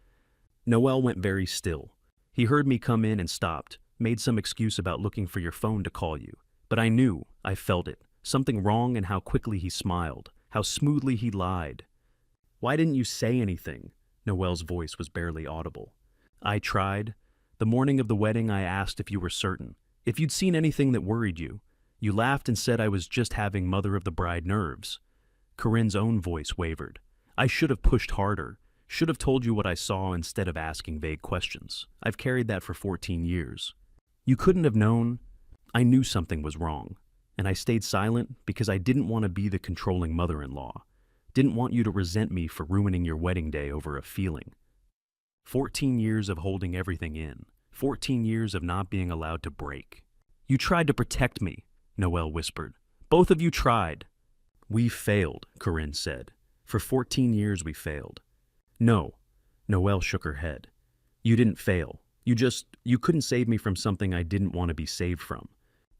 Noelle went very still. He heard me come in and stopped, made some excuse about looking for your phone to call you. But I knew, I felt it, something wrong in how quickly he smiled, how smoothly he lied. Why didn't you say anything? Noelle's voice was barely audible. I tried. The morning of the wedding, I asked if you were certain, if you'd seen anything that worried you. You laughed and said I was just having mother-of-the-bride nerves. Corinne's own voice wavered. I should have pushed harder, should have told you what I saw instead of asking vague questions. I've carried that for 14 years. You couldn't have known. I knew something was wrong, and I stayed silent because I didn't want to be the controlling mother-in-law. Didn't want you to resent me for ruining your wedding day over a feeling. 14 years of holding everything in. 14 years of not being allowed to break. You tried to protect me, Noelle whispered. Both of you tried. We failed, Corinne said. For 14 years we failed. No, Noelle shook her head. You didn't fail. You couldn't save me from something I didn't want to be saved from.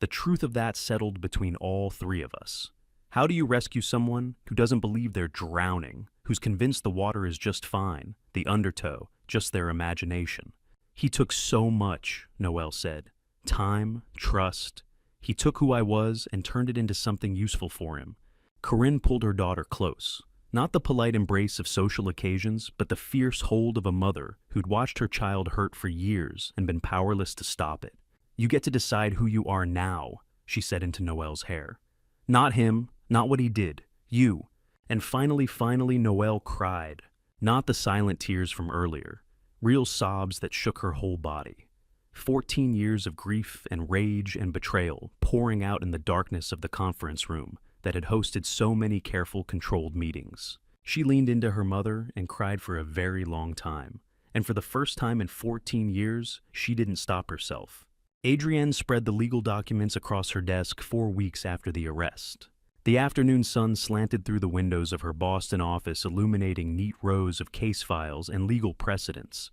The truth of that settled between all 3 of us. How do you rescue someone who doesn't believe they're drowning, who's convinced the water is just fine, the undertow, just their imagination? He took so much, Noelle said. Time, trust. He took who I was and turned it into something useful for him. Corinne pulled her daughter close. Not the polite embrace of social occasions, but the fierce hold of a mother who'd watched her child hurt for years and been powerless to stop it. You get to decide who you are now, she said into Noelle's hair. Not him, not what he did. You. And finally, Noelle cried. Not the silent tears from earlier, real sobs that shook her whole body. 14 years of grief and rage and betrayal pouring out in the darkness of the conference room that had hosted so many careful, controlled meetings. She leaned into her mother and cried for a very long time, and for the first time in 14 years, she didn't stop herself. Adrienne spread the legal documents across her desk 4 weeks after the arrest. The afternoon sun slanted through the windows of her Boston office, illuminating neat rows of case files and legal precedents.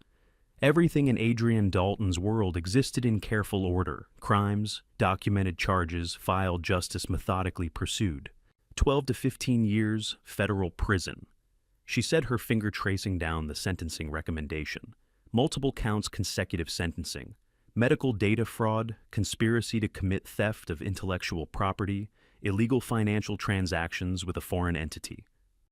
Everything in Adrienne Dalton's world existed in careful order: crimes, documented charges, filed, justice methodically pursued. 12 to 15 years, federal prison. She said, her finger tracing down the sentencing recommendation. Multiple counts, consecutive sentencing. Medical data fraud, conspiracy to commit theft of intellectual property, illegal financial transactions with a foreign entity.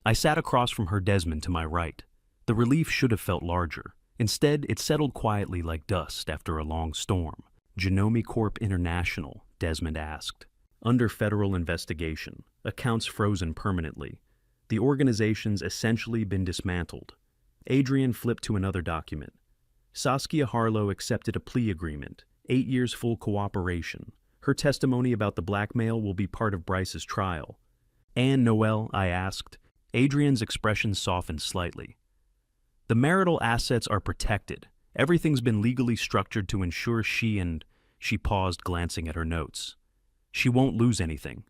I sat across from her, Desmond to my right. The relief should have felt larger. Instead, it settled quietly like dust after a long storm. Genome Corp International, Desmond asked. Under federal investigation, accounts frozen permanently. The organization's essentially been dismantled. Adrienne flipped to another document. Saskia Harlow accepted a plea agreement, 8 years full cooperation. Her testimony about the blackmail will be part of Bryce's trial. And Noel, I asked. Adrienne's expression softened slightly. The marital assets are protected. Everything's been legally structured to ensure she paused, glancing at her notes. She won't lose anything.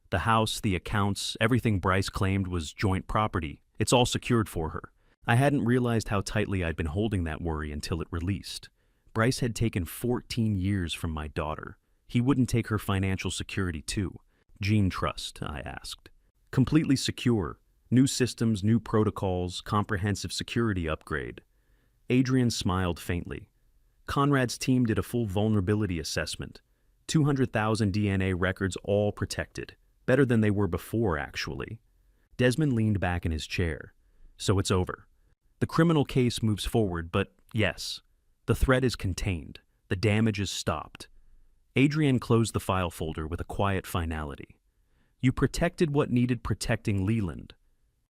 The house, the accounts, everything Bryce claimed was joint property. It's all secured for her. I hadn't realized how tightly I'd been holding that worry until it released. Bryce had taken 14 years from my daughter. He wouldn't take her financial security too. Gene Trust, I asked. Completely secure. New systems, new protocols, comprehensive security upgrade. Adrienne smiled faintly. Conrad's team did a full vulnerability assessment. 200,000 DNA records, all protected. Better than they were before, actually. Desmond leaned back in his chair. So it's over. The criminal case moves forward, but yes, the threat is contained. The damage is stopped. Adrienne closed the file folder with a quiet finality. You protected what needed protecting, Leland.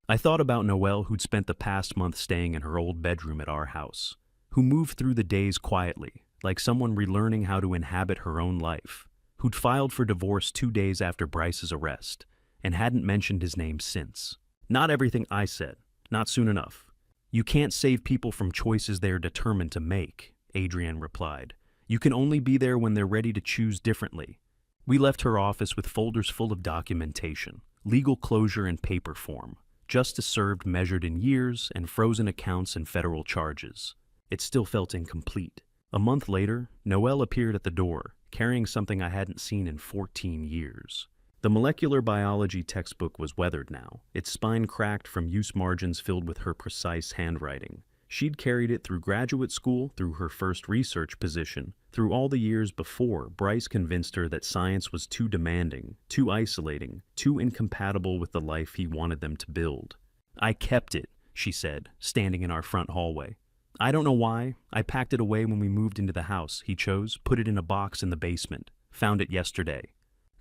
I thought about Noelle, who'd spent the past month staying in her old bedroom at our house, who moved through the days quietly, like someone relearning how to inhabit her own life, who'd filed for divorce 2 days after Bryce's arrest, and hadn't mentioned his name since. Not everything I said, not soon enough. You can't save people from choices they're determined to make, Adrienne replied. You can only be there when they're ready to choose differently. We left her office with folders full of documentation, legal closure in paper form, justice served measured in years, and frozen accounts and federal charges. It still felt incomplete. A month later, Noelle appeared at the door, carrying something I hadn't seen in 14 years. The molecular biology textbook was weathered now, its spine cracked from use margins filled with her precise handwriting. She'd carried it through graduate school, through her first research position, through all the years before Bryce convinced her that science was too demanding, too isolating, too incompatible with the life he wanted them to build. I kept it, she said, standing in our front hallway. I don't know why. I packed it away when we moved into the house he chose, put it in a box in the basement. Found it yesterday.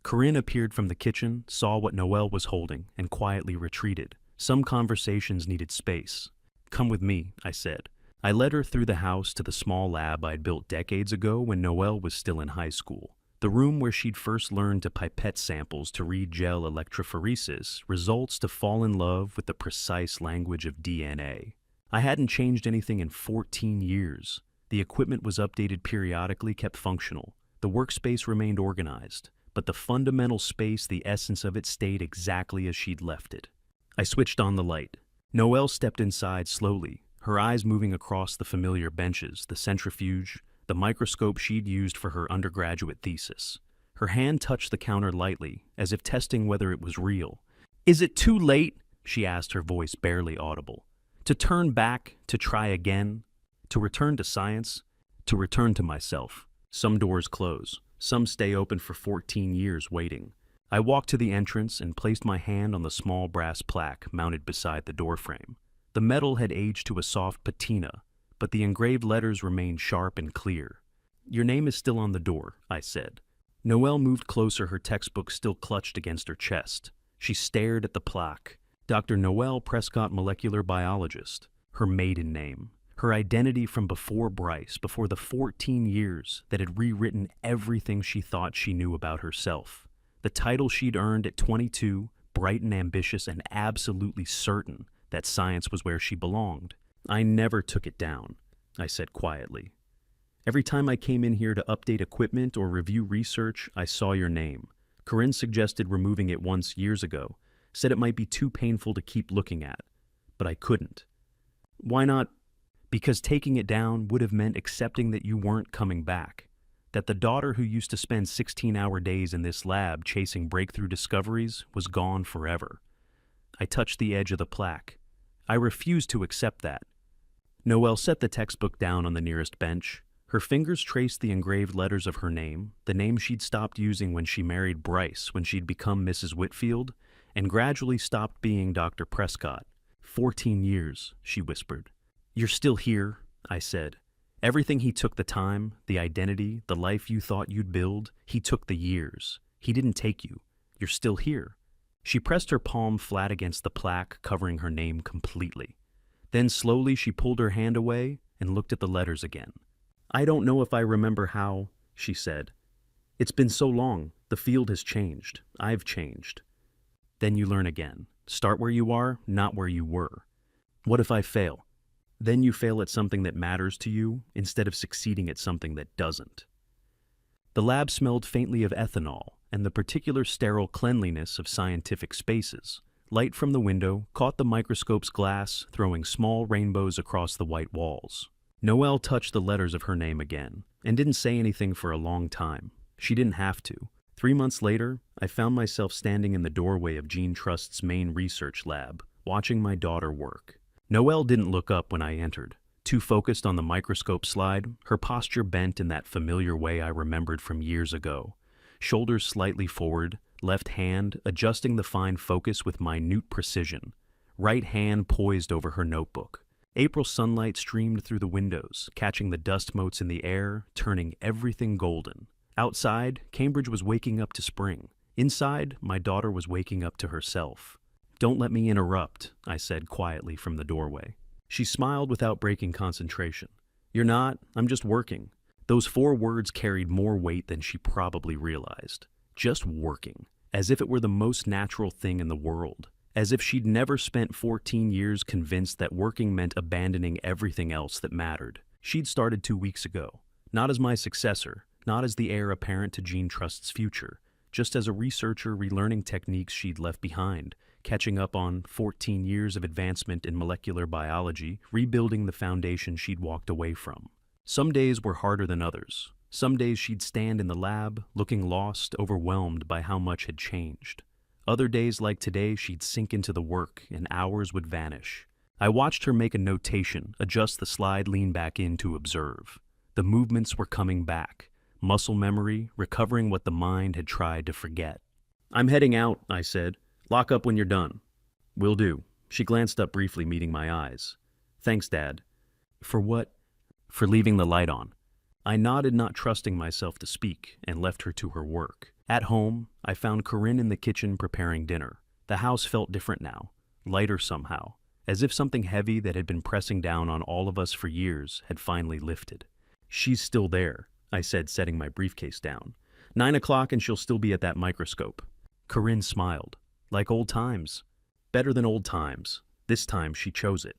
Corinne appeared from the kitchen, saw what Noelle was holding, and quietly retreated. Some conversations needed space. Come with me, I said. I led her through the house to the small lab I'd built decades ago when Noelle was still in high school. The room where she'd first learned to pipette samples to read gel electrophoresis, results to fall in love with the precise language of DNA. I hadn't changed anything in 14 years. The equipment was updated periodically, kept functional. The workspace remained organized, but the fundamental space, the essence of it, stayed exactly as she'd left it. I switched on the light. Noelle stepped inside slowly, her eyes moving across the familiar benches, the centrifuge, the microscope she'd used for her undergraduate thesis. Her hand touched the counter lightly, as if testing whether it was real. Is it too late? She asked, her voice barely audible. To turn back, to try again, to return to science, to return to myself. Some doors close, some stay open for 14 years waiting. I walked to the entrance and placed my hand on the small brass plaque mounted beside the doorframe. The metal had aged to a soft patina, but the engraved letters remained sharp and clear. Your name is still on the door, I said. Noelle moved closer, her textbook still clutched against her chest. She stared at the plaque. Dr. Noelle Prescott, molecular biologist. her maiden name, her identity from before Bryce, before the 14 years that had rewritten everything she thought she knew about herself. The title she'd earned at 22, bright and ambitious and absolutely certain that science was where she belonged. I never took it down, I said quietly. Every time I came in here to update equipment or review research, I saw your name. Corinne suggested removing it once years ago, said it might be too painful to keep looking at, but I couldn't. Why not? Because taking it down would have meant accepting that you weren't coming back, that the daughter who used to spend 16-hour days in this lab chasing breakthrough discoveries was gone forever. I touched the edge of the plaque. I refused to accept that. Noelle set the textbook down on the nearest bench. Her fingers traced the engraved letters of her name, the name she'd stopped using when she married Bryce, when she'd become Mrs. Whitfield, and gradually stopped being Dr. Prescott. 14 years, she whispered. You're still here, I said. Everything he took the time, the identity, the life you thought you'd build, he took the years. He didn't take you. You're still here. She pressed her palm flat against the plaque, covering her name completely. Then slowly she pulled her hand away and looked at the letters again. I don't know if I remember how, she said. It's been so long. The field has changed. I've changed. Then you learn again. Start where you are, not where you were. What if I fail? Then you fail at something that matters to you instead of succeeding at something that doesn't. The lab smelled faintly of ethanol and the particular sterile cleanliness of scientific spaces. Light from the window caught the microscope's glass, throwing small rainbows across the white walls. Noelle touched the letters of her name again and didn't say anything for a long time. She didn't have to. 3 months later, I found myself standing in the doorway of Gene Trust's main research lab, watching my daughter work. Noelle didn't look up when I entered. Too focused on the microscope slide, her posture bent in that familiar way I remembered from years ago. Shoulders slightly forward, left hand adjusting the fine focus with minute precision. Right hand poised over her notebook. April sunlight streamed through the windows, catching the dust motes in the air, turning everything golden. Outside, Cambridge was waking up to spring. Inside, my daughter was waking up to herself. Don't let me interrupt, I said quietly from the doorway. She smiled without breaking concentration. You're not, I'm just working. Those 4 words carried more weight than she probably realized. Just working, as if it were the most natural thing in the world. As if she'd never spent 14 years convinced that working meant abandoning everything else that mattered. She'd started 2 weeks ago, not as my successor, not as the heir apparent to Gene Trust's future, just as a researcher relearning techniques she'd left behind, catching up on 14 years of advancement in molecular biology, rebuilding the foundation she'd walked away from. Some days were harder than others. Some days she'd stand in the lab, looking lost, overwhelmed by how much had changed. Other days like today, she'd sink into the work and hours would vanish. I watched her make a notation, adjust the slide, lean back in to observe. The movements were coming back. Muscle memory, recovering what the mind had tried to forget. I'm heading out, I said. Lock up when you're done. Will do. She glanced up briefly, meeting my eyes. Thanks, Dad. For what? For leaving the light on. I nodded, not trusting myself to speak, and left her to her work. At home, I found Corinne in the kitchen preparing dinner. The house felt different now, lighter somehow, as if something heavy that had been pressing down on all of us for years had finally lifted. She's still there, I said, setting my briefcase down. 9 o'clock and she'll still be at that microscope. Corinne smiled. Like old times. Better than old times. This time she chose it.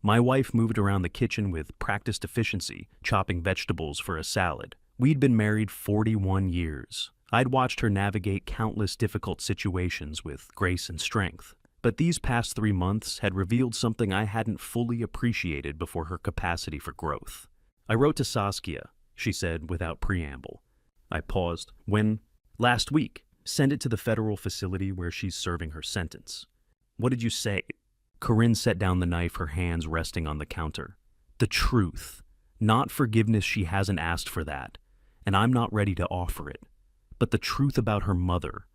My wife moved around the kitchen with practiced efficiency, chopping vegetables for a salad. We'd been married 41 years. I'd watched her navigate countless difficult situations with grace and strength. But these past 3 months had revealed something I hadn't fully appreciated before her capacity for growth. I wrote to Saskia, she said without preamble. I paused. When? Last week. Send it to the federal facility where she's serving her sentence. What did you say? Corinne set down the knife, her hands resting on the counter. The truth. Not forgiveness, she hasn't asked for that, and I'm not ready to offer it. But the truth about her mother,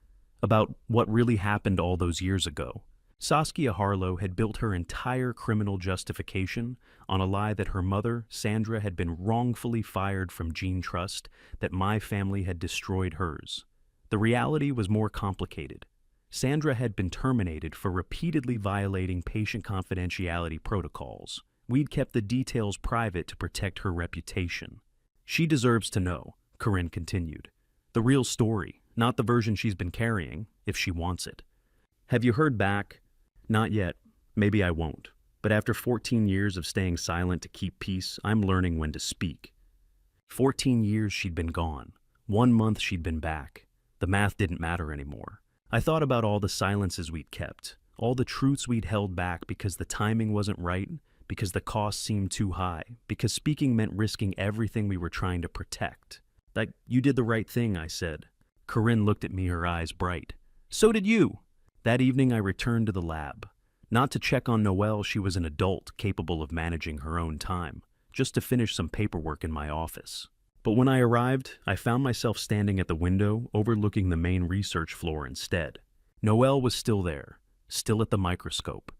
about what really happened all those years ago. Saskia Harlow had built her entire criminal justification on a lie that her mother, Sandra, had been wrongfully fired from Gene Trust, that my family had destroyed hers. The reality was more complicated. Sandra had been terminated for repeatedly violating patient confidentiality protocols. We'd kept the details private to protect her reputation. She deserves to know, Corinne continued. The real story, not the version she's been carrying, if she wants it. Have you heard back? Not yet. Maybe I won't. But after 14 years of staying silent to keep peace, I'm learning when to speak. 14 years she'd been gone. 1 month she'd been back. The math didn't matter anymore. I thought about all the silences we'd kept, all the truths we'd held back because the timing wasn't right, because the cost seemed too high, because speaking meant risking everything we were trying to protect. Like, you did the right thing, I said. Corinne looked at me, her eyes bright. So did you. That evening I returned to the lab. Not to check on Noelle, she was an adult capable of managing her own time, just to finish some paperwork in my office. But when I arrived, I found myself standing at the window, overlooking the main research floor instead. Noelle was still there, still at the microscope.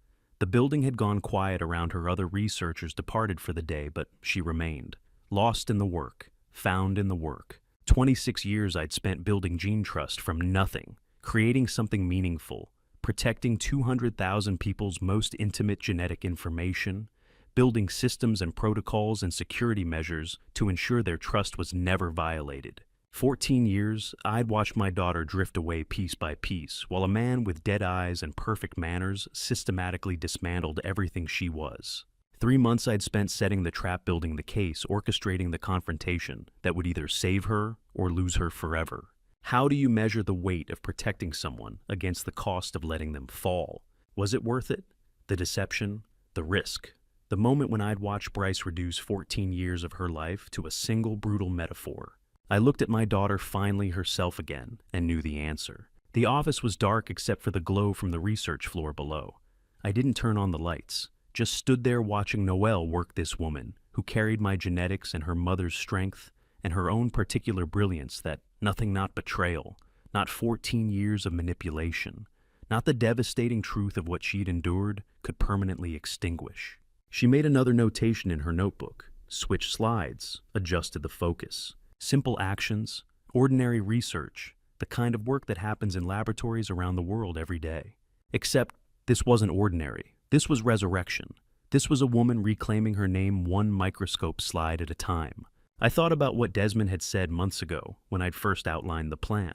The building had gone quiet around her. Other researchers departed for the day, but she remained, lost in the work, found in the work. 26 years I'd spent building GeneTrust from nothing, creating something meaningful, protecting 200,000 people's most intimate genetic information, building systems and protocols and security measures to ensure their trust was never violated. 14 years, I'd watched my daughter drift away piece by piece, while a man with dead eyes and perfect manners systematically dismantled everything she was. 3 months I'd spent setting the trap, building the case, orchestrating the confrontation that would either save her or lose her forever. How do you measure the weight of protecting someone against the cost of letting them fall? Was it worth it? The deception? The risk? The moment when I'd watched Bryce reduce 14 years of her life to a single brutal metaphor. I looked at my daughter, finally herself again, and knew the answer. The office was dark except for the glow from the research floor below. I didn't turn on the lights, just stood there watching Noelle work, this woman who carried my genetics and her mother's strength and her own particular brilliance, that nothing, not betrayal, not 14 years of manipulation, not the devastating truth of what she'd endured could permanently extinguish. She made another notation in her notebook, switched slides, adjusted the focus. Simple actions, ordinary research, the kind of work that happens in laboratories around the world every day. Except this wasn't ordinary. This was resurrection. This was a woman reclaiming her name one microscope slide at a time. I thought about what Desmond had said months ago when I'd first outlined the plan.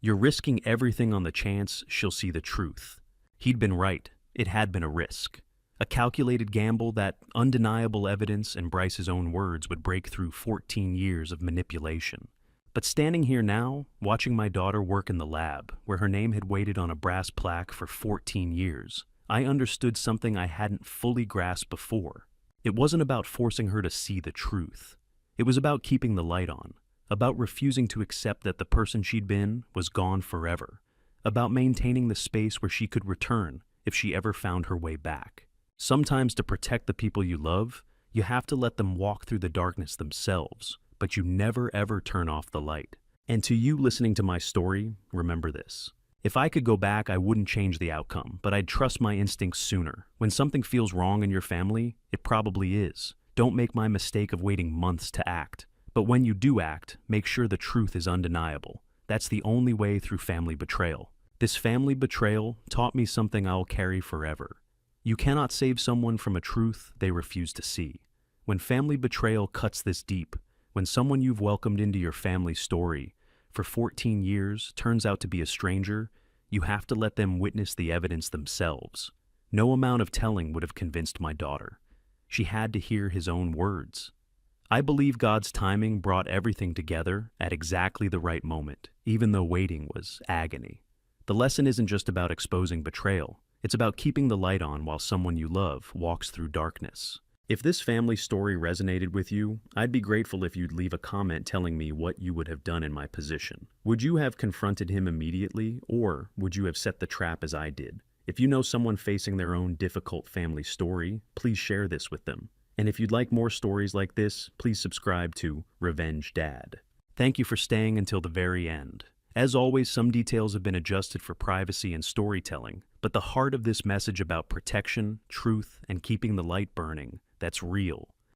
You're risking everything on the chance she'll see the truth. He'd been right. It had been a risk. A calculated gamble that undeniable evidence and Bryce's own words would break through 14 years of manipulation. But standing here now, watching my daughter work in the lab, where her name had waited on a brass plaque for 14 years, I understood something I hadn't fully grasped before. It wasn't about forcing her to see the truth. It was about keeping the light on, about refusing to accept that the person she'd been was gone forever, about maintaining the space where she could return if she ever found her way back. Sometimes to protect the people you love, you have to let them walk through the darkness themselves, but you never ever turn off the light. And to you listening to my story, remember this. If I could go back, I wouldn't change the outcome, but I'd trust my instincts sooner. When something feels wrong in your family, it probably is. Don't make my mistake of waiting months to act. But when you do act, make sure the truth is undeniable. That's the only way through family betrayal. This family betrayal taught me something I'll carry forever. You cannot save someone from a truth they refuse to see. When family betrayal cuts this deep, when someone you've welcomed into your family story for 14 years turns out to be a stranger, you have to let them witness the evidence themselves. No amount of telling would have convinced my daughter. She had to hear his own words. I believe God's timing brought everything together at exactly the right moment, even though waiting was agony. The lesson isn't just about exposing betrayal. It's about keeping the light on while someone you love walks through darkness. If this family story resonated with you, I'd be grateful if you'd leave a comment telling me what you would have done in my position. Would you have confronted him immediately, or would you have set the trap as I did? If you know someone facing their own difficult family story, please share this with them. And if you'd like more stories like this, please subscribe to Revenge Dad. Thank you for staying until the very end. As always, some details have been adjusted for privacy and storytelling, but the heart of this message about protection, truth, and keeping the light burning, that's real.